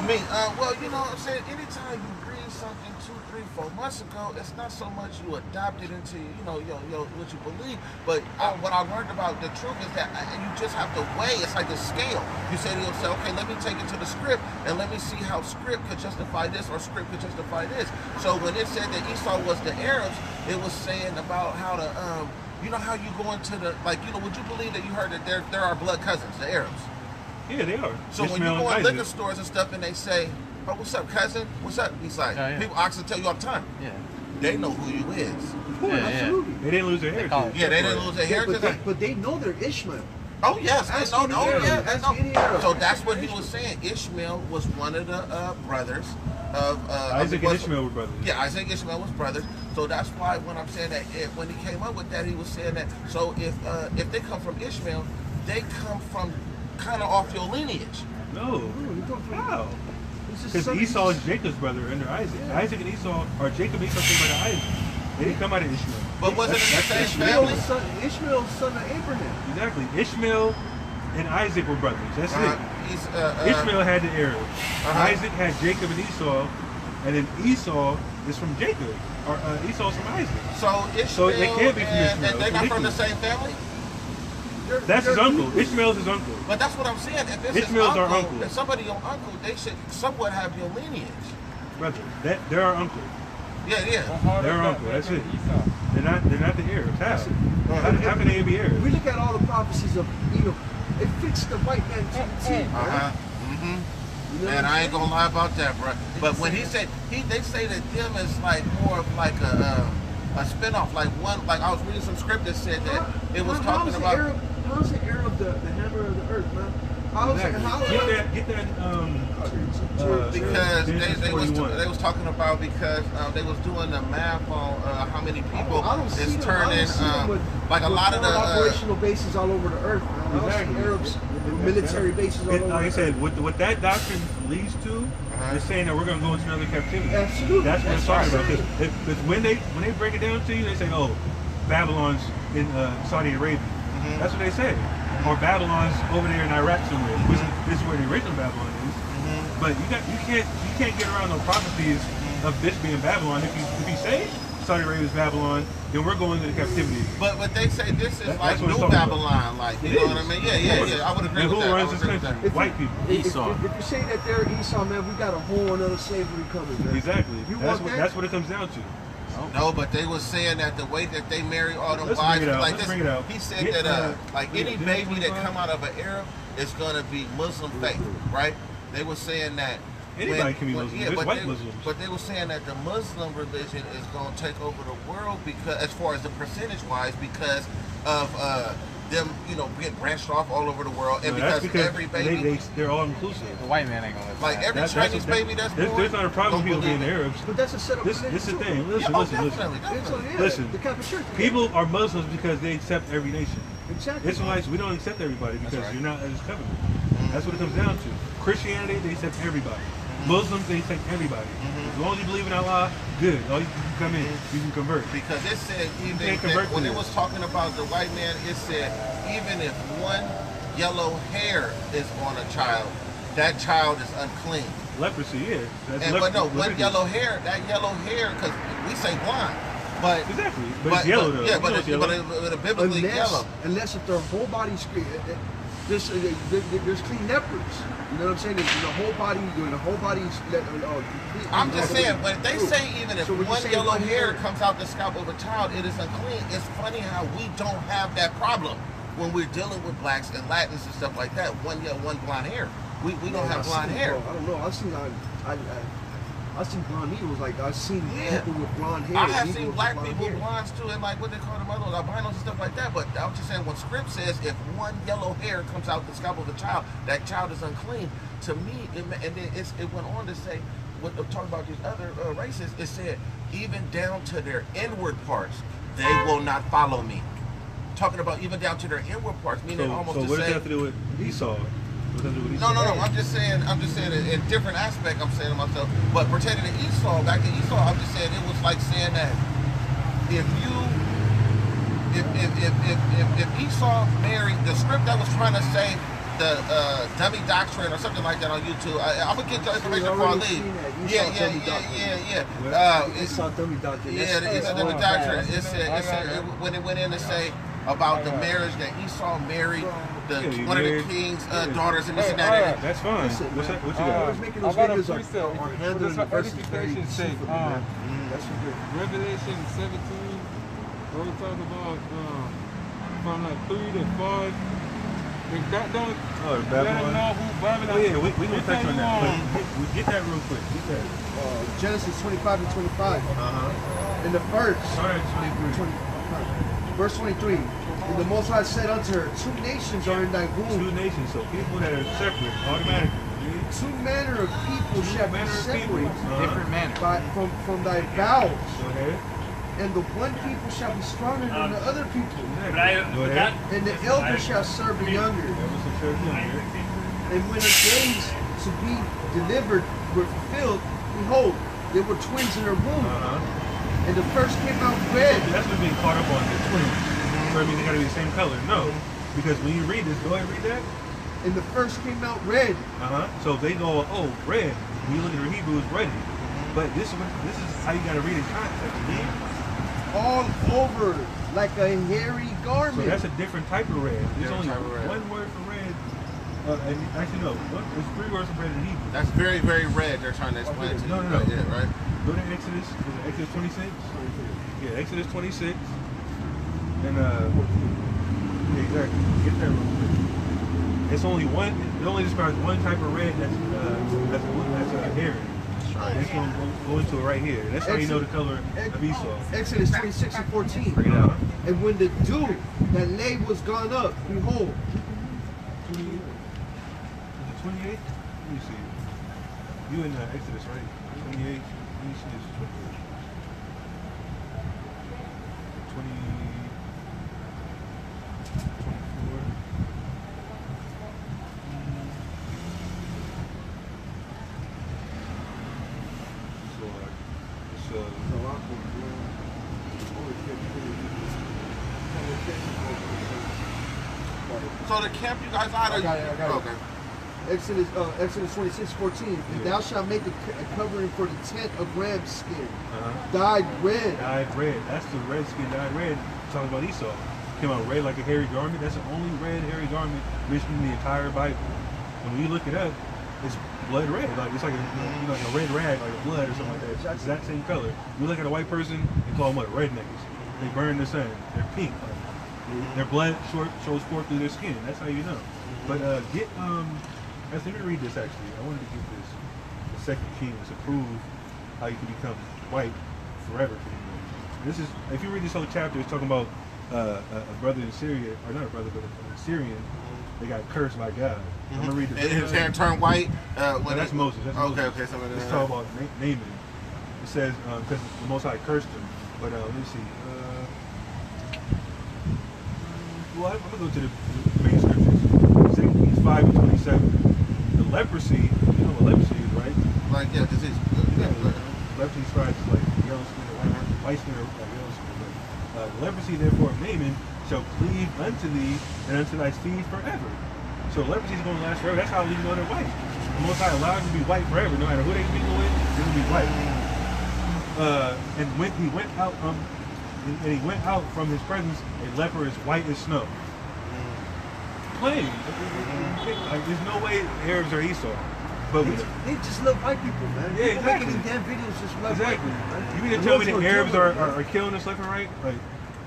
Me. Well, you know what I'm saying. Anytime you read something 2, 3, 4 months ago, it's not so much you adopt it into what you believe, but what I learned about the truth is that you just have to weigh. It's like a scale. You say to yourself, okay, let me take it to the script and let me see how script could justify this or script could justify this. So when it said that Esau was the Arabs, it was saying about how to, you know how you go into the, like, you know, would you believe that you heard that there are blood cousins, the Arabs? Yeah, they are. So when you go in liquor stores and stuff and they say, oh, what's up, cousin? What's up? He's like, people actually tell you all the time. Yeah. They know who you is. Of course, absolutely. They didn't lose their heritage. Yeah, they didn't lose their heritage. But they know they're Ishmael. Oh yes, I know. So that's what he was saying. Ishmael was one of the brothers of Isaac and Ishmael were brothers. Yeah, Isaac and Ishmael was brothers. So that's why when I'm saying that, when he came up with that, he was saying that. So if they come from Ishmael, they come from kind of off your lineage. No. How? Because Esau is Jacob's brother under Isaac. Yeah. Isaac and Esau, or Jacob and Esau came out of Isaac. They didn't come out of Ishmael. But wasn't it the same family? Ishmael's son of Abraham. Exactly. Ishmael and Isaac were brothers. That's it. Ishmael had the Arabs. Isaac had Jacob and Esau, and then Esau is from Jacob, or Esau's from Isaac. So Ishmael they can't be from Ishmael. And they're not from the same family? That's his uncle. Ishmael's his uncle. But that's what I'm saying. If it's Ishmael's his our uncle. If somebody your uncle, they should somewhat have your lineage. Brother, they're our uncle. Yeah, yeah. They're our uncle. That's it. They're not the Arabs. How can they be Arabs? We look at all the prophecies of it fits the white man to the T. You know, and I ain't gonna lie about that, bro. But when he said they say that them is like more of like a spinoff, like one. Like I was reading some script that said that it was talking about. How's the Arab the hammer of the earth, man? Get that. Because they was talking about because they was doing the math on how many people is turning like a lot of the operational bases all over the earth. Man. Exactly. Arabs, military bases all over. Like I said, what that doctrine leads to is saying that we're going to go into another captivity. Absolutely. That's what I'm talking about. Because when they break it down to you, they say, oh, Babylon's in Saudi Arabia. That's what they said. Or Babylon's over there in Iraq somewhere. This is where the original Babylon is. But you can't get around no prophecies of this being Babylon. If you say Saudi Arabia is Babylon, then we're going into captivity. But they say this is That's like New Babylon, like, you know what I mean? Yeah. I would agree and with who that. runs this country? White people. Esau. If you say that they're Esau, man, we got a whole another slavery coming, man. Exactly. You want that? That's what it comes down to. No, but they was saying that the way that they marry all them Let's wives, bring it out. like Let's this, bring it out. he said Get, that like any get baby that 25. come out of an Arab is gonna be Muslim faith, right? They were saying that Anybody can be Muslim. There's but white Muslims. But they were saying that the Muslim religion is gonna take over the world because, as far as the percentage wise, because of them, you know, getting branched off all over the world, and No, because every baby, they're all inclusive. The white man ain't gonna let like every That's- Chinese that's- baby that's there's, born, there's not a problem with don't people being believe it. Arabs. But that's a setup. This is the thing. Listen, Yeah, listen. definitely. Listen. The Catholic Church. People are Muslims because they accept every nation. Exactly. Israelites, we don't accept everybody because right. you're not as covenant. That's what it comes down to. Christianity, they accept everybody. Muslims, they accept everybody. As long as you believe in Allah, good. All you can come in, you can convert. Because it said even can't that convert when to it this. was talking about the white man, it said even if one yellow hair is on a child, that child is unclean. Leprosy, yeah. That's And but no, one Leviticus. yellow hair, that yellow hair, because we say blonde, but Exactly. But it's yellow though. Yeah, You know it's yellow. but it's biblically yellow. Unless if their whole body's there's clean leopards. You know what I'm saying? The whole body, the whole body's complete. I'm just saying, but they say even if So when you one say yellow one hair hair- comes out the scalp of a child, it is unclean. It's funny how we don't have that problem when we're dealing with blacks and Latins and stuff like that. One blonde hair. We don't have blonde hair. I don't know. I've seen blonde needles. Like I've seen Yeah. people with blonde hair. I have needles seen with black blonde people hair. blondes too, and like what they call them other albinos and stuff like that. But I'm just saying, when script says if one yellow hair comes out the scalp of a child, that child is unclean. To me, and then it went on to say, when talking about these other races, it said even down to their inward parts, they will not follow me. Talking about even down to their inward parts, meaning almost So to what does say. that have to do with Esau? What does that have to do with No, Esau? I'm just saying in different aspect. I'm saying to myself, but pertaining to Esau, back to Esau, I'm just saying it was like saying that if Esau married, the script that was trying to say the dummy doctrine or something like that on YouTube. I'm gonna get your information before I leave. Yeah. Esau dummy doctrine. Yeah, the Esau dummy doctrine. It said when it went in to say about the marriage that Esau married one of the king's daughters and this and that. That's fine. Listen, What's man. that? What you got? Who's making those I got a videos precept. are handling Just the for verses very edification's sake. truthfully, man. That's what good. Revelation 17, where we talk about from like 3 to 5. If that don't Oh, let them Babylon. know who Babylon Oh yeah, we gonna They touch tell on you, that. But we get that real quick. Get that. Genesis 25 and 25. In the first, Sorry, 23. verse 23. And the Most High said unto her, two nations are in thy Two womb. nations, so people that are separate automatically. Two manner of people shall be Manner of people. separate different manner. from thy bowels. Go ahead. And the one people shall be stronger than the other people. Go ahead. And the elder shall serve the younger. That was the church here. And when the days to be delivered were fulfilled, behold, there were twins in her womb. And the first came out red. That's what being caught up on the twins. So I mean they gotta be the same color. No. Because when you read this, go ahead and read that. And the first came out red. So they go, oh, red. When you look at the Hebrew, it's ready. But this is how you gotta read in context. All over like a hairy So garment. that's a different type of red. There's only Different type of red. one word for red. And actually no, there's 3 words for red in Hebrew. That's very, very red. They're trying to explain to you. No. Right? Yeah, right. Go to Exodus. Was it Exodus 26? Yeah, Exodus 26. And yeah, exactly. Get that real quick. It's only one. It only describes one type of red that's hairy. It's gonna go into it right here. That's how you know the color of Esau. Exodus 26 and 14. Bring it out. And when the dew that lay was gone up, behold, 28. Is it 28? Let me see. You in Exodus, right? 28. Let me see this. 28. 20. 24. So, So the camp you guys out of. I got it. Okay. Exodus 26:14. And thou shalt make a covering for the tent of ram skin, dyed red. Dyed red. That's the red skin dyed red. Talking about Esau. Came out red like a hairy garment. That's the only red hairy garment mentioned in the entire Bible. And when you look it up, it's blood red. Like it's like a red rag, like a blood or something like that. It's the exact same color. You look at a white person and call them what, rednecks. They burn the sun. They're pink. Like, their blood shows forth through their skin. That's how you know. But let me read this actually. I wanted to give this the second king to prove how you can become white forever. This is, if you read this whole chapter, it's talking about a brother in Syria, or not a brother, but a Syrian. They got cursed by God. I'm gonna read the. And his hair turned white. That's Moses. That's Moses. Okay. So let's talk about Naaman. It says because the Most High cursed him. But let me see. Well, I'm gonna go to the main scriptures. 2 Kings 5:27. The leprosy. You know what leprosy is, right? Like disease. Leprosy describes like yellow skin or white skin or yellow skin. But leprosy, therefore, of Naaman shall cleave unto thee and unto thy seed forever. So leprosy is going to last forever. That's how we know they're white. The Most High allowed them to be white forever. No matter who they mingle with, they're going to be white. And when he went out, and he went out from his presence, a leper as white as snow. Plain. Like, there's no way Arabs are Esau. But they just love white people, man. Yeah, exactly. Making these damn videos just love white people, man. You mean to tell me the Arabs are killing us left and right? Like,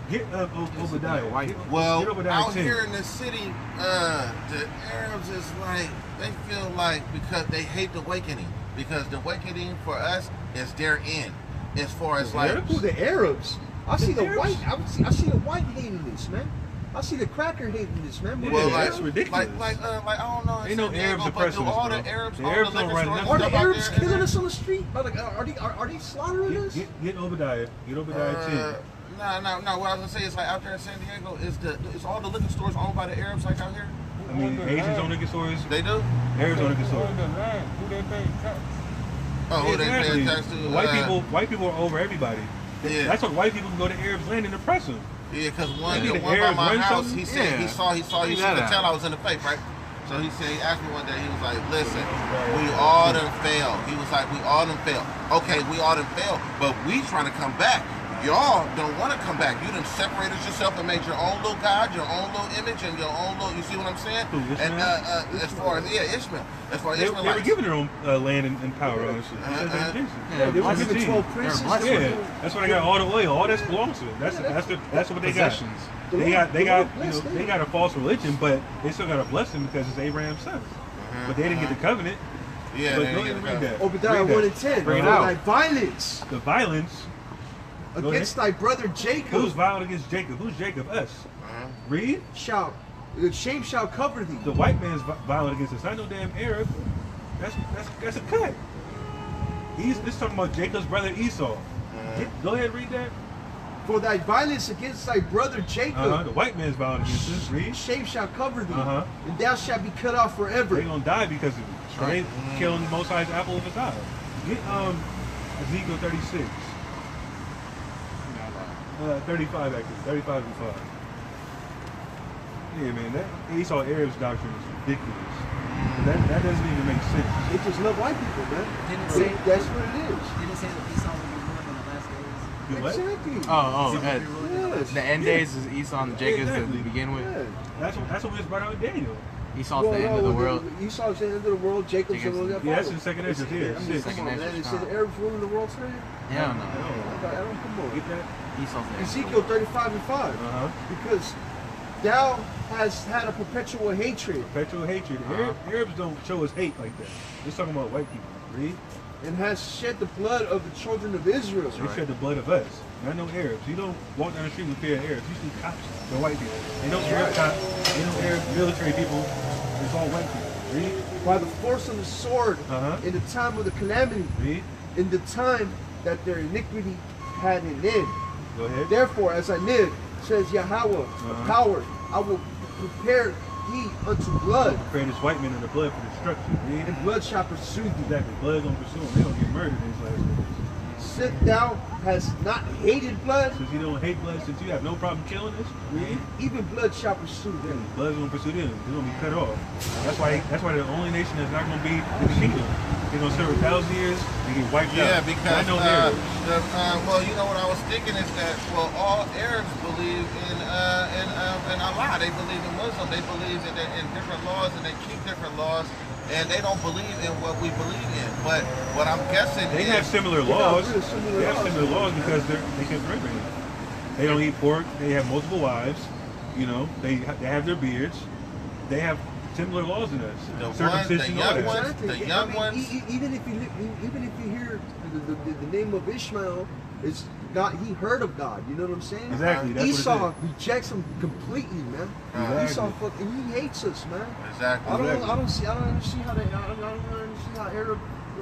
get up Obadiah. Well, get Obadiah out 10. here in the city, the Arabs is like, they feel like, because they hate the awakening. Because the awakening for us is their end. As far as like... Who, the Arabs? I see the Arabs? white. I see the white hating this, man. I see the cracker hating this, man. Well, that's ridiculous. Like I don't know. Ain't no Arabs oppressing us, all bro. the Arabs, The all Arabs the don't liquor run stores nothing. Are the stuff out Arabs there, killing us on the street? Like, are they slaughtering us? Get Obadiah. Get Obadiah 10. No. What I was gonna say is like out there in San Diego, is all the liquor stores owned by the Arabs like out here? I mean, Asians own liquor stores. They do. Arabs own liquor stores. Who they pay tax? Oh, who they pay tax to? White people are over everybody. Yeah. That's why white people can go to Arabs' land and oppress them. Yeah, because one Maybe the by Arabs my run house, something? he said he saw you should tell I was in the faith, right? So he said, he asked me one day, he was like, listen, we all done failed. He was like, we all done failed. Okay, we all done failed, but we trying to come back. Y'all don't want to come back. You done separated yourself and made your own little God, your own little image, and your own little, you see what I'm saying? And as far as, Ishmael. As far as They Ishmaelites. were given their own land and power, honestly. They were given 12 princes. Yeah, that's why they got all the oil. All that belongs to them. That's what they got. They got a false religion, but they still got a blessing because it's Abraham's son. But they didn't get the covenant. Yeah, But go ahead and read that. Obadiah 1 and 10. Bring it out. Like violence The violence. against thy brother Jacob. Who's violent against Jacob? Who's Jacob? Us. Read. Shame shall cover thee. The white man's violent against us. Not no damn Arab. That's a cut. This talking about Jacob's brother Esau. Go ahead and read that. For thy violence against thy brother Jacob. The white man's violent against us. Read. Shame shall cover thee. Uh-huh. And thou shalt be cut off forever. They're gonna die because of it. So they killing the Most High's apple of his eye. Get Ezekiel 36. 35 actually. 35 and 5. Yeah, man, that Esau Arabs doctrine is ridiculous. That doesn't even make sense. They just love white people, man. Didn't say That's what it is. Didn't say that Esau would be ruined in the last days. You what? Exactly. Yes. Yes. The end days is Esau and Jacob exactly. to begin with. Yeah. That's what we just brought out in Daniel. Esau's the end of the world. Esau's the end of the world. Jacob's the one that Yeah, that's followed. in second Ezra. Yeah, I mean, 6. come on, man. It says the Arabs ruling the world today? Yeah, no. I don't come on. Get that? Esau's the end. Ezekiel 35 and 5. Because thou hast had a perpetual hatred Perpetual hatred. Arabs don't show us hate like that. We're talking about white people. Read. and hast shed the blood of the children of Israel. They shed the blood of us. Not no Arabs. You don't walk down the street with fear of Arabs. You see cops. They're white people. They don't Arab cops. They don't Arab military people. It's all white people. Read. By the force of the sword in the time of the calamity, Read. in the time that their iniquity had an end. Go ahead. Therefore, as I live, says Yahweh, the power, I will prepare thee unto blood, Prepare this white man in the blood for destruction. Read. and blood shall pursue thee. Exactly. Blood gonna pursue them. They gonna get murdered in these last days. since thou hast not hated blood, Since you don't hate blood, since you have no problem killing us, read. even blood shall pursue them. Blood's gonna pursue them. They're gonna be cut off. That's why the only nation that's not gonna be in the kingdom. They're gonna serve 1,000 years and get wiped out. Yeah, because I know Arabs. well, you know what I was thinking is that all Arabs believe in Allah. They believe in Muslim. They believe in different laws, and they keep different laws, and they don't believe in what we believe in. But what I'm guessing They is have similar laws. really similar They have laws. similar laws because they can break it. They don't eat pork. They have multiple wives. You know, they have their beards. They have similar laws in us. The Circumcision, all young that. ones- Exactly. the young ones- Even if you hear the name of Ishmael, it's God. He heard of God. You know what I'm saying? Exactly. That's Esau what rejects him completely, man. Exactly. Esau fucking he hates us, man. exactly. I don't understand how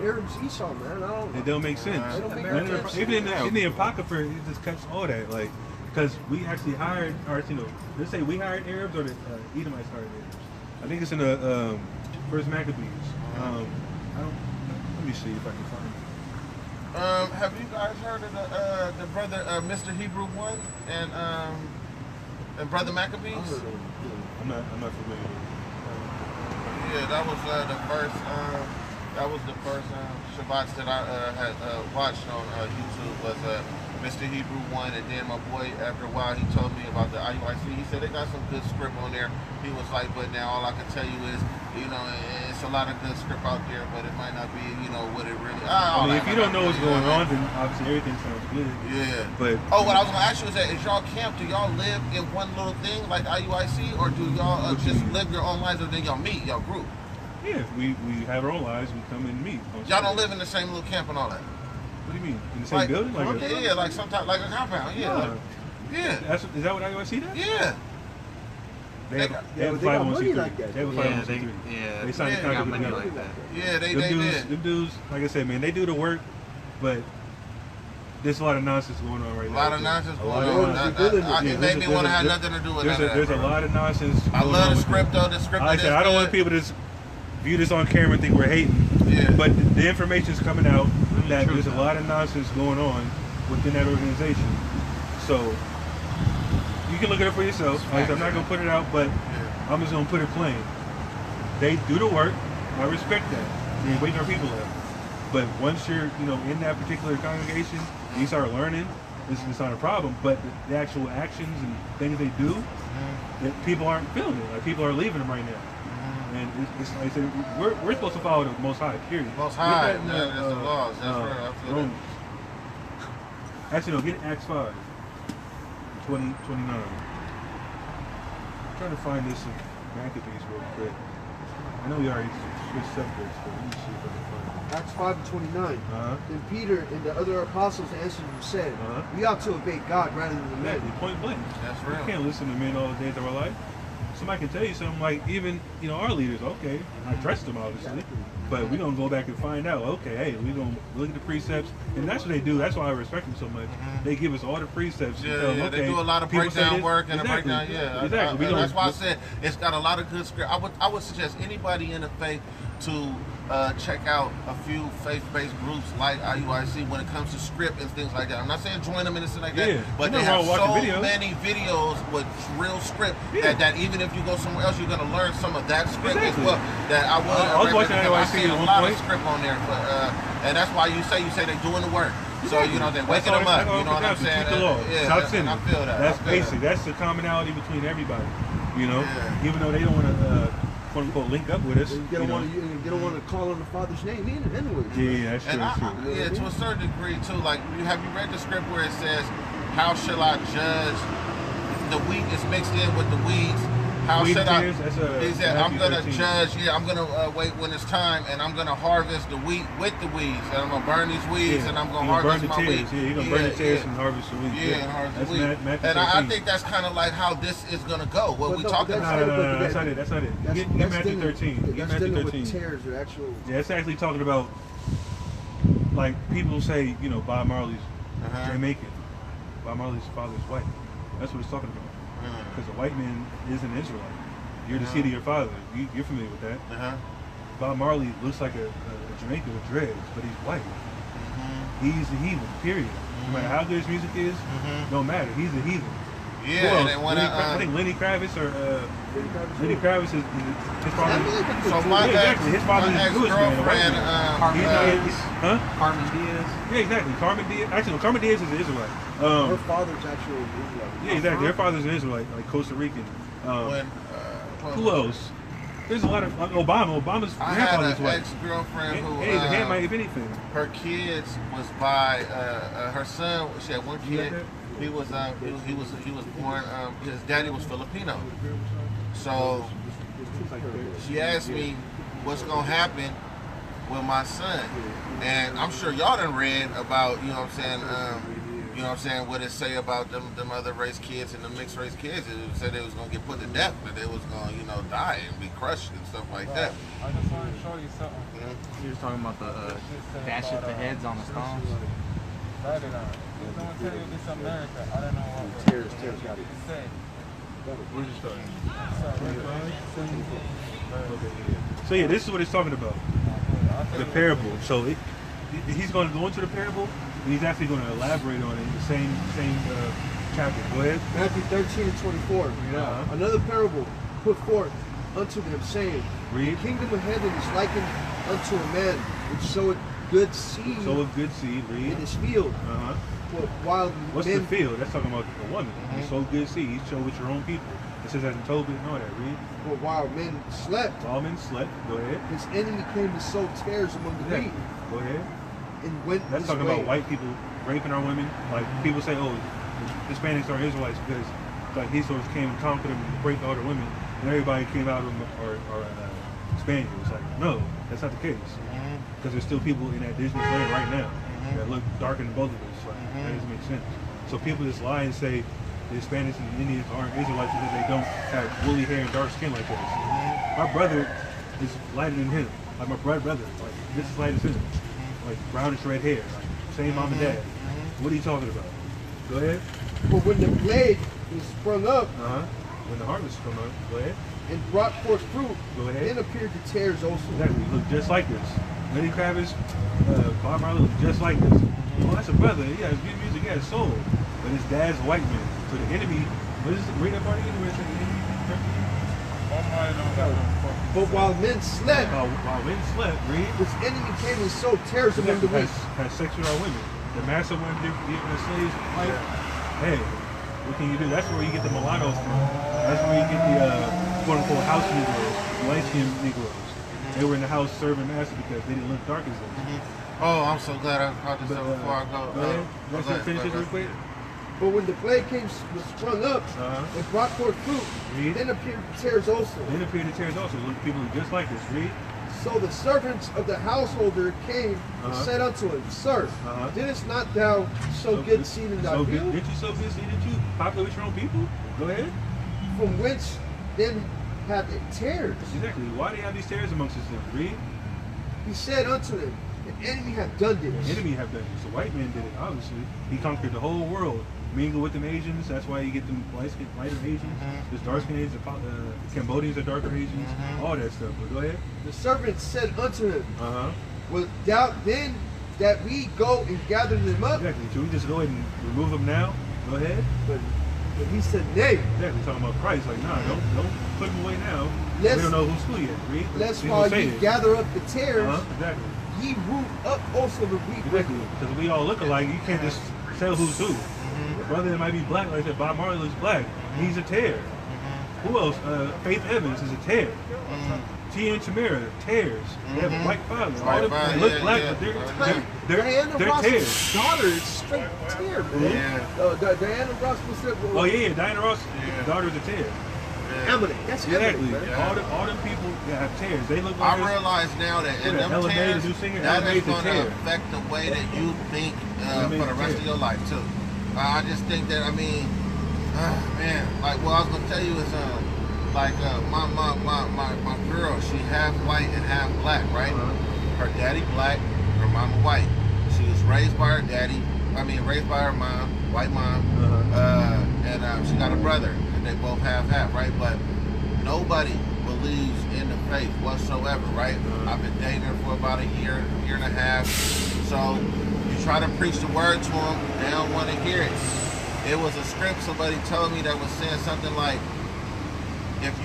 Arabs Esau, man. it don't make sense. It don't make None of the- sense. Even in the Apocrypha, it just cuts all that. Like, because we actually hired, or you know, let's say we hired Arabs or the Edomites hired Arabs. I think it's in the First Maccabees. Let me see if I can find it. Have you guys heard of the brother Mr. Hebrew 1 and brother Maccabees? I'm not familiar with it. Yeah, that was the first. That was the first Shabbats that I had watched on YouTube was Mr. Hebrew 1, and then my boy, after a while, he told me about the IUIC. He said they got some good script on there. He was like, but now all I can tell you is, you know, it's a lot of good script out there, but it might not be, you know, what it really. I mean, if you don't know what's going on, then obviously everything sounds good. Yeah. But what I was gonna ask you is that is y'all camp? Do y'all live in one little thing like IUIC, or do y'all What you just mean? live your own lives, or then y'all meet, y'all group? yeah, we have our own lives. We come and meet. Y'all don't live in the same little camp and all that. What do you mean? In the same building? Like yeah, like sometimes like a compound. Yeah, yeah, Is that what IUIC does? yeah. They have a they got money 501c3. like that. They have a Yeah, 501c3. They signed Yeah, a got contract money with like that. Yeah, they them dudes, did. them dudes, like I said, man, they do the work, but there's a lot of nonsense going on right now. A lot of nonsense A going lot of on. nonsense. It made me want to have nothing to do with that. There's a lot of nonsense. I going love on the with script them. though. The script. Like I said, I don't want people to just view this on camera and think we're hating. Yeah. But the information's coming out that there's a lot of nonsense going on within that organization. So you can look at it for yourself. Like I said, I'm not gonna put it out, but I'm just gonna put it plain. They do the work. I respect that. They ain't waiting our people up. But once you're, you know, in that particular congregation, you start learning. It's not a problem. But the actual actions and things they do, that people aren't feeling it. Like people are leaving them right now. And it's like I said, we're supposed to follow the Most High. Period. Most High, Get that in that's the laws. That's right. I feel that. Romans. Actually, no. Get Acts 5, 29. I'm trying to find this in Maccabees real quick. I know we already switched subjects, but let me see if I can find it. Acts 5:29. Uh-huh. Then Peter and the other apostles answered and said, Uh-huh. "We ought to obey God rather than Yeah, men." point blank. That's We real. can't listen to men all the days of our life. Somebody can tell you something like, even, you know, our leaders, okay, I trust them obviously, but we're going to go back and find out, okay, hey, we're going to look at the precepts, and that's what they do. That's why I respect them so much. They give us all the precepts. Yeah, and tell them, yeah, okay, they do a lot of people say breakdown this. work and Exactly. a breakdown. Yeah, Exactly. That's why I said it's got a lot of good script. I would suggest anybody in the faith to check out a few faith-based groups like IUIC when it comes to script and things like that. I'm not saying join them and anything like that, Yeah, but nothing they have wrong with so watching videos. many videos with real script Yeah. that even if you go somewhere else, you're going to learn some of that script Exactly. as well. That I was watching recommend. IUIC I see at a one lot point. of script on there, but and that's why you say they're doing the work. So you know they're waking them up. You know what I'm saying? Keep the law. Yeah, Stop and sinning. I feel that. That's I feel basic. that. That's the commonality between everybody. You know, Yeah. even though they don't want to, quote unquote, link up with us. You You know? don't want to call on the Father's name anyway. Yeah, that's true. And That's true. yeah, to a certain degree too. Like, have you read the script where it says, "How shall I judge? The wheat is mixed in with the weeds. How Wheat should and I?" tares, that's He said, "I'm Matthew gonna 13. judge. Yeah, I'm gonna wait when it's time, and I'm gonna harvest the wheat with the weeds, and I'm gonna burn these weeds, Yeah. and I'm He gonna burn harvest the my tares. wheat." Yeah, you're gonna burn the tares and harvest the wheat. Yeah, and harvest the That's wheat. Matthew And I 13. think that's kind of like how this is gonna go. What But we no, talking that's about. No, that's not it. That's not it. Get Matthew 13. Get That's Matthew dealing 13. with tears or actual. Yeah, it's actually talking about, like, people say, you know, Bob Marley's Jamaican. Bob Marley's father's white. That's what it's talking about. Because a white man is an Israelite. You're the seed of your father. You're familiar with that. Bob Marley looks like a Jamaican with dreads, but he's white. he's a heathen. Period. No matter how good his music is, don't matter. He's a heathen. Yeah, and then when I think Lenny Kravitz or Lenny Kravitz is his father. so my His father is a Jewish man. a white ex-girlfriend, man. Huh? Carmen Diaz. Yeah, exactly. Carmen Diaz. Actually, no, Carmen Diaz is an Israelite. Her father's actually Israelite. Yeah, exactly. Her father's an Israelite, like Costa Rican. Who else? There's a lot of Obama. Obama's I had grandfather's an white. ex-girlfriend who Hey, the Hamite, if anything. her kids was by her son. She had one You got kid. that? He was born. His daddy was Filipino. So she asked me what's gonna happen with my son, and I'm sure y'all done read about what it say about them other race kids and the mixed race kids. It said they was gonna get put to death, that they was gonna die and be crushed and stuff like that. I just want to show you something. You was talking about the dash at the heads on the stones. Write it out. He's gonna tell you this America. I don't know what. Tears got it. It's say. Where's your story? Okay. So yeah, this is what it's talking about. The parable. So he's going to go into the parable, and he's actually going to elaborate on it in the same chapter. Go ahead. Matthew 13 and 24. Yeah. Another parable put forth unto them, saying, Read. The kingdom of heaven is likened unto a man which soweth good seed Sow a good seed. Read. in his field. Uh-huh. But while What's men, the field? That's talking about a woman. You sow good seed. You sow with your own people. It says that in Tobit and all that. Read. but while men slept, All men slept. Go ahead. his enemy came to sow tares among the wheat, Go ahead. and went That's his talking way. about white people raping our women. Like people say, oh, Hispanics are Israelites because like Esau came and conquered them and raped all the women, and everybody came out of them are Spaniards. It's like, no, that's not the case. Because there's still people in that indigenous land right now that look darker than both of us. Like, that doesn't make sense. So people just lie and say the Hispanics and the Indians aren't Israelites because they don't have woolly hair and dark skin like us. My brother is lighter than him. Like my brother, like this is light as him. Like brownish red hair, like same mom and dad. What are you talking about? Go ahead. But when the blade was sprung up When the harvest come up, go ahead. and brought forth fruit, Go ahead. then appeared the tares also. Exactly. Look just like this. Lenny Kravitz, Bob Marley look just like this. Oh, that's a brother. He has good music. He has soul. But his dad's a white man. So the enemy, what is it? Read that part again where it says the enemy. But while men slept, While men slept, read. his enemy came and sowed tares among the wheat. Has sex with our women. The master wanted to give the slaves. Like, hey, what can you do? That's where you get the mulattoes from. That's where you get the quote unquote house Negroes, light-skinned Negroes. They were in the house serving master because they didn't look dark as them. Oh, I'm so glad I caught this But, up before I go. Go ahead. Let's finish this real quick. But when the blade was sprung up and brought forth fruit, Read. then appeared the tares also. Then appeared the tares also. Look, people look just like this. Read. So the servants of the householder came and said unto him, Sir, didst not thou sow good seed in thy So field? did you sow good seed? Did you popular with your own people? Go ahead. From whence then have it tares? Exactly. Why do you have these tares amongst yourselves? Read. He said unto them, An enemy hath done The this. enemy have done this. The white man did it, obviously. He conquered the whole world. Mingle with them Asians. That's why you get them lighter Asians. There's dark skinned Asians. Cambodians are darker Asians. All that stuff. But go ahead. The servant said unto him, Uh-huh. Wilt thou then that we go and gather them up? Exactly. Should we just go ahead and remove them now? Go ahead. But he said, Nay, Exactly. Talking about Christ. Like, nah, don't put them away now. Let's- We don't know who's who yet. Read. lest He's while gonna say ye this. gather up the tares, Exactly. ye root up also the wheat with Exactly. you. Because we all look alike. You can't just tell who's who. Brother that might be black, like I said, Bob Marley looks black. He's a tear. Who else? Faith Evans is a tear. Tia and Tamara, tears. They have a white father. All White them father, look yeah, black, yeah. but Diana they're Ross's tears. daughter is straight tear, man. Yeah. Diana Ross was that? Oh yeah, Diana Ross' daughter is a tear. Emily. That's Exactly. Emily, man. Yeah. All them people that have tears. They look like I realize now that in Yeah, them Ella May, tears, the new singer, that Ella May is the going to tear. affect the way that you think Ella May for the the rest tear. of your life too. I just think that man, like what I was gonna tell you is my girl, she half white and half black, right? Her daddy black, her mama white. She was raised by her daddy. Raised by her mom, white mom, and she got a brother, and they both half, right? But nobody believes in the faith whatsoever, right? I've been dating her for about a year and a half. So you try to preach the word to them, they don't want to hear it. It was a script somebody told me that was saying something like, if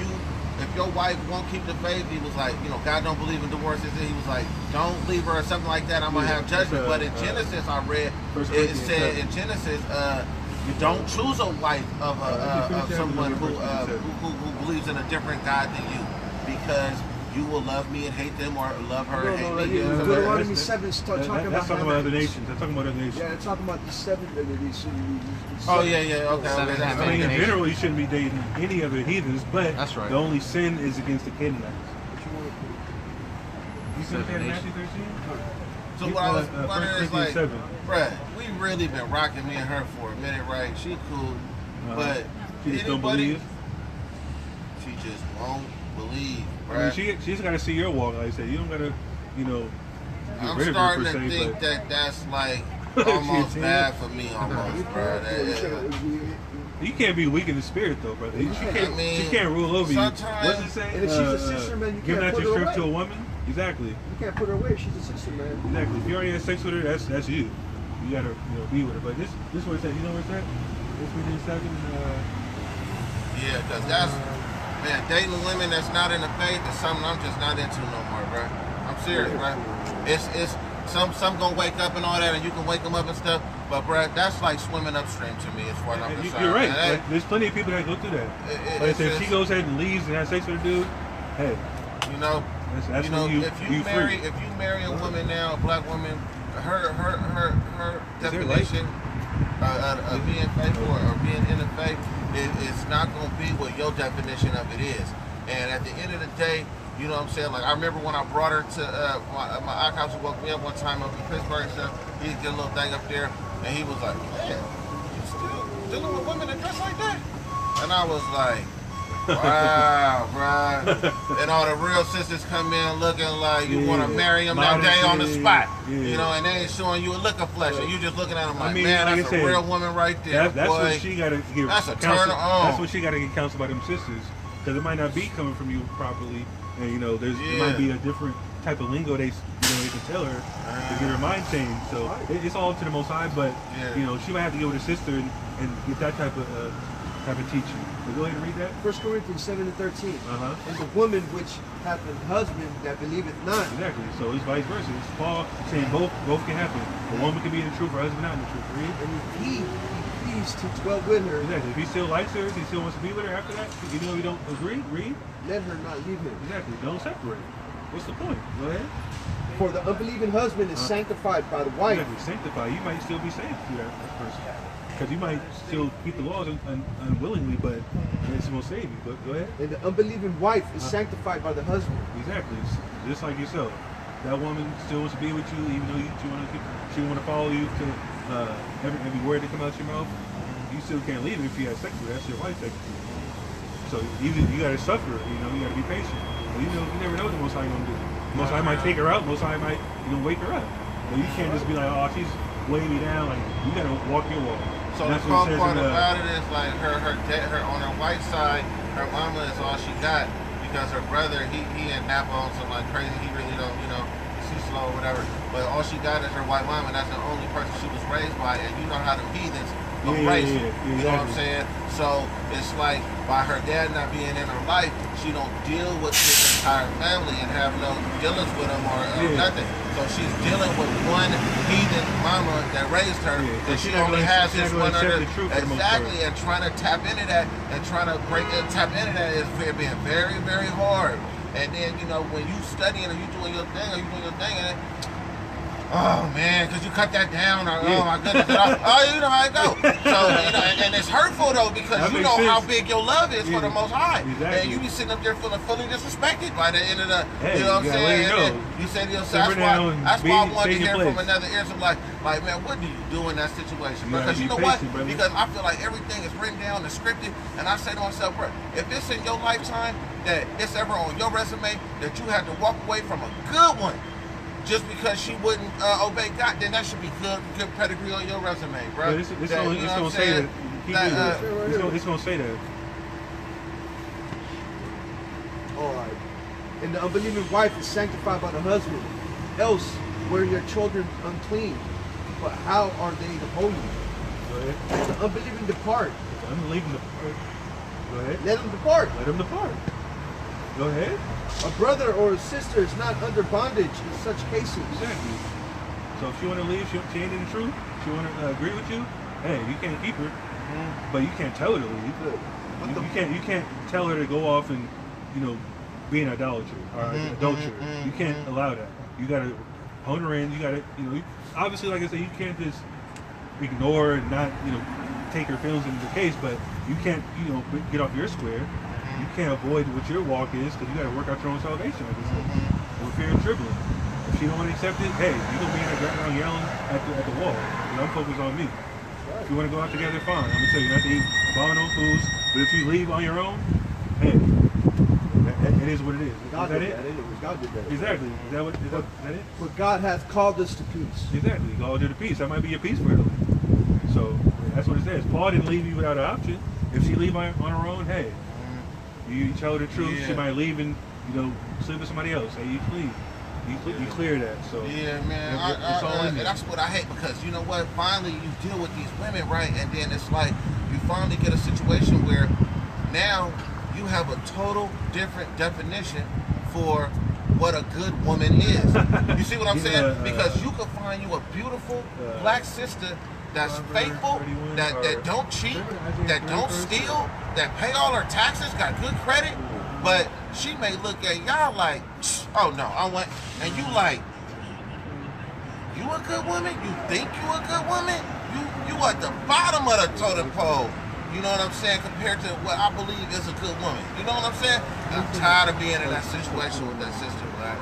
your wife won't keep the faith, he was like, you know, God don't believe in divorce. He was like, don't leave her or something like that. I'm gonna have judgment. But in Genesis, I read it said in Genesis, you don't choose a wife of someone who believes in a different God than you, because you will love me and hate them, or love her and hate me. Deuteronomy 7 is talking about that's talking about other nations. That's talking about other nations. Yeah, they're talking about the 7 that they should be. Oh yeah, okay. I mean, in general, you shouldn't be dating any other heathens, but that's right. The only sin is against the Canaanites. You said that in Matthew 13? So what I was wondering is like, 7. bruh, we really been rocking me and her for a minute, right? She cool, but she just don't anybody, believe. she just won't believe, bruh. I mean, she just got to see your walk. Like I said, you don't got to, you know, get I'm rid of starting her per to se, think but that that's like almost bad for me, almost, bruh. You can't be weak in the spirit, though, brother. She can't rule over you. What's it say? And if she's a sister, man, you give can't not put your her strength to away. a woman. Exactly. You can't put her away. She's a sister, man. Exactly. If you already had sex with her, that's you. You gotta, you know, be with her. But this what it said. You know where it's at? This one in 7. Yeah, cause that's, man, dating women that's not in the faith is something I'm just not into no more, bruh. I'm serious, bruh. It's some gonna wake up and all that, and you can wake them up and stuff. But bruh, that's like swimming upstream to me, as far as I'm concerned. You're right. Man, Like, there's plenty of people that go through that. But if she goes ahead and leaves and has sex with a dude, hey, you know, that's you know, when if you marry a woman now, a black woman, her definition of being faithful or being in the faith is not gonna be what your definition of it is. And at the end of the day, you know what I'm saying? Like, I remember when I brought her to my house, who woke me up one time up in Pittsburgh and stuff. He did a little thing up there, and he was like, man, you still dealing with women that dress like that? And I was like, wow, bruh. And all the real sisters come in looking like you want to marry them that day on the spot. Yeah. You know, and they ain't showing you a lick of flesh, and you just looking at them like, I mean, man, like that's I said, a real woman right there. That's boy. what she gotta get. That's a counsel. turn on. That's what she gotta get counseled by them sisters, because it might not be coming from you properly, and you know, it might be a different type of lingo they can tell her to get her mind changed. So it's all up to the Most High, but you know, she might have to go with her sister and get that type of teaching. So go ahead and read that. 1 Corinthians 7 and 13. And the woman which hath a husband that believeth not. Exactly. So it's vice versa. It's Paul saying both can happen. A woman can be in the truth, her husband not in the truth. Read. And if he pleased to dwell with her, exactly. If he still likes her, he still wants to be with her after that, even though he don't agree, read. Let her not leave him. Exactly. Don't separate. What's the point? Go ahead. For the unbelieving husband is sanctified by the wife. Exactly. Sanctified. You might still be saved through that person. Because you might still keep the laws unwillingly, but it's supposed to save you. But go ahead. And the unbelieving wife is sanctified by the husband. Exactly. It's just like yourself. That woman still wants to be with you, even though she want to follow you to every word that come out your mouth. You still can't leave if you have sex with her. That's your wife technically. So you gotta suffer. You know, you gotta be patient. But you never know what the Most High gonna do. Most High might take her out. Most High might wake her up. But you can't just be like, oh, she's weighing me down. Like, you gotta walk your walk. So the fun part about it is like her on her white side, her mama is all she got, because her brother he in Napa on some like crazy. He really don't, you know, she's slow or whatever. But all she got is her white mama, and that's the only person she was raised by. And you know how the heathens race. You know what I'm saying? So it's like by her dad not being in her life, she don't deal with his entire family and have no dealings with him or nothing. So she's dealing with one heathen mama that raised her, and she only has this one under. Exactly, and trying to tap into that and trying to tap into that is being very, very hard. And then, you know, when you studying or you doing your thing and oh man, because you cut that down, or oh my goodness, you know how it go. So, you know, and it's hurtful though, because you know how big your love is for the Most High. Exactly. And you be sitting up there feeling disrespected by the end of the, you know what I'm saying? And you say to yourself, that's why I wanted to hear from another ear, like, man, what do you do in that situation? Because you know what? Because I feel like everything is written down and scripted, and I say to myself, bro, if it's in your lifetime that it's ever on your resume that you had to walk away from a good one, just because she wouldn't obey God, then that should be good pedigree on your resume, bro. Yeah, it's gonna say that. It's gonna say that. All right. And the unbelieving wife is sanctified by the husband. Else were your children unclean? But how are they the holy? Go ahead. Let the unbelieving depart. The unbelieving depart. Go ahead. Let them depart. Let them depart. Go ahead. A brother or a sister is not under bondage in such cases. Exactly. So if she want to leave, she ain't in the truth. She want to agree with you. Hey, you can't keep her, but you can't tell her to leave. You can't tell her to go off and be an idolater or adulterer. You can't allow that. You gotta hone her in. You gotta obviously, like I said, you can't just ignore and not take her feelings into the case, but you can't get off your square. You can't avoid what your walk is because you got to work out your own salvation, like I said, with fear and trembling. If she don't want to accept it, hey, you can be in the ground yelling at the wall. I'm focused on me. If you want to go out together, fine. I'm gonna tell you not to eat abominable foods, but if you leave on your own, hey, it is what it is. God is that did it? that. God did that. Exactly. Is that it? But God hath called us to peace. Exactly. He called you to peace. That might be your peace for her. So that's what it says. Paul didn't leave you without an option. If she leave on her own, hey. You tell her the truth. Yeah. She might leave and sleep with somebody else. Hey, you leave. You clear that. So yeah, man. And that's what I hate because you know what? Finally, you deal with these women, right? And then it's like you finally get a situation where now you have a total different definition for what a good woman is. You see what I'm saying? Because you can find you a beautiful black sister that's faithful, that don't cheat, that don't steal, that pay all her taxes, got good credit, but she may look at y'all like, oh no, I want, and you like, you a good woman? You think you a good woman? You at the bottom of the totem pole. You know what I'm saying? Compared to what I believe is a good woman. You know what I'm saying? I'm tired of being in that situation with that sister, bro.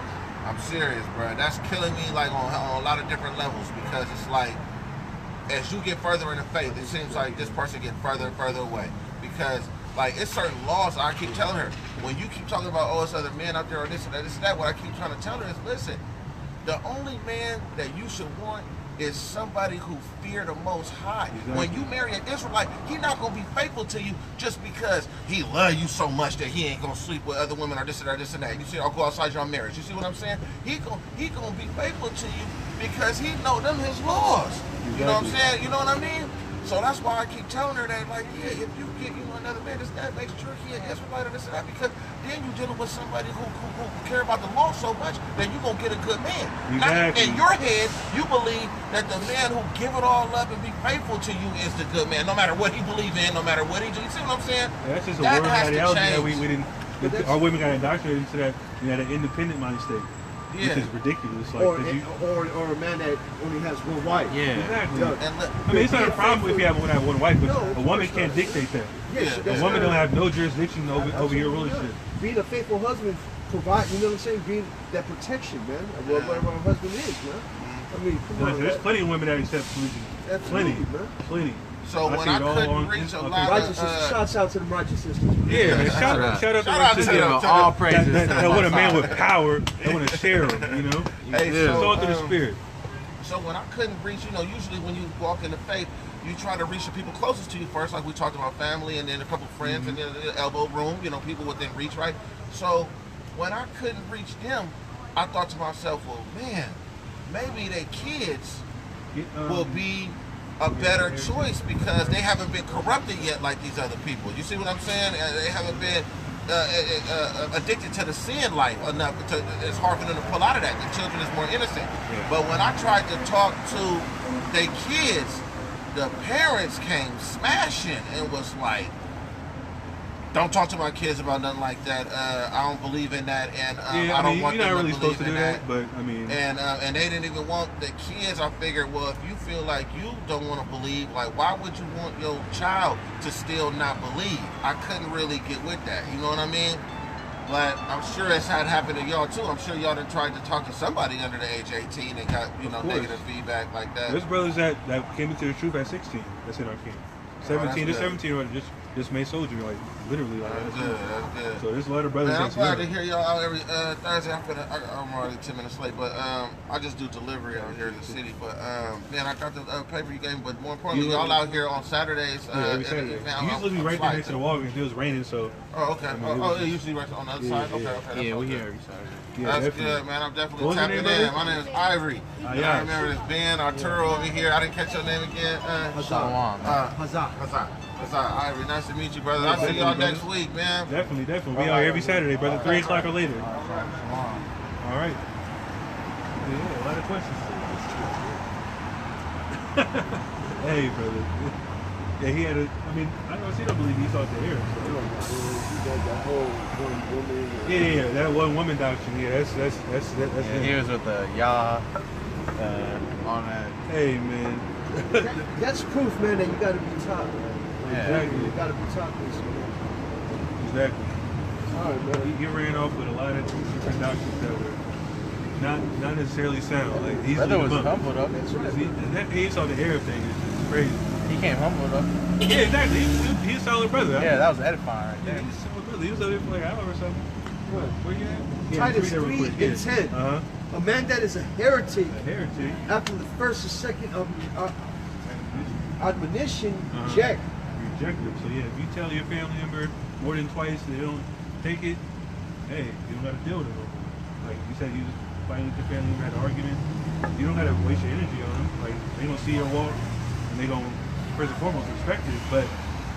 I'm serious, bro. That's killing me like on a lot of different levels because it's like, as you get further in the faith, it seems like this person getting further and further away. Because, like, it's certain laws I keep telling her. When you keep talking about, oh, it's other men out there or this and that, what I keep trying to tell her is, listen, the only man that you should want is somebody who fear the Most High. Exactly. When you marry an Israelite, he's not going to be faithful to you just because he love you so much that he ain't going to sleep with other women or this and that. You see, I'll go outside your marriage. You see what I'm saying? He gonna be faithful to you because he know them his laws. Exactly. You know what I'm saying? You know what I mean? So that's why I keep telling her that, like, yeah, if you get another man, this that, make sure he an Israelite or this and that, because then you're dealing with somebody who care about the law so much that you're going to get a good man. Exactly. In your head, you believe that the man who give it all up and be faithful to you is the good man, no matter what he believe in, no matter what he do. You see what I'm saying? Yeah, that's just a word ideology that we didn't, our women got indoctrinated into that, that independent mind state. Yeah. Which is ridiculous. Like, or a man that only has one wife. Yeah, exactly. I mean, it's not a problem if you have one wife, but a woman can't dictate that. A woman don't have no jurisdiction over your relationship. Being a faithful husband provide, you know what I'm saying? Being that protection, man. Whatever a husband is, man. I mean, come on. There's plenty of women that accept polygyny. Plenty. So when I couldn't reach a lot of shouts out to the righteous sisters. Yeah, man. Shout out to them. All praises. That want a man with power. They want to share him. You know. It's all through the spirit. So when I couldn't reach, usually when you walk in the faith, you try to reach the people closest to you first, like we talked about family, and then a couple friends, and then the elbow room. People within reach, right? So when I couldn't reach them, I thought to myself, well, man, maybe their kids will be a better choice because they haven't been corrupted yet like these other people. You see what I'm saying? They haven't been addicted to the sin life enough. It's hard for them to pull out of that. The children is more innocent. Yeah. But when I tried to talk to their kids, the parents came smashing and was like, don't talk to my kids about nothing like that. I don't believe in that, and I don't want them to really believe in that. But I mean, and they didn't even want the kids. I figured, well, if you feel like you don't want to believe, like, why would you want your child to still not believe? I couldn't really get with that. You know what I mean? But I'm sure it's had happened to y'all too. I'm sure y'all done tried to talk to somebody under the age 18 and got negative feedback like that. There's brothers that came into the truth at 16. That's in our king. 17, just 17 or just just made soldier, like literally. Like, That's good. That's good. So there's a lot of brothers. Man, I'm that's glad to here. hear y'all out every Thursday. I'm already 10 minutes late, but I just do delivery out here in the city. But man, I got the paper you gave me. But more importantly, y'all out here on Saturdays. Yeah, every Saturday. You usually be right there next to the Walgreens. It was raining, so. Oh, okay. I mean, It usually right on the other side. Okay, okay. Yeah, we here every Saturday. Yeah, That's definitely. good, man. I'm definitely What's your tapping name, in. brother? My name is Ivory. Yeah. I remember this Ben Arturo over here. I didn't catch your name again. Shalom. Huzzah. Ivory. Nice to meet you, brother. I'll see y'all next week, man. Definitely. We out here every Saturday, brother. 3 o'clock or later. Shalom. All right. Yeah, a lot of questions. Hey, brother. Yeah, he had a. I mean, I don't believe Esau the Arabs. So. That whole one woman. Yeah, that one woman doctrine. Yeah, that's Yeah, him. he was with the Yah, on that. Hey, man. That's proof, man, that you gotta be taught, man. Exactly. You gotta be taught this, man. Exactly. All right, man. He ran off with a lot of different doctrines that were not necessarily sound. Like easily Brother was debunked. humble though. That Esau the Arab thing is just crazy. He came humble though. Yeah, exactly. He's a solid brother. Yeah, that was edifying right Yeah, there. he's a solid brother. He was over there for like an hour or something. Where you at? Yeah, Titus read that real 3 quick. and 10. Uh-huh. A man that is a heretic A heretic. after the first or second admonition, Uh-huh. reject. Reject them. So yeah, if you tell your family member more than twice they don't take it, hey, you don't got to deal with them. Like you said, you just fighting with your family member, had an argument. You don't got to waste your energy on them. Like they gonna see your walk and they gonna first and foremost respect it. But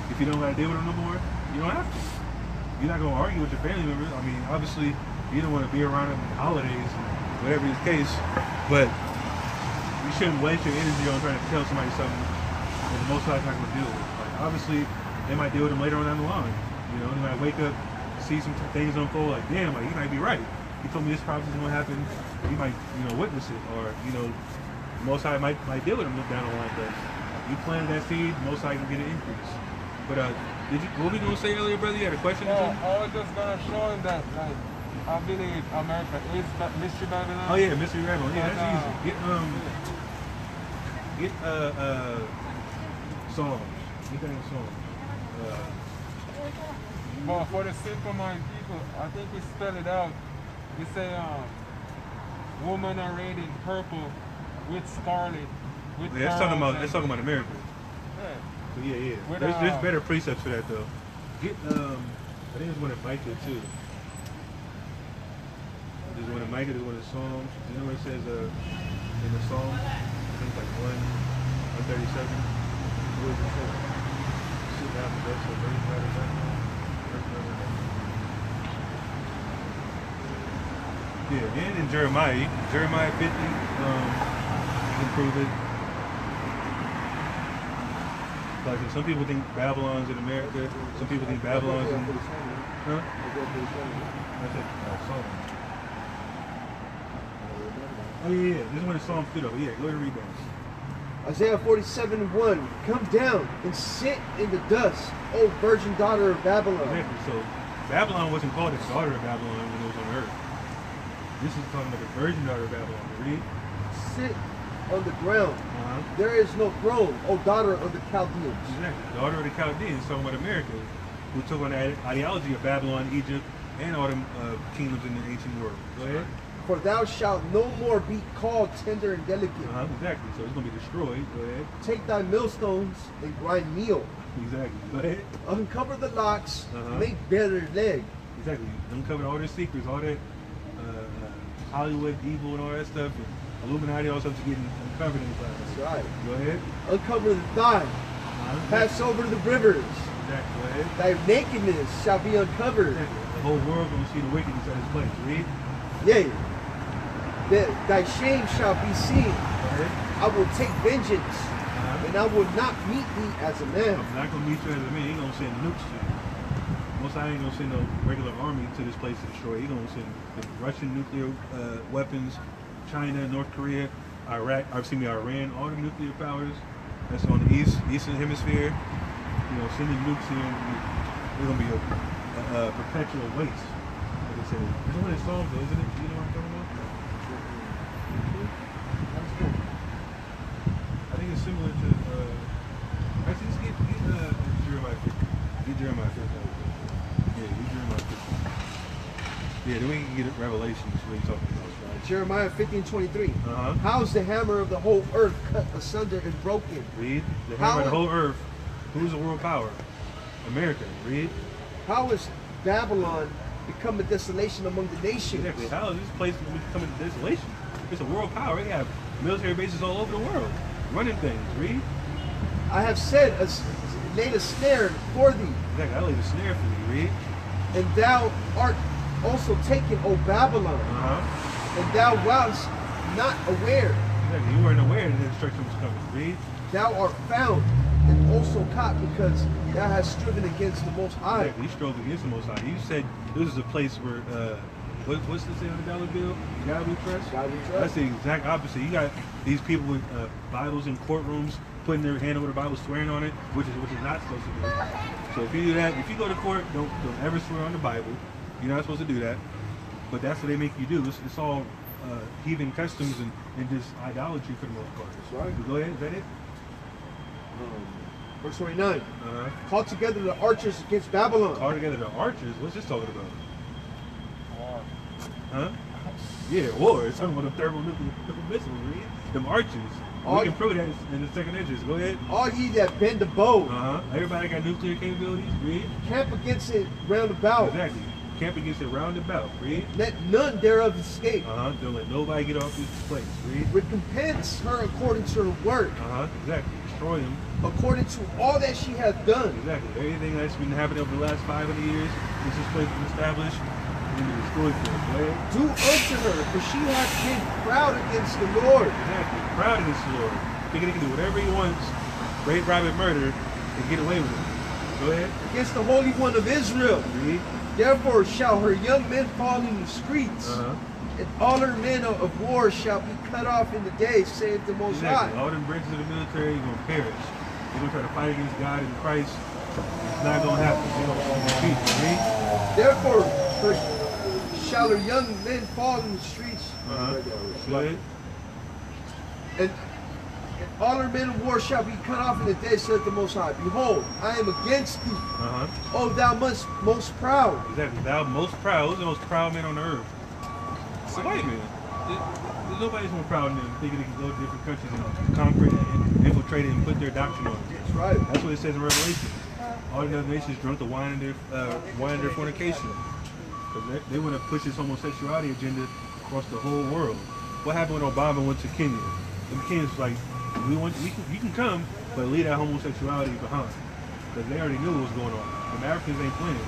if you don't got to deal with them no more, you don't have to. You're not gonna argue with your family members. I mean, obviously you don't want to be around them on holidays, whatever is the case. But you shouldn't waste your energy on trying to tell somebody something that the most likely not gonna deal with. Like obviously they might deal with them later on down the line. You know, they might wake up, see some things unfold, like damn, like he might be right. He told me this prophecy is gonna happen. You might, witness it, or most high might deal with them down the line. But you planted that seed, most high can get an increase. But what we gonna say earlier, brother? You had a question or No, something? I was just gonna show him that, like, I believe America is Mystery Babylon. Oh yeah, Mystery Babylon. Yeah, that's But, easy. Get Psalms. Get that in Psalms. But for the simple mind people, I think we spell it out. We say, woman arrayed in purple with scarlet, with Yeah, that's talking about America. Yeah. So yeah. With, There's better precepts for that though. Get I think there's one in Micah too. There's one in Micah, there's one in Psalms. You know where it says in the Psalms, I think it's like 137. What does it say? Sit down the best of yeah, and in Jeremiah 50, you can prove it. Like some people think Babylon's in America, some people think Babylon's in. Huh? That's it. Psalm. Oh yeah, this one is Psalm 2 though. Yeah, go ahead and read that. Isaiah 47:1. Come down and sit in the dust, O virgin daughter of Babylon. Exactly. So Babylon wasn't called the daughter of Babylon when it was on earth. This is talking about the virgin daughter of Babylon. Read. Sit on the ground. Uh-huh. There is no throne, O daughter of the Chaldeans. Exactly. Daughter of the Chaldeans, talking about America, who took on the ideology of Babylon, Egypt, and all them kingdoms in the ancient world. Go ahead. For thou shalt no more be called tender and delicate. Exactly. So it's going to be destroyed. Go ahead. Take thy millstones and grind meal. Exactly. Go ahead. Uncover the locks, Uh-huh. make bare their leg. Exactly. Uncover all their secrets, all that Hollywood evil and all that stuff, and Illuminati, all that stuff to get uncovered in the class. That's right. Go ahead. Uncover the thigh, pass over the rivers. Exactly. Go ahead. Thy nakedness shall be uncovered. Exactly. The whole world going to see the wickedness at his place. Read. Yea, thy shame shall be seen. Go ahead. I will take vengeance, and I will not meet thee as a man. I'm not going to meet you as a man. He going to send nukes to you. Most I ain't going to send no regular army to this place to destroy. He going to send the Russian nuclear weapons, China, North Korea, Iran, all the nuclear powers that's on the eastern hemisphere. Sending nukes here. It's going to be a perpetual waste. Like I said, it's one of the songs though, isn't it? You know what I'm talking about? That's cool. I think it's similar to actually just get Jeremiah 50. Get Read Jeremiah 15. Yeah, read Jeremiah 15. Yeah, then we can get Revelations. What are you talking about? Jeremiah 15:23. Uh-huh. How is the hammer of the whole earth cut asunder and broken? Read. The hammer of the whole earth. Who's the world power? America. Read. How is Babylon become a desolation among the nations? Exactly. How is this place becoming a desolation? It's a world power. They have military bases all over the world. Running things. Read. I have laid a snare for thee. Exactly. I laid a snare for you. Read. And thou art also taken, O Babylon. Uh-huh. And thou wast not aware. Exactly. You weren't aware that the destruction was coming. Read. Thou art found and also caught because thou hast striven against the Most High. Exactly. You strove against the Most High. You said this is a place where, what's the say on the dollar bill? God we trust? God we trust. That's the exact opposite. You got these people with Bibles in courtrooms, putting their hand over the Bible, swearing on it, which is not supposed to do. So if you do that, if you go to court, don't ever swear on the Bible. You're not supposed to do that. But that's what they make you do. It's all heathen customs and just idolatry for the most part. That's right. So go ahead, is that it? Verse 29. Uh-huh. Call together the archers against Babylon. Call together the archers? What's this talking about? Huh? Yeah, war. It's talking about the thermonuclear missiles, read. Them archers. We can prove that in the second entrance. Go ahead. All ye that bend the bow. Uh-huh. Everybody got nuclear capabilities, read. Camp against it round about. Exactly. Camp against it round about, read. Let none thereof escape. Uh-huh. Don't let nobody get off this place, read. Recompense her according to her work. Uh-huh. Exactly. Destroy them. According to all that she hath done. Exactly. Everything that's been happening over the last 500 years since this place was established, and destroy them. Go ahead. Do unto her, for she hath been proud against the Lord. Exactly. Proud against the Lord. Thinking he can do whatever he wants, rape, rob, and murder, and get away with it. Go ahead. Against the Holy One of Israel. Read. Therefore shall her young men fall in the streets, Uh-huh. and all her men of war shall be cut off in the day, saith the Most Exactly. High. All them branches of the military are going to perish. They're going to try to fight against God and Christ. It's not going to happen. They're going to defeat. Read. Therefore shall her young men fall in the streets, Uh-huh. Go ahead. and all her men of war shall be cut off in the day, saith the Most High. Behold, I am against thee, Uh-huh. O thou most proud. Exactly. Thou most proud. Who's the most proud man on the earth? It's the white man. There's nobody's more proud than them, thinking they can go to different countries and conquer it and infiltrate it and put their doctrine on it. That's right. That's what it says in Revelation. All the other nations drunk the wine in their fornication. Because they want to push this homosexuality agenda across the whole world. What happened when Obama went to Kenya? The Kenyans was like, you can come, but leave that homosexuality behind. Because they already knew what was going on. The Africans ain't playing.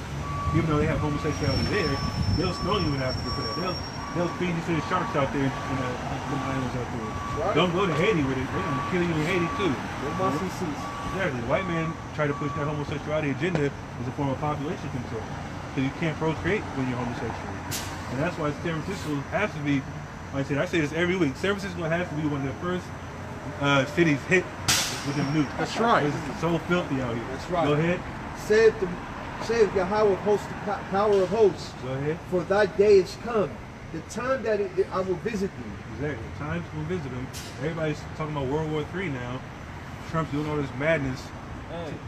Even though they have homosexuality there, they'll stone you in Africa for that. They'll feed you to the sharks out there in the islands out there. Right. Don't go to Haiti with it. They're going to kill you in Haiti too. No mercy cease. Exactly. White men try to push that homosexuality agenda as a form of population control. Because you can't procreate when you're homosexual. And that's why San Francisco has to be, like I say this every week, San Francisco has to be one of the first cities hit with them nukes. That's right. Because it's so filthy out here. That's right. Go ahead. Saith Yahweh of hosts, the power of hosts. Go ahead. For thy day is come, the time that I will visit thee. Exactly. Time's going to visit them. Everybody's talking about World War III now. Trump's doing all this madness,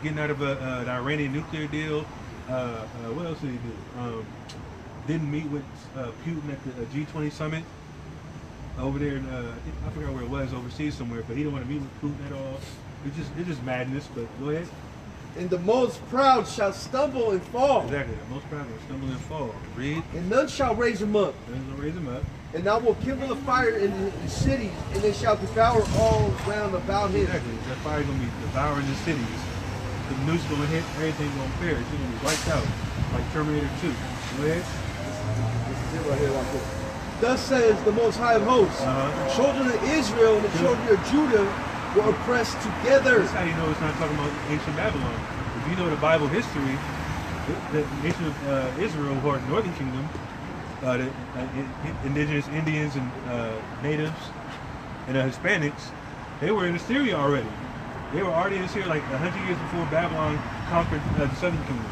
getting out of the Iranian nuclear deal. What else did he do? Didn't meet with Putin at the G20 summit over there in, I forgot where it was, overseas somewhere, but he didn't want to meet with Putin at all. It's just madness, but go ahead. And the most proud shall stumble and fall. Exactly, the most proud will stumble and fall. Read. And none shall raise him up. None will raise him up. And I will kindle a fire in the cities, and they shall devour all round about him. Exactly, that fire's going to be devouring the cities. The nuke's going to hit, everything's going to perish. It's going to be wiped out, like Terminator 2. Go ahead. This is it right here, like this. Thus says the Most High of Hosts, the children of Israel and the children of Judah were oppressed together. That's how you know it's not talking about ancient Babylon. If you know the Bible history, the nation of Israel, who are the northern kingdom, the indigenous Indians and natives and Hispanics, they were in Assyria already. They were already in Assyria like 100 years before Babylon conquered the southern kingdom.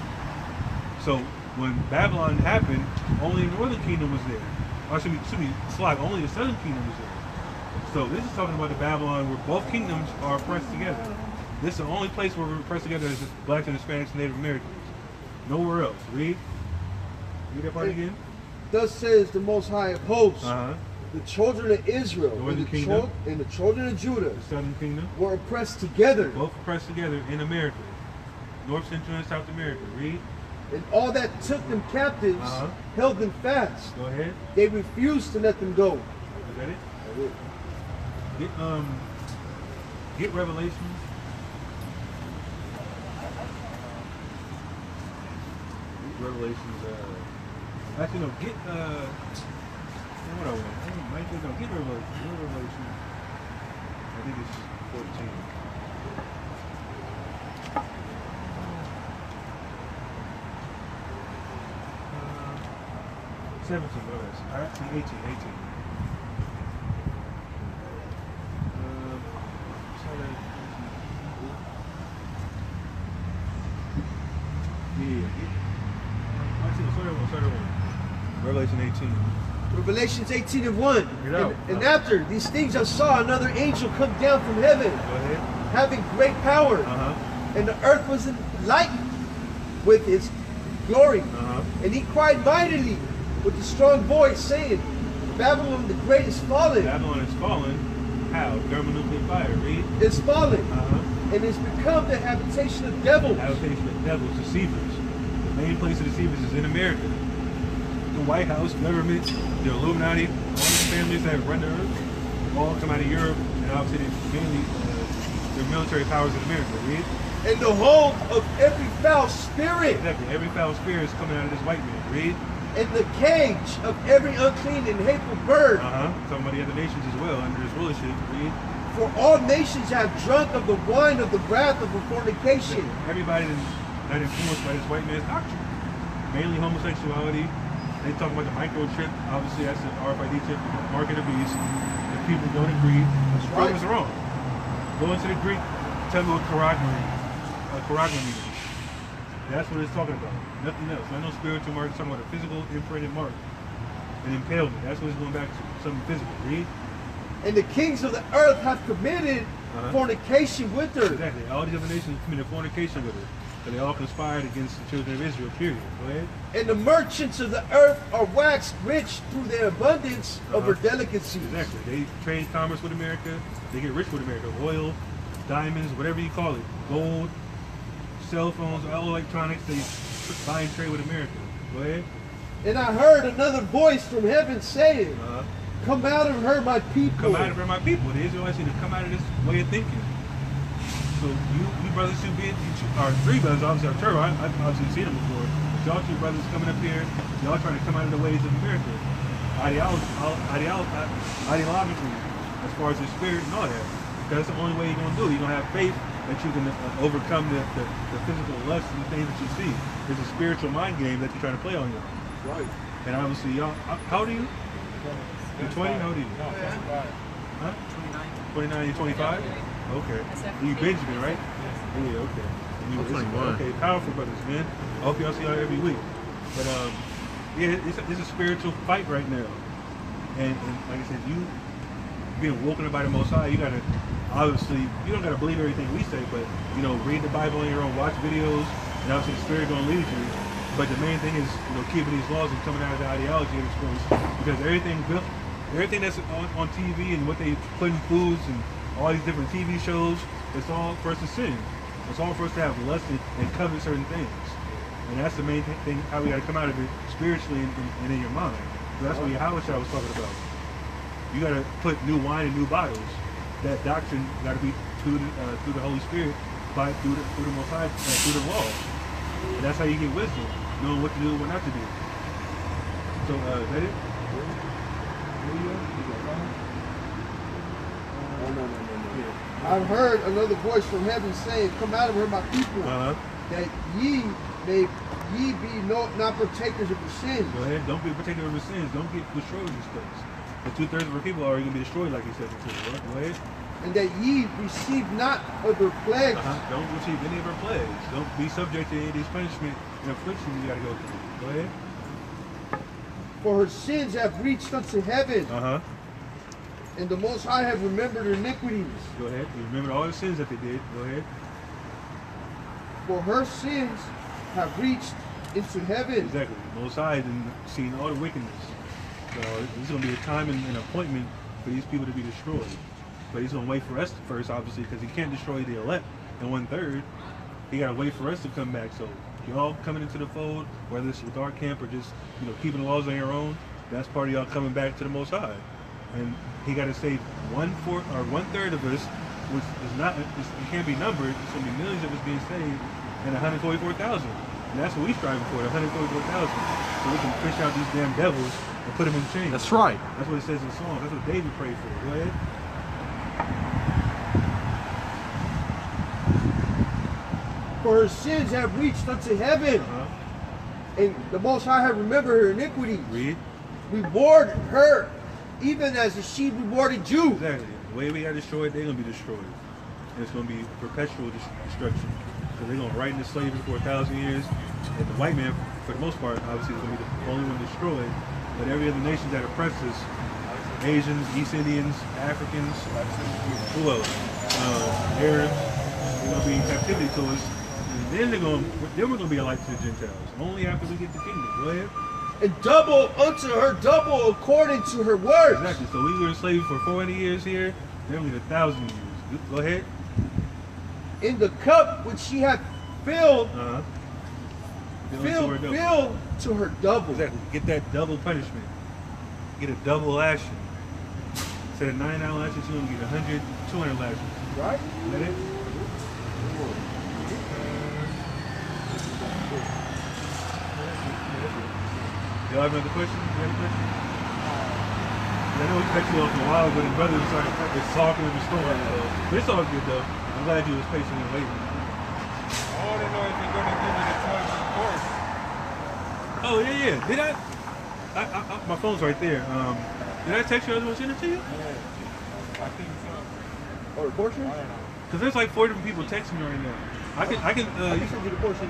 So when Babylon happened, only the northern kingdom was there. Or excuse me, only the southern kingdom was there. So this is talking about the Babylon where both kingdoms are oppressed together. This is the only place where we're oppressed together as blacks and Hispanics and Native Americans. Nowhere else. Read that part again. Thus says the Most High of Hosts, Uh-huh. the children of Israel Northern and the, Kingdom. and the children of Judah The Southern Kingdom. were oppressed together, Both pressed together in America. North, Central, and South America. Read. and all that took them captives Uh-huh. held them fast. Go ahead. They refused to let them go. Is that it? Get Revelations. Revelations. Actually, no. Get what I want. Get Revelations. Get Revelations. I think it's 14. 17, all right, 18. Revelation 18. Revelations 18 and 1. Get out. And after these things I saw another angel come down from heaven, Go ahead. having great power, and the earth was enlightened with his glory. And he cried mightily with a strong voice, saying, Babylon the Great is fallen. Babylon is fallen. How? Thermonuclear fire. Read. It's fallen. And it's become the habitation of devils. Habitation of devils, deceivers. The main place of deceivers is in America. The White House, government, the Illuminati, all the families that run the earth, all come out of Europe, and obviously mainly the military powers in America. Read. And the hold of every foul spirit. Exactly. Every foul spirit is coming out of this white man. Read. And the cage of every unclean and hateful bird. Talking about the other nations as well under this rulership. Read. For all nations have drunk of the wine of the wrath of the fornication. Everybody that influenced by this white man's doctrine. Mainly homosexuality. They talk about the microchip. Obviously, that's the RFID chip, the mark of the beast. If people don't agree, that's right. Is wrong. Go into the Greek, tell me what charagma means. That's what it's talking about. Nothing else. Not no spiritual mark. It's talking about a physical imprinted mark. An impalement. That's what it's going back to. Something physical. Read. And the kings of the earth have committed fornication with her. Exactly. All these other nations committed fornication with her. So they all conspired against the children of Israel, period. Go ahead. And the merchants of the earth are waxed rich through their abundance of her delicacies. Exactly. They trade commerce with America. They get rich with America. Oil, diamonds, whatever you call it. Gold, cell phones, all electronics. They buy and trade with America. Go ahead. And I heard another voice from heaven saying, Come out of her, my people. Come out of her, my people. The Israelites need to come out of this way of thinking. So you brothers should be, or three brothers, obviously, are I've obviously seen them before. But y'all two brothers coming up here, y'all trying to come out of the ways of America. Ideologically, as far as the spirit and all that. Because that's the only way you're going to do it. You're going to have faith that you can overcome the physical lust and the things that you see. It's a spiritual mind game that you're trying to play on y'all. Right. And obviously, y'all, how old are you? You're 20? How old are you? Huh? 29. 29, you're 25? Okay. You Benjamin, right? Yeah, okay. You 21. Okay, powerful brothers, man. I hope y'all see y'all every week. But yeah, it's a spiritual fight right now. And like I said, you being woken up by the Most High, you gotta obviously you don't gotta believe everything we say, but read the Bible on your own, watch videos, and obviously the Spirit gonna lead you. But the main thing is keeping these laws and coming out of the ideology of this place, because everything that's on TV and what they put in foods and all these different TV shows, it's all for us to sin. It's all for us to have lust and covet certain things. And that's the main thing, how we got to come out of it spiritually and in your mind. So that's what Yahweh was talking about. You got to put new wine in new bottles. That doctrine got to be through the Holy Spirit, through the Most High, through the law. And that's how you get wisdom, knowing what to do and what not to do. So, is that it? No. I've heard another voice from heaven saying, Come out of her, my people, that ye be not partakers of your sins. Go ahead. Don't be a partaker of your sins. Don't get destroyed with this place. The 2/3 of our people are going to be destroyed, like he said before. Right? Go ahead. And that ye receive not of her plagues. Don't receive any of her plagues. Don't be subject to any of these punishment and afflictions you got to go through. Go ahead. For her sins have reached unto heaven. And the Most High have remembered her iniquities. Go ahead. You remember all the sins that they did. Go ahead. For her sins have reached into heaven. Exactly. The Most High and seen all the wickedness. So there's going to be a time and an appointment for these people to be destroyed. But he's going to wait for us first, obviously, because he can't destroy the elect in 1/3. He got to wait for us to come back. So y'all coming into the fold, whether it's with our camp or just keeping the laws on your own, that's part of y'all coming back to the Most High. And he got to save 1/4 or 1/3 of us, which is not, it can't be numbered. It's going to be millions of us being saved, and 144,000. And that's what we striving for, the 144,000. So we can fish out these damn devils and put them in chains. That's right. That's what it says in the song. That's what David prayed for. Go ahead. For her sins have reached unto heaven, and the Most High have remembered her iniquities. Read. Reward her, even as the sheep rewarded you. Exactly. The way we got destroyed, they're going to be destroyed. And it's going to be perpetual destruction. So they're going to ride into slavery for 1,000 years. And the white man, for the most part, obviously is going to be the only one destroyed. But every other nation that oppresses us, Asians, East Indians, Africans, who else? Arabs, they're going to be in captivity to us. And then we're going to be a light to the Gentiles. Only after we get the kingdom. Go ahead. And double unto her, double according to her words. Exactly. So we were enslaved for 400 years here. They're only 1,000 years. Go ahead. In the cup which she hath filled, filled to her double. Exactly. Get that double punishment. Get a double lashing. Instead of 99 lashes, you're going to get 100, 200 lashes. Right? Is that it? Y'all have another question? You have a question? I know we cut you off a while, but the brother was talking in the store. But it's all good though. I'm glad you was patient and waiting. I want to know if you're going to give me the choice of course. Oh yeah. Did I my phone's right there. Did I text you? I was going to send it to you? Yeah. I think so. Or the portion? I don't know. Cause there's like 4 different people texting me right now. I can I can send you the portion.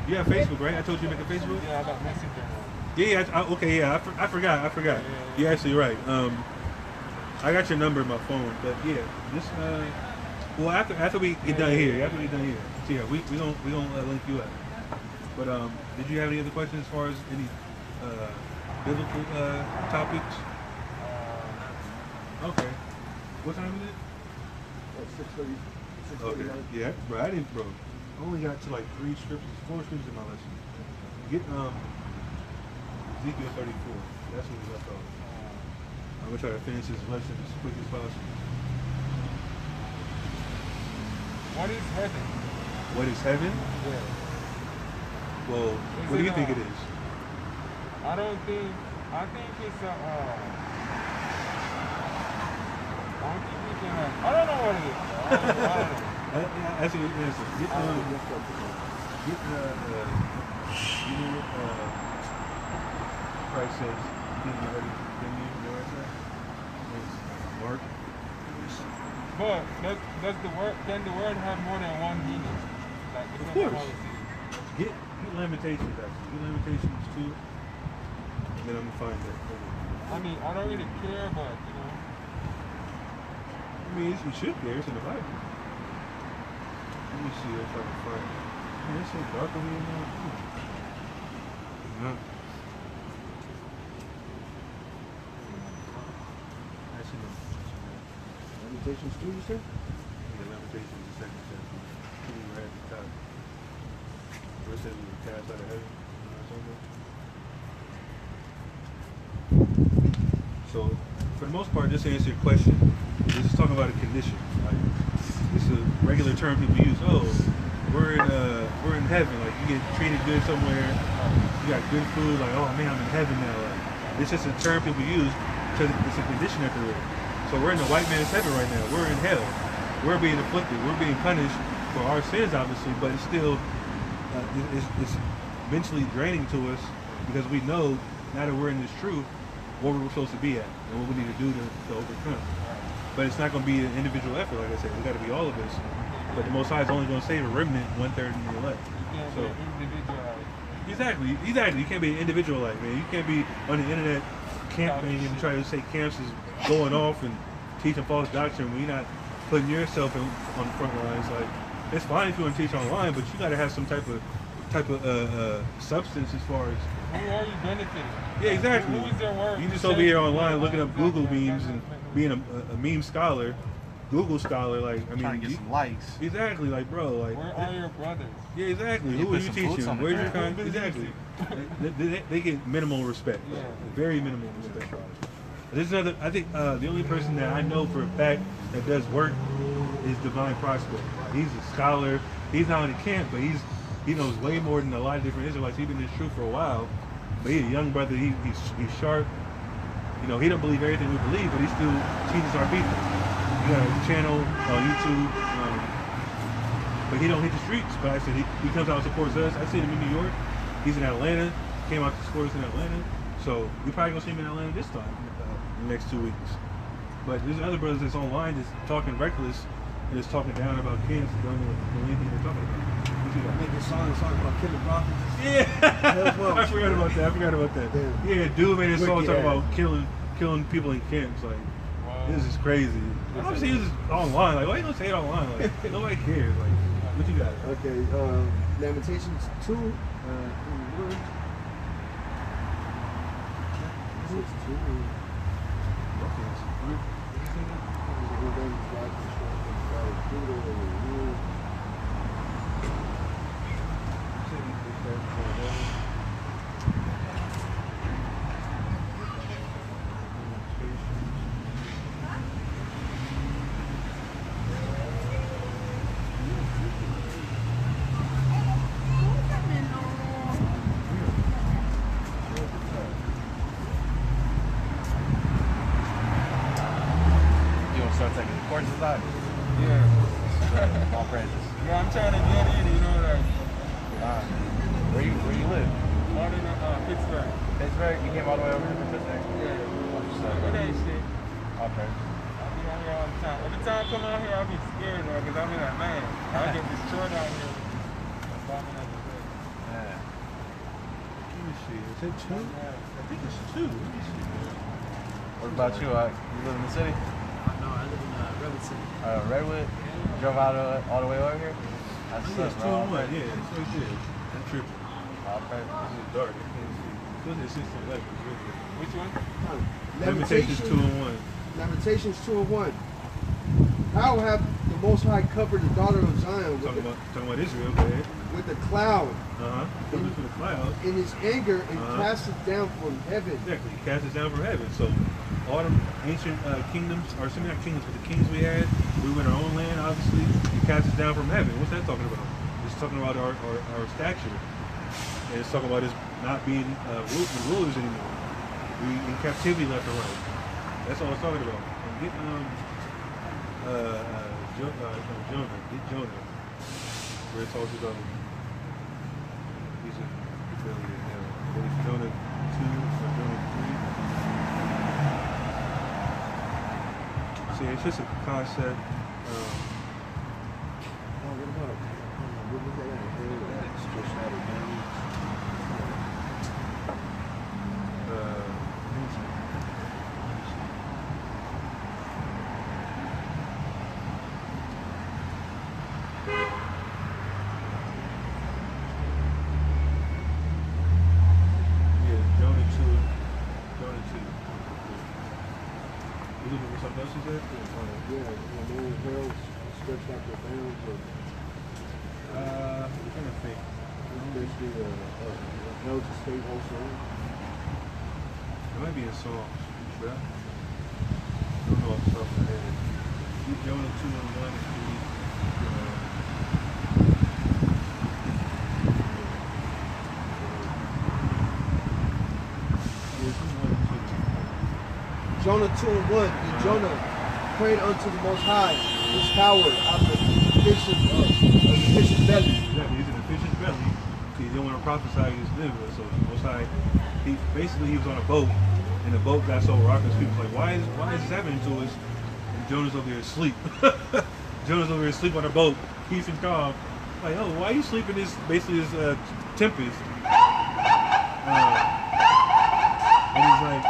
You have Facebook, right? I told you to make a Facebook. Yeah, I got Messenger now. Yeah. Okay. Yeah. I forgot. Yeah. You're actually right. I got your number in my phone, but yeah, just well after we get done here, so yeah, we gonna link you up. But did you have any other questions as far as any biblical topics? Okay. What time is it? 6:30. Okay. Yeah, bro. I only got to like 4 scriptures in my lesson. Get Ezekiel 34. That's what we left off. I'm gonna try to finish this lesson as quick as possible. What is heaven? What is heaven? Yeah. Well, what do you think it is? I think it's a, I don't know what it is. I don't know. That's a good answer. Get Christ says, "Get ready to continue." You know what I said? It's Mark. But does the word, can the word have more than one meaning? Like, Of course. Get Lamentations actually. Get Lamentations 2. And then I'm gonna find that. I mean, I don't really care, but I mean, you should care. It's in the Bible. Let me see if I can find it. Man, it's so dark over here now. No. Actually, no. Lamentations 2, you said? Yeah, Lamentations is the second chapter. We were at the top. First said we were cast out of heaven. So, for the most part, just to answer your question, this is talking about a condition. Like, it's a regular term people use. Oh, we're in heaven. Like, you get treated good somewhere. You got good food. Like, oh man, I'm in heaven now. Like, it's just a term people use because it's a condition that they're in. So we're in the white man's heaven right now. We're in hell. We're being afflicted. We're being punished for our sins, obviously, but it's still it's mentally draining to us because we know now that we're in this truth what we're supposed to be at and what we need to do to overcome. But it's not going to be an individual effort, like I said. It's got to be all of us. But the Most High is only going to save a remnant, 1/3 of the elect. So exactly. You can't be an individual like man. You can't be on the internet camping and try to say camps is going off and teaching false doctrine when you're not putting yourself on the front lines. Like, it's fine if you want to teach online, but you got to have some type of type of substance as far as. Who are you benefiting? Yeah, exactly. Who is their word? You just over here online looking up Google memes and being a meme scholar, Google scholar. Like, I mean, Trying to get some likes. Exactly, like, bro, like. Where are your brothers? Yeah, exactly. You Who put are you some boots teaching? on the Where's your ground. Exactly. they get minimal respect. Yeah. Very minimal respect. There's another. I think the only person that I know for a fact that does work is Divine Prospect. He's a scholar. He's not in the camp, but he knows way more than a lot of different Israelites. He's been in this truth for a while. But he's a young brother. He's sharp. You know, he don't believe everything we believe, but he still teaches our people. He got a channel on YouTube. But he don't hit the streets. But I said he comes out and supports us. I see him in New York. He's in Atlanta. Came out to support us in Atlanta. So we probably gonna see him in Atlanta this time, in the next 2 weeks. But there's other brothers that's online just talking reckless and just talking down about kids that don't know anything they're talking about. Making songs about killing prophets. Yeah, I forgot about that. Damn. Yeah, dude made a song Wicked talking ass. about killing people in camps. Like, Wow. this is crazy. Obviously, he was just online. Like, why you gonna say it online? Like, nobody cares. Like, what you got? Okay, Lamentations 2. You want to start taking the courses out? Yeah. All praises. Yeah, I'm trying to get in, you know, like, Where you live? out in Pittsburgh. Pittsburgh? You came all the way over here from Pittsburgh? Yeah. It ain't shit. All praises. I be out here all the time. Every time I come out here, I be scared, though, because I be like, man, I get destroyed out here. Bombing at the place. Yeah. Let me see. Is it two? I think it's two. Let me see. What about you? You live in the city? No, I live in Redwood City. Redwood? Drove out all the way over here? That's Yeah, it's what's two up, and bro. one. Yeah, it's right there. That's tripping. All praises. This is dark. I can't see. This is 6 11. Which one? Lamentations 2 and 1. Lamentations 2 and 1. How have the Most High covered the daughter of Zion Talking about Israel, go ahead. with a cloud Coming from the clouds. in his anger and cast it down from heaven? Exactly. He cast us down from heaven. So all them ancient kingdoms, or some not kingdoms, but the kings we had, we were in our own land, obviously. He cast us down from heaven. What's that talking about? It's talking about our stature. And it's talking about us not being rulers anymore. We in captivity left and right. That's all it's talking about. And get Jonah. Get Jonah. Where it talks about he's a rebellion. It's Jonah 2 or Jonah 3. See, it's just a concept. Something else you said? Yeah, the Lord heralds stretched out their bounds of I'm trying to think. basically held to state also. It might be in Psalms. But I don't know off the top of my head. Jonah 2 and 1 and 3. Jonah 2 and 1. And Jonah prayed unto the Most High, his power out of the fish's belly. Exactly, he's in the fish's belly. He didn't want to prophesy against Nineveh, so the Most High, he was on a boat, and the boat got so raucous. People was like, why is this happening to us? And Jonah's over here asleep. Jonah's over here asleep on a boat, peace and calm. Like, oh, why are you sleeping this tempest? And he's like,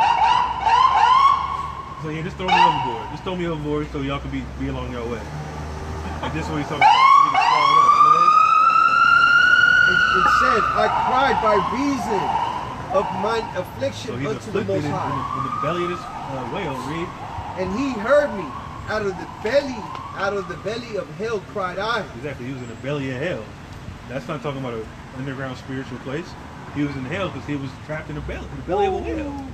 yeah, just throw me overboard. Just throw me overboard so y'all can be along your way. And this is what he's talking about. And it said, I cried by reason of mine affliction So he's unto the afflicted Most High. in the belly of this whale. Read. And he heard me out of the belly of hell cried I. Exactly. He was in the belly of hell. That's not talking about an underground spiritual place. He was in hell because he was trapped in the belly of a whale.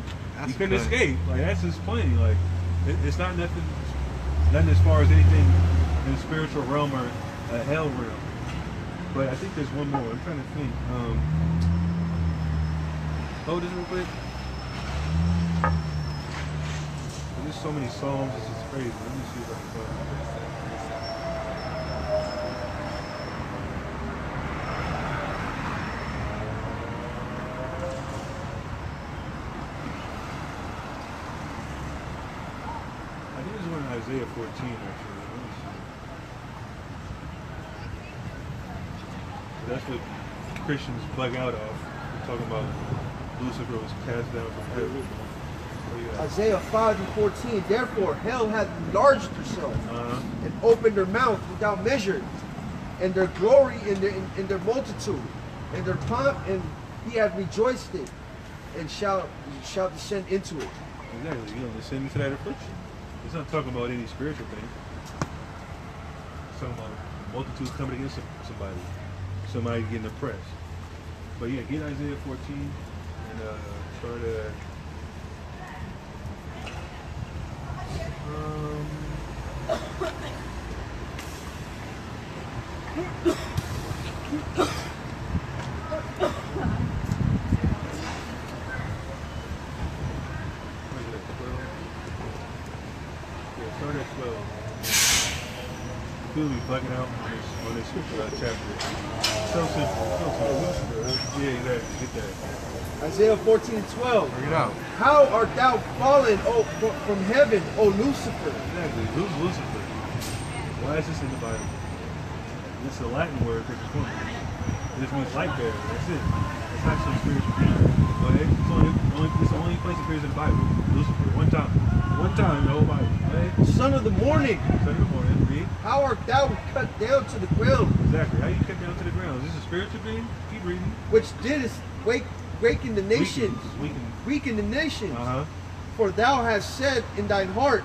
He couldn't escape. Like that's just plain. Like it's not nothing as far as anything in the spiritual realm or hell realm. But I think there's one more. I'm trying to think. Hold this real quick. There's so many psalms. This is crazy. Let me see if I can find it. I think there's one in Isaiah 14 actually. Let me see. That's what Christians bug out of. We're talking about Lucifer was cast down from heaven. Isaiah 5 and 14. Therefore hell hath enlarged herself and opened her mouth without measure, and their glory in their multitude, and their pomp, and he hath rejoiced it, and shall descend into it. Exactly, descend into that affliction. It's not talking about any spiritual thing. It's talking about multitudes coming against somebody getting oppressed. But yeah, get Isaiah 14 and start at start at 12. We'll be bugging out on this chapter. So simple. Yeah, exactly. Get that. Isaiah 14 and 12. Bring it out. How art thou fallen, from heaven, O Lucifer? Exactly. Who's Lucifer? Why is this in the Bible? This is a Latin word for performance. It just means light bearer. That's it. It's not some spiritual being. Go ahead. It's the only place it appears in the Bible. Lucifer. One time in the whole Bible. Go ahead. Son of the morning. Son of the morning. Read. How art thou cut down to the ground? Exactly. How you cut down to the ground? Is this a spiritual being? Keep reading. Which didst waken the nations. Weaken the nations. For thou hast said in thine heart,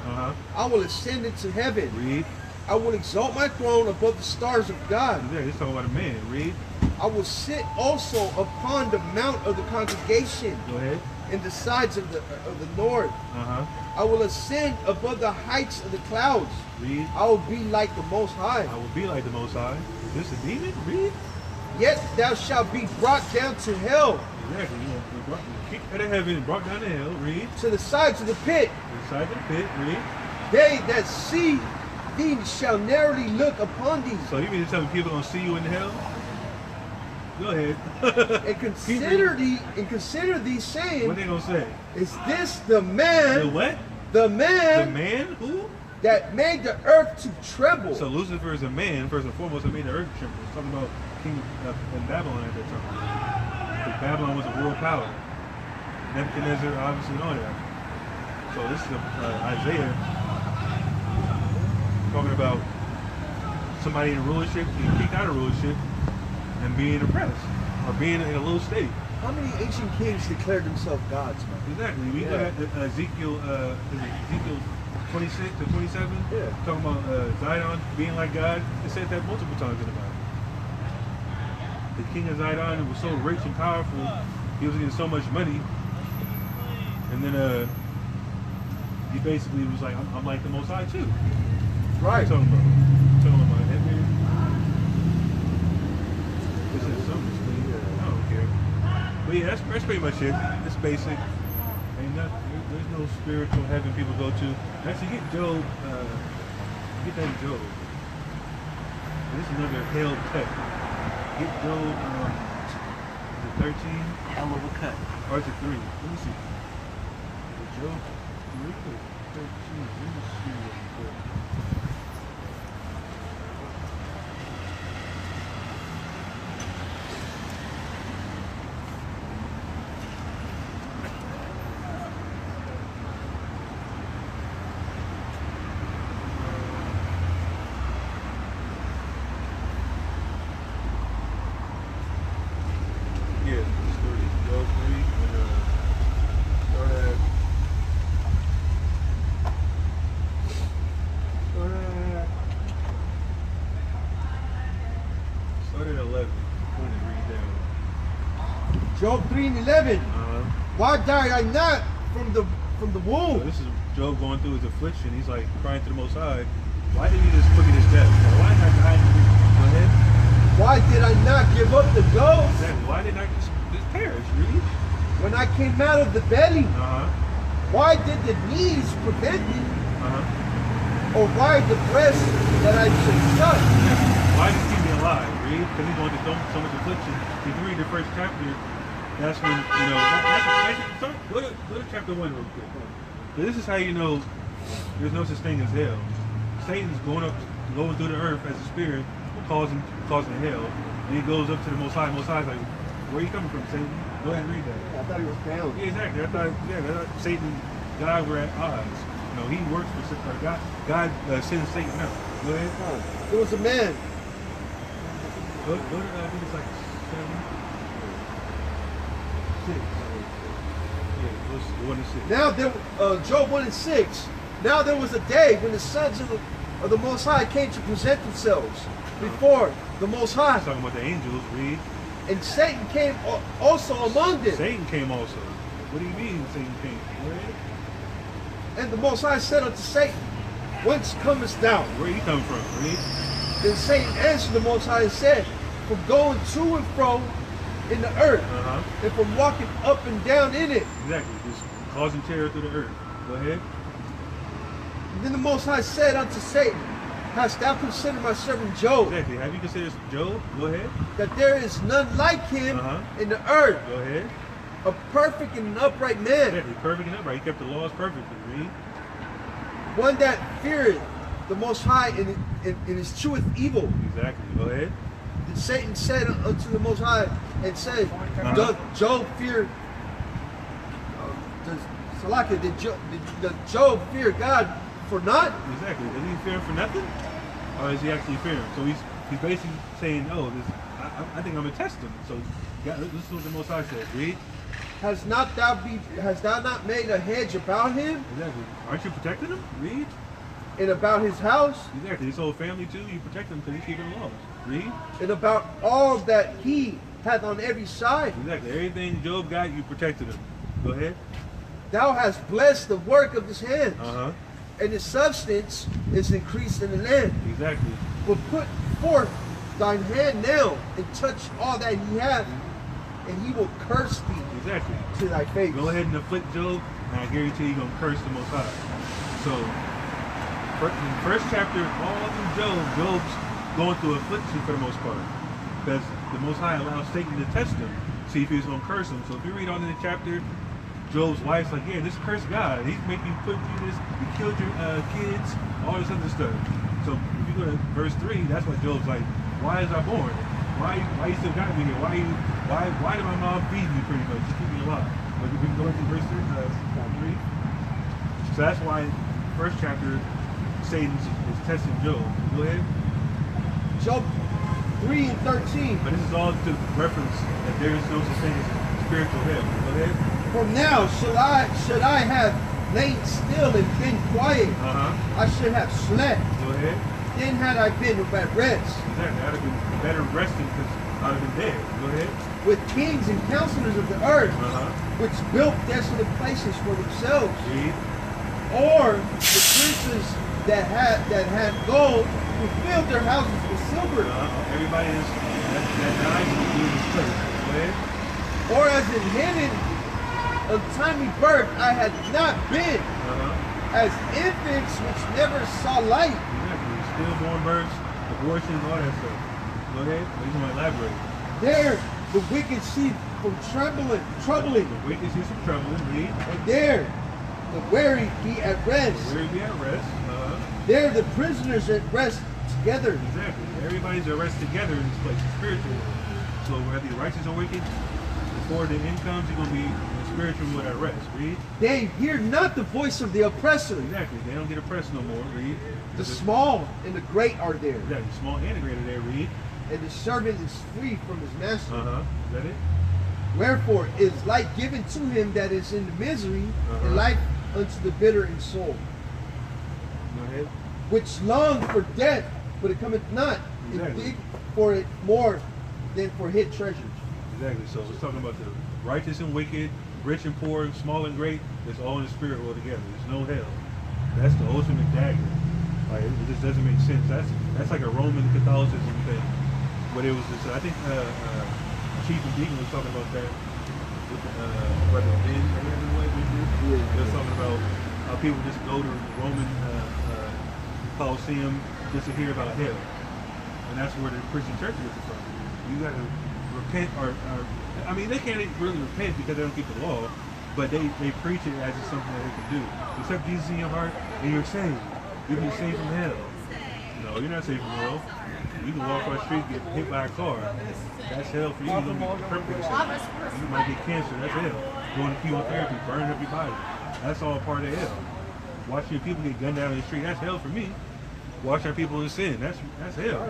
I will ascend into heaven. Read. I will exalt my throne above the stars of God. There, he's talking about a man. Read. I will sit also upon the mount of the congregation. Go ahead. In the sides of the north. I will ascend above the heights of the clouds. Read. I will be like the Most High. I will be like the Most High. Is this a demon? Read. Yet thou shalt be brought down to hell. Exactly. Kicked out of heaven and brought down to hell. Read. To the sides of the pit. To the sides of the pit. Read. They that see thee shall narrowly look upon thee. So you mean to tell me people gonna see you in hell? Go ahead. And consider thee saying, what they gonna say? Is this the man? The what? The man. The man who? That made the earth to tremble. So Lucifer is a man, first and foremost, that made the earth tremble. It's talking about King in Babylon at that time. Because Babylon was a world power. Nebuchadnezzar, obviously, and all that. So this is Isaiah talking about somebody in rulership being kicked out of rulership and being oppressed or being in a low state. How many ancient kings declared themselves gods, man? Exactly. We got Ezekiel 26 to 27. Yeah. Talking about Zion being like God. It said that multiple times in the Bible. The king of Zion was so rich and powerful, he was getting so much money. And then he basically was like, I'm like the Most High too. Right. What are you talking about head man? This is something. I don't care. But yeah, that's pretty much it. It's basic. There's no spiritual heaven people go to. Actually, get Job. Get that Job. This is another hell cut. Get Job. Is it 13? Hell of a cut. Or is it 3? Let me see. Job 3 or 13? Let me see. Job 3:11. Why died I not from the So womb? this is Job going through his affliction. He's like crying to the Most High. Why didn't you just put me to death? Why did I die? Go ahead. Why did I not give up the ghost Exactly. Why didn't I just perish? Really? when I came out of the belly? Why did the knees prevent me? Or why the breast that I should shut? Why did he keep me alive? Read, because he's going through so much affliction. If you read the first chapter, that's when, you know, go to chapter 1 real quick. But this is how you know there's no such thing as hell. Satan's going through the earth as a spirit, causing hell. And he goes up to the Most High. Most High's like, where are you coming from, Satan? Go ahead and read that. I thought he was bound. Yeah, exactly. I thought Satan, God were at odds. You know, he works for God. God sends Satan out. Go ahead. There was a man. Go to, I think it's like 7. 6. Yeah, verse 1 to 6. Now there, Job 1:6. Now there was a day when the sons of the Most High came to present themselves before the Most High, Talking about the angels, read. and Satan came also among them. Satan came also. What do you mean Satan came? Go ahead. And the Most High said unto Satan, Whence comest thou? Where you come from? Read. Then Satan answered the Most High and said, From going to and fro in the earth, and from walking up and down in it. Exactly. Just causing terror through the earth. Go ahead. And then the Most High said unto Satan, Hast thou considered my servant Job, Exactly. Have you considered Job? Go ahead. that there is none like him in the earth, Go ahead. a perfect and an upright man, Exactly. Perfect and upright. He kept the laws perfectly. Read. one that feareth the Most High and escheweth evil. Exactly. Go ahead. Then Satan said unto the Most High and said, Doth Job fear? Does Job fear God for naught? Exactly. Does he fear him for nothing? Or is he actually fear him? So he's basically saying, oh, I think I'm going to test him. So God, this is what the Most High says. Read. Hast thou not made a hedge about him Exactly. Aren't you protecting him? Read. and about his house Exactly. His whole family too. You protect him because he's keeping the laws. Read. and about all that he hath on every side? Exactly. Everything Job got, you protected him. Go ahead. Thou hast blessed the work of his hands, Uh-huh. and his substance is increased in the land. Exactly. But put forth thine hand now and touch all that he hath, and he will curse thee Exactly. to thy face. Go ahead and afflict Job, and I guarantee you're going to curse the Most High. So, in the first chapter, all through Job's going through affliction for the most part. Because the Most High allows Satan to test him, see if he's going to curse him. So if you read on in the chapter, Job's wife's like, yeah, this curse God. He's making you put you this, you killed your kids, all this other stuff. So if you go to verse 3, that's what Job's like, why is I born? Why you still got me here? Why did my mom feed me pretty much to keep me alive? But we can go into verse 3. So that's why first chapter Satan is testing Job. Go ahead. Job 3:13. But this is all to reference that there is no such thing as spiritual hell. Go ahead. For now should I have lain still and been quiet, I should have slept. Go ahead. Then had I been at rest. Exactly. I'd have been better resting because I'd have been dead. Go ahead. With kings and counselors of the earth, which built desolate places for themselves, Read. or the princes that had gold, who filled their houses with silver, Everybody is that dies in this place. Go ahead. or as in heaven, untimely birth I had not been, as infants which never saw light. Exactly. Stillborn births, abortions, all that stuff. Go ahead. I just want to elaborate. There the wicked see from troubling, The wicked see some trouble. Read. and there the weary be at rest. Where be at rest. There the prisoners at rest together. Exactly. Everybody's at rest together in this place, spiritually. So whether you're righteous or wicked, before the end comes, you're going to be in the spiritual world at rest. Read. They hear not the voice of the oppressor. Exactly. They don't get oppressed no more. Read. The small and the great are there, Exactly. Small and greater there. Read. and the servant is free from his master. Is that it? Wherefore is light given to him that is in the misery, and life unto the bitter in soul, Go ahead. which long for death, but it cometh not, and Exactly. dig for it more than for hid treasures. Exactly. So it's talking about righteous and wicked, rich and poor, small and great. It's all in the spirit world together. There's no hell. That's the ultimate dagger. Like it just doesn't make sense. That's like a Roman Catholicism thing. But it was just, I think Chief and Deacon was talking about that with Brother Ben. They was talking about how people just go to the Roman Colosseum just to hear about hell. And that's where the Christian church gets it from. You got to repent, or I mean, they can't really repent because they don't keep the law, but they preach it as it's something that they can do. Accept Jesus in your heart, and you're saved. You can be saved from hell. No, you're not saved from hell. You can walk on the street, get hit by a car. That's hell for you. You're going to be perfectly safe. You might get cancer. That's hell. Going to chemotherapy, burning up your body. That's all part of hell. Watching people get gunned down in the street, that's hell for me. Watching our people in sin, that's hell.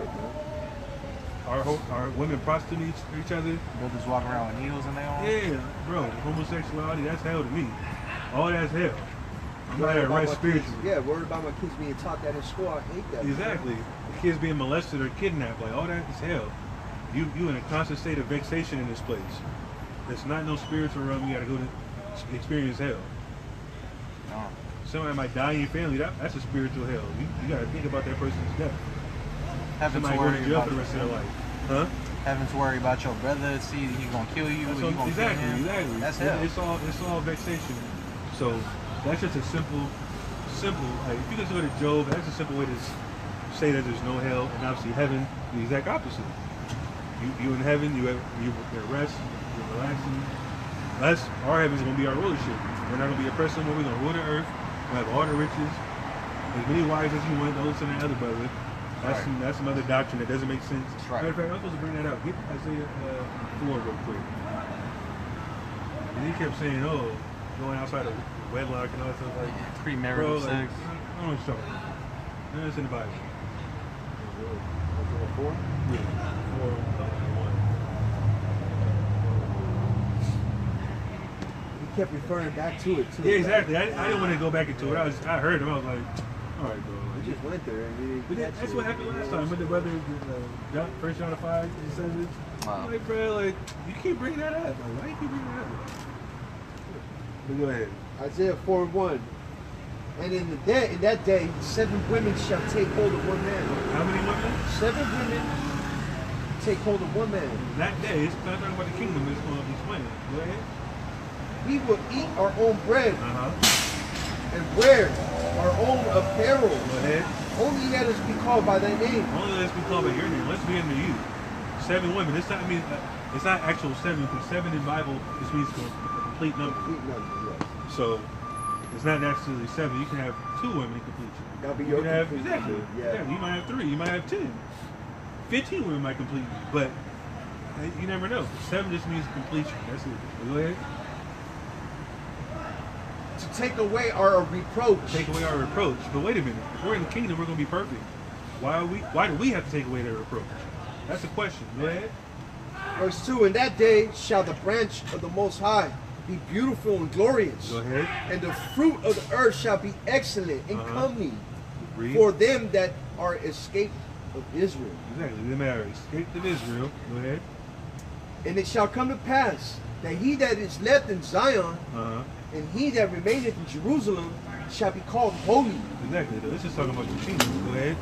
Our women prostitute each other. Brothers walking around with needles in their arms. Yeah, bro. Homosexuality, that's hell to me. All that's hell. I'm not at rest spiritually. Yeah, worried about my kids being taught that in school. I hate that. Exactly. The kids being molested or kidnapped, like all that is hell. You in a constant state of vexation in this place. There's not no spiritual realm. You gotta go to experience hell. No. Somebody might die in your family. That's a spiritual hell. You gotta think about that person's death. Somebody go to jail for the rest of their life. Huh? Having to worry about your brother, see he's gonna kill you, you gonna kill him. Exactly. That's hell. It's all vexation. So that's just a simple. Like if you just go to Job, that's a simple way to say that there's no hell, and obviously heaven, the exact opposite. You in heaven, you at rest, you're relaxing. Our heaven's gonna be our rulership. We're not gonna be oppressed anymore. We're gonna rule the earth. We'll have all the riches, as many wives as you want. Don't listen to that other brother. That's some other doctrine that doesn't make sense. That's right. Matter of fact, I'm supposed to bring that up. Get Isaiah 4 real quick. And he kept saying, "Oh, going outside of wedlock and all that stuff." Like, premarital sex. I don't know what you're talking about. That's in the Bible. Isaiah 4? Yeah. 4:1. He kept referring back to it too. Yeah, exactly. I didn't want to go back into it. I heard him. I was like, all right, bro. We just went there and we didn't catch That's it. what happened last time with the brother, First John 5, he says it. Wow. I'm like, bro, like, you keep bringing that up. Like, why you keep bringing that up? But go ahead. Isaiah 4:1. And in that day, 7 women shall take hold of one man. How many women? 7 women take hold of one man. That day, it's not talking about the kingdom, it's going to explain it. Go ahead. We will eat our own bread Uh-huh. and wear our own apparel. Go ahead. Only let us be called by thy name. Only let's be called by your name. Let's be under you. 7 women. It's not, I mean, it's not actual 7, because 7 in the Bible just means a complete number. Complete number, yes. So, it's not necessarily 7. You can have 2 women in complete you. That'll be You your can have, complete exactly. number, yeah. Exactly. You might have 3. You might have 10. 15 women might complete you. But you never know. 7 just means completion. That's it. Go ahead. To take away our reproach. Take away our reproach. But wait a minute. If we're in the kingdom, we're going to be perfect. Why do we have to take away their reproach? That's the question. Go ahead. Verse 2, in that day shall the branch of the Most High be beautiful and glorious. Go ahead. And the fruit of the earth shall be excellent and comely Read. for them that are escaped of Israel. Exactly. Them that are escaped of Israel. Go ahead. And it shall come to pass that he that is left in Zion and he that remaineth in Jerusalem shall be called holy. Exactly. This is talking about the kingdom. Go ahead.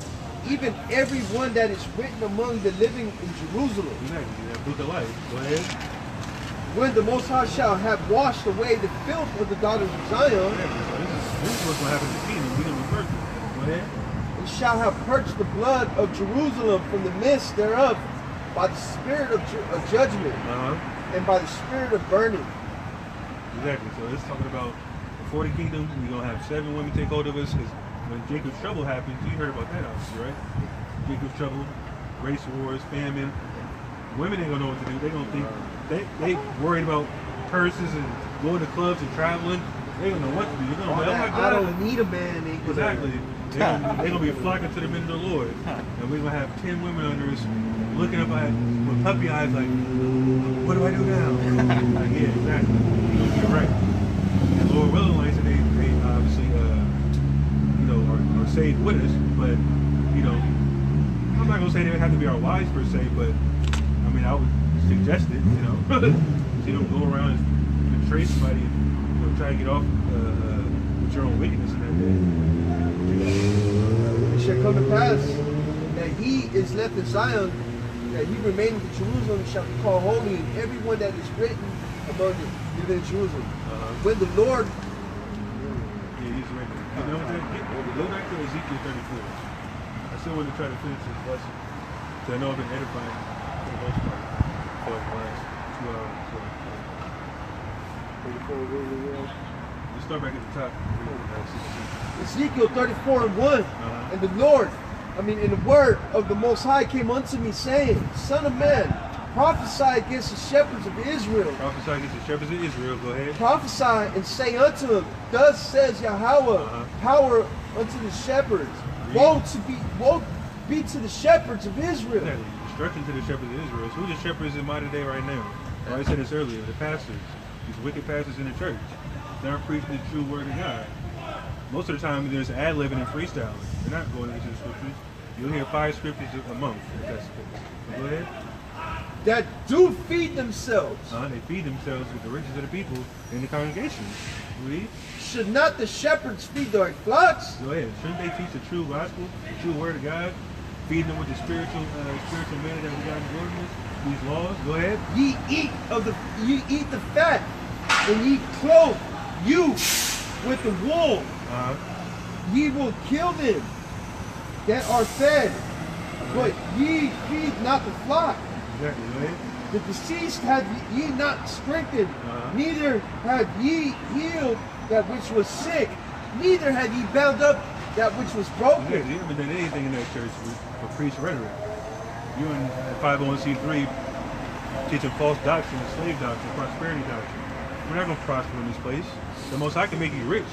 Even every one that is written among the living in Jerusalem. Exactly. That book of life. Go ahead. When the Most High shall have washed away the filth of the daughters of Zion, This is what's going to happen in the kingdom. We're going to be perfect. Go ahead. and shall have purged the blood of Jerusalem from the midst thereof by the spirit of judgment and by the spirit of burning. Exactly. So it's talking about before the kingdom, we're going to have 7 women take hold of us. Because when Jacob's trouble happens, you heard about that obviously, right? Jacob's trouble, race wars, famine. Women ain't going to know what to do. They're going to think, they worried about purses and going to clubs and traveling. They don't know what to do. You're going to be like, oh my I God. don't need a man. Exactly. They're going to be flocking to the men of the Lord. And we're going to have 10 women under us looking up at with puppy eyes like, what do I do now? Like, yeah, exactly. You're right. And Lord willing, like I said, they obviously, are saved with us. But, I'm not going to say they have to be our wives per se, but, I mean, I would suggest it, See them go around and betray somebody and try to get off with your own wickedness in that day. It shall come to pass that he is left in Zion, that he remaineth in Jerusalem, shall be called holy, and everyone that is written among it live in Jerusalem. When the Lord... Yeah, he's written. You know what I'm saying? Go back to Ezekiel 34. I still want to try to finish this lesson. Because I know I've been edifying for the most part for the last 2 hours. Let's start back at the top. Ezekiel 34:1. And the Lord, and the word of the Most High came unto me, saying, Son of man, prophesy against the shepherds of Israel. Prophesy against the shepherds of Israel. Go ahead. Prophesy and say unto them, Thus says Yahweh, power unto the shepherds. Woe be to the shepherds of Israel. Exactly. Destruction to the shepherds of Israel. So who are the shepherds in modern day right now? I said this earlier. The pastors. These wicked pastors in the church. They aren't preaching the true word of God. Most of the time, there's ad-libbing and freestyling. They're not going into the scriptures. You'll hear 5 scriptures a month, if that's the case. So go ahead. That do feed themselves. They feed themselves with the riches of the people in the congregation. Read. Should not the shepherds feed their flocks? Go ahead. Shouldn't they teach the true gospel, the true word of God? Feed them with the spiritual manna that we got in the wilderness? These laws? Go ahead. Ye eat the fat, and ye clothe you with the wool. Ye will kill them that are fed, but ye feed not the flock. Exactly. Go ahead. The deceased have ye not strengthened, neither have ye healed that which was sick, neither have ye bound up that which was broken. Yeah, you haven't done anything in that church for preach rhetoric. You in 501c3 teaching false doctrine, slave doctrine, prosperity doctrine. We're not going to prosper in this place. The Most High can make you rich,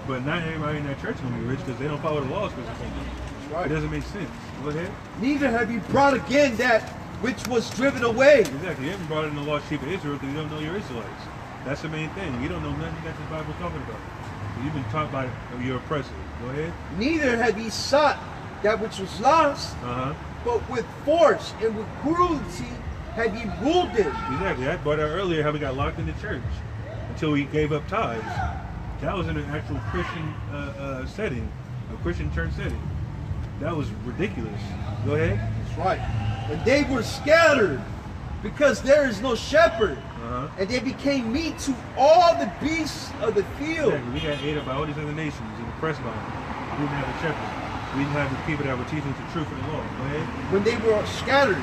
but not everybody in that church is going to be rich because they don't follow the laws for the kingdom. Right. It doesn't make sense. Go ahead. Neither have you brought again that which was driven away. Exactly. You haven't brought in the lost sheep of Israel because you don't know your Israelites. That's the main thing. You don't know nothing that this Bible is talking about. You've been taught by your oppressor. Go ahead. Neither have ye sought that which was lost, but with force and with cruelty have ye ruled them. Exactly. I brought out earlier how we got locked in the church until we gave up tithes. That was in an actual Christian setting, a Christian church setting. That was ridiculous. Go ahead. That's right. And they were scattered because there is no shepherd. And they became meat to all the beasts of the field. Exactly. We got ate up by all these other nations and oppressed by them. We didn't have a shepherd. We didn't have the people that were teaching the truth of the law. Go ahead. When they were scattered,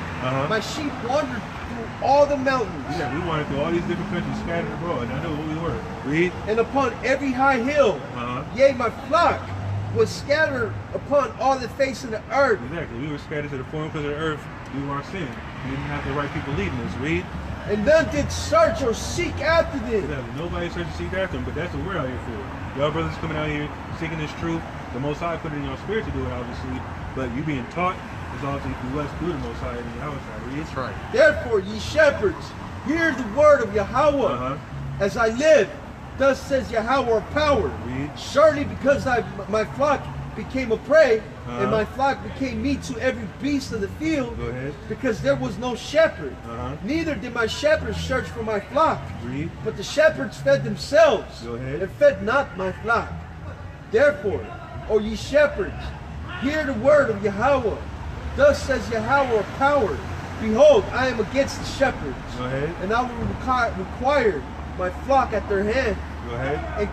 my sheep wandered through all the mountains. Yeah, we wandered through all these different countries scattered abroad. And I know what we were. Read. And upon every high hill, yea, my flock was scattered upon all the face of the earth. Exactly. We were scattered to the four corners of the earth due to our sin. We didn't have the right people leading us. Read. And none did search or seek after them. Exactly. Nobody searched to seek after them, but that's what we're out here for. Y'all brothers coming out here seeking this truth. The Most High put it in your spirit to do it, obviously, but you being taught is also blessed through the Most High and Yahweh. Read. That's right. Therefore, ye shepherds, hear the word of Yahweh. As I live, thus says Yahweh of power. Read. Surely because my flock became a prey, and my flock became meat to every beast of the field, Go ahead. because there was no shepherd. Neither did my shepherds search for my flock, Read. but the shepherds fed themselves, Go ahead. and fed not my flock. Therefore, O ye shepherds, hear the word of Yahweh. Thus says Yahweh of power, behold, I am against the shepherds, Go ahead. and I will require my flock at their hand, Go ahead. and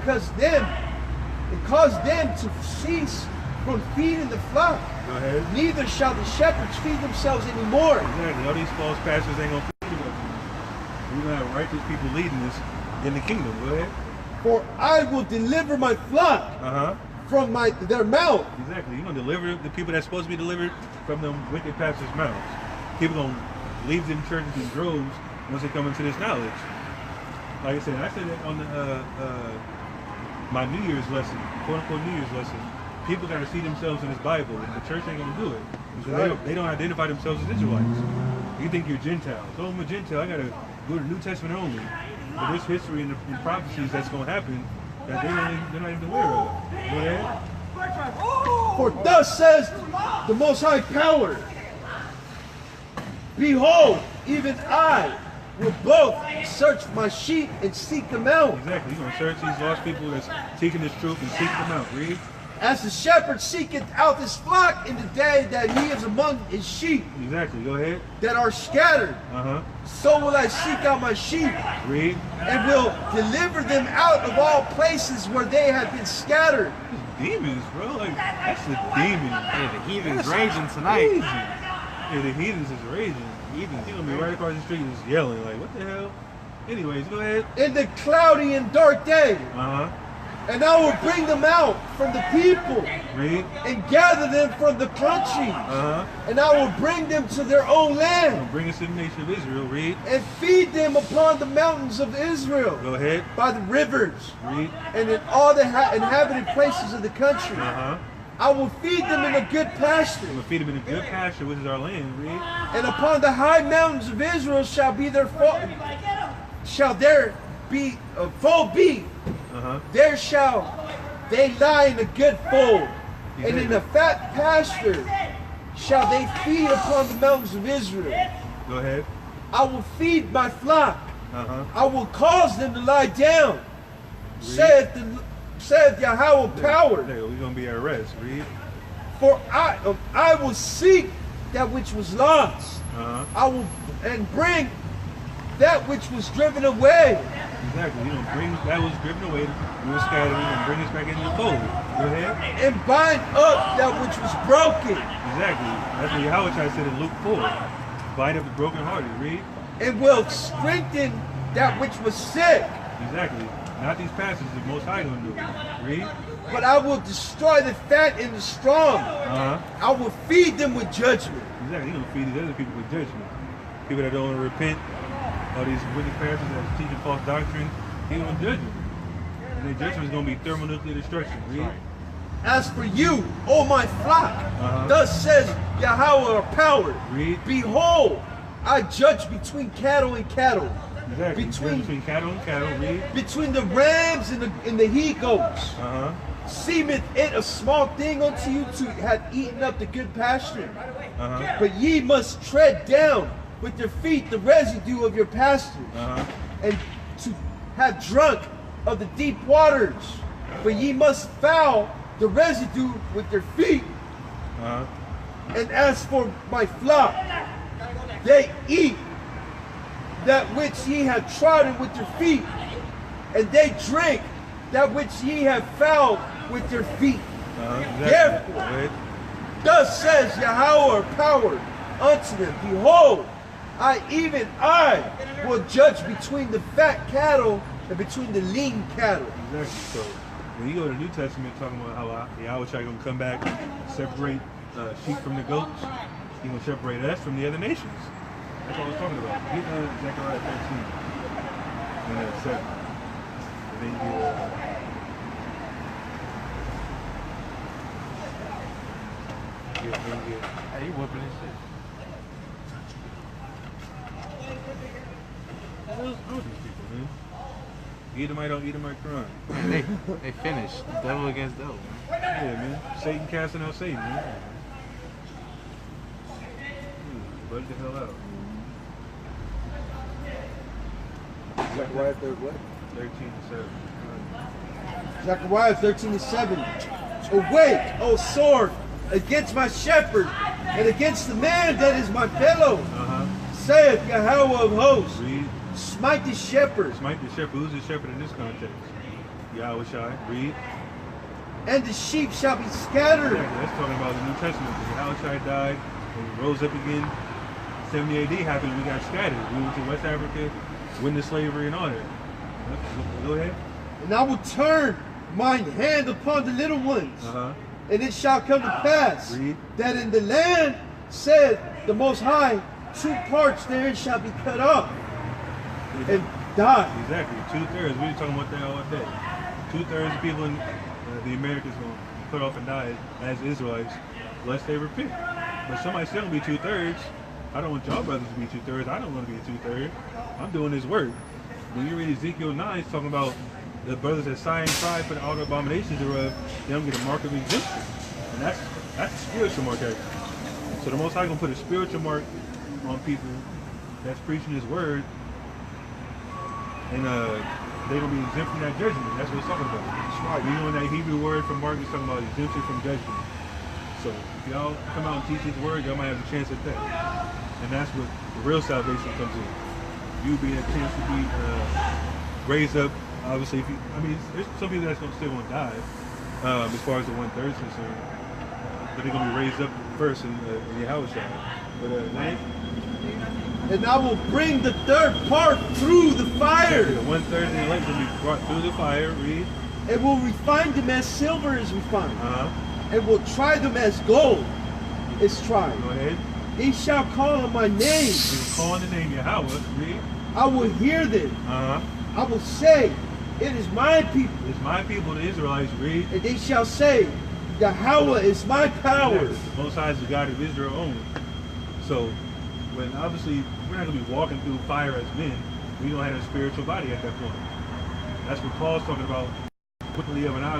cause them to cease from feeding the flock. Go ahead. Neither shall the shepherds feed themselves anymore. Exactly. All these false pastors ain't gonna feed us. We're gonna have righteous people leading us in the kingdom. Go ahead. For I will deliver my flock from their mouth. Exactly. You're gonna deliver the people that's supposed to be delivered from them wicked pastors' mouths. People gonna leave them churches in droves once they come into this knowledge. Like I said that on the my New Year's lesson, quote unquote New Year's lesson. People gotta see themselves in this Bible, and the church ain't gonna do it. Because they don't identify themselves as Israelites. You think you're Gentiles. Oh, I'm a Gentile. I gotta go to the New Testament only. But there's history and prophecies that's gonna happen that they're not even aware of. Go ahead. For thus says the Most High Power, behold, even I will both search my sheep and seek them out. Exactly. He's going to search these lost people that's seeking this truth and seek them out. Read. As the shepherd seeketh out his flock in the day that he is among his sheep Exactly. Go ahead. that are scattered, so will I seek out my sheep Read. and will deliver them out of all places where they have been scattered. Demons, bro. Like, that's the demon. Hey, the heathen's That's raging crazy. tonight. Yeah, the heathens is raging. Heathens, he's gonna be right across the street just yelling, like, what the hell? Anyways, go ahead. In the cloudy and dark day, and I will bring them out from the people Read. and gather them from the country, and I will bring them to their own land Bring us to the nation of Israel. Read. and feed them upon the mountains of Israel, Go ahead. by the rivers, Read. and in all the inhabited places of the country. I will feed them in a good pasture, We'll feed them in a good pasture, which is our land. Read. and upon the high mountains of Israel shall be their shall there be a fold be. There shall they lie in a good fold, and in a fat pasture shall they feed upon the mountains of Israel. Go ahead. I will feed my flock. I will cause them to lie down. Saith Yahweh power. There, we're gonna be at rest. Read. For I will seek that which was lost. I will and bring that which was driven away. Exactly. You know, bring that was driven away. We were scattering and bring us back into the fold. Go ahead. And bind up that which was broken. Exactly. That's what Yahweh said in Luke 4. Bind up the brokenhearted. Read. And will strengthen that which was sick. Exactly. Not these pastors, the Most High gonna do. Read. But I will destroy the fat and the strong. I will feed them with judgment. Exactly. He's gonna feed these other people with judgment. People that don't want to repent. All these wicked pastors that's teaching false doctrine. He's gonna judge them. And their judgment is gonna be thermonuclear destruction. Read. As for you, O my flock, thus says Yahweh of power. Read. Behold, I judge between cattle and cattle. Exactly. Between cattle and cattle. Read. Between the rams and the he goats. Seemeth it a small thing unto you to have eaten up the good pasture? But ye must tread down with your feet the residue of your pastures, and to have drunk of the deep waters. But ye must foul the residue with your feet. And as for my flock, they eat that which ye have trodden with your feet, and they drink that which ye have fouled with your feet. Exactly. Therefore, thus says Yahweh of power unto them, behold, even I will judge between the fat cattle and between the lean cattle. Exactly. So when you go to the New Testament talking about how Yahweh gonna come back, separate sheep from the goats, he's gonna separate us from the other nations. That's what I was talking about. Get Zechariah 13 and 7. And then you get Hey, you whooping this shit. Who's these people, man? Edomite on Edomite crime. Man, they finished. Devil against devil, man. Yeah, man. Satan casting out Satan, man. Bug the hell out. Zechariah 13 13 to 7. Zechariah 13:7. Awake, O sword, against my shepherd, and against the man that is my fellow, saith Yahweh of hosts. Read. Smite the shepherd, Smite the shepherd. Who's the shepherd in this context? Yahweh Shai. Read. and the sheep shall be scattered. Exactly. That's talking about the New Testament. Yahweh Shai died and he rose up again. 70 AD happened. We got scattered. We went to West Africa, went to slavery and all that. Go ahead. And I will turn mine hand upon the little ones, and it shall come to pass Read. that in the land, said the Most High, 2 parts therein shall be cut off and die. Exactly. 2/3. We were talking about that all day. 2/3 of people in the Americas going to be cut off and die as Israelites, lest they repent. But somebody still going to be 2/3. I don't want y'all brothers to be 2/3. I don't want to be a 2/3. I'm doing this work. When you read Ezekiel 9, it's talking about the brothers that sigh and cry for the outer abominations thereof, they don't get a mark of existence. And that's a spiritual mark actually. So the Most High gonna put a spiritual mark on people that's preaching his word, and they're gonna be exempt from that judgment. That's what it's talking about. That's right. You know, that Hebrew word from Mark is talking about exemption from judgment. So if y'all come out and teach His word, y'all might have a chance at that. And that's what the real salvation comes in. You being a chance to be raised up. Obviously, if you, I mean, there's some people that's still gonna die, as far as the 1/3 is concerned, but they're gonna be raised up first in Yahweh's side. But and I will bring the third part through the fire. the 1/3 of the elect will be brought through the fire. Read. And will refine them as silver is refined. And will try them as gold is tried. Go ahead. They shall call on my name. They will call on the name Yahweh. Read. I will hear them. I will say, it is my people. It's my people, the Israelites. Read. And they shall say, Yahweh is my power. Yes, the Most High is the God of Israel only. So, when obviously we're not going to be walking through fire as men, we don't have a spiritual body at that point. That's what Paul's talking about. Quickly of an eye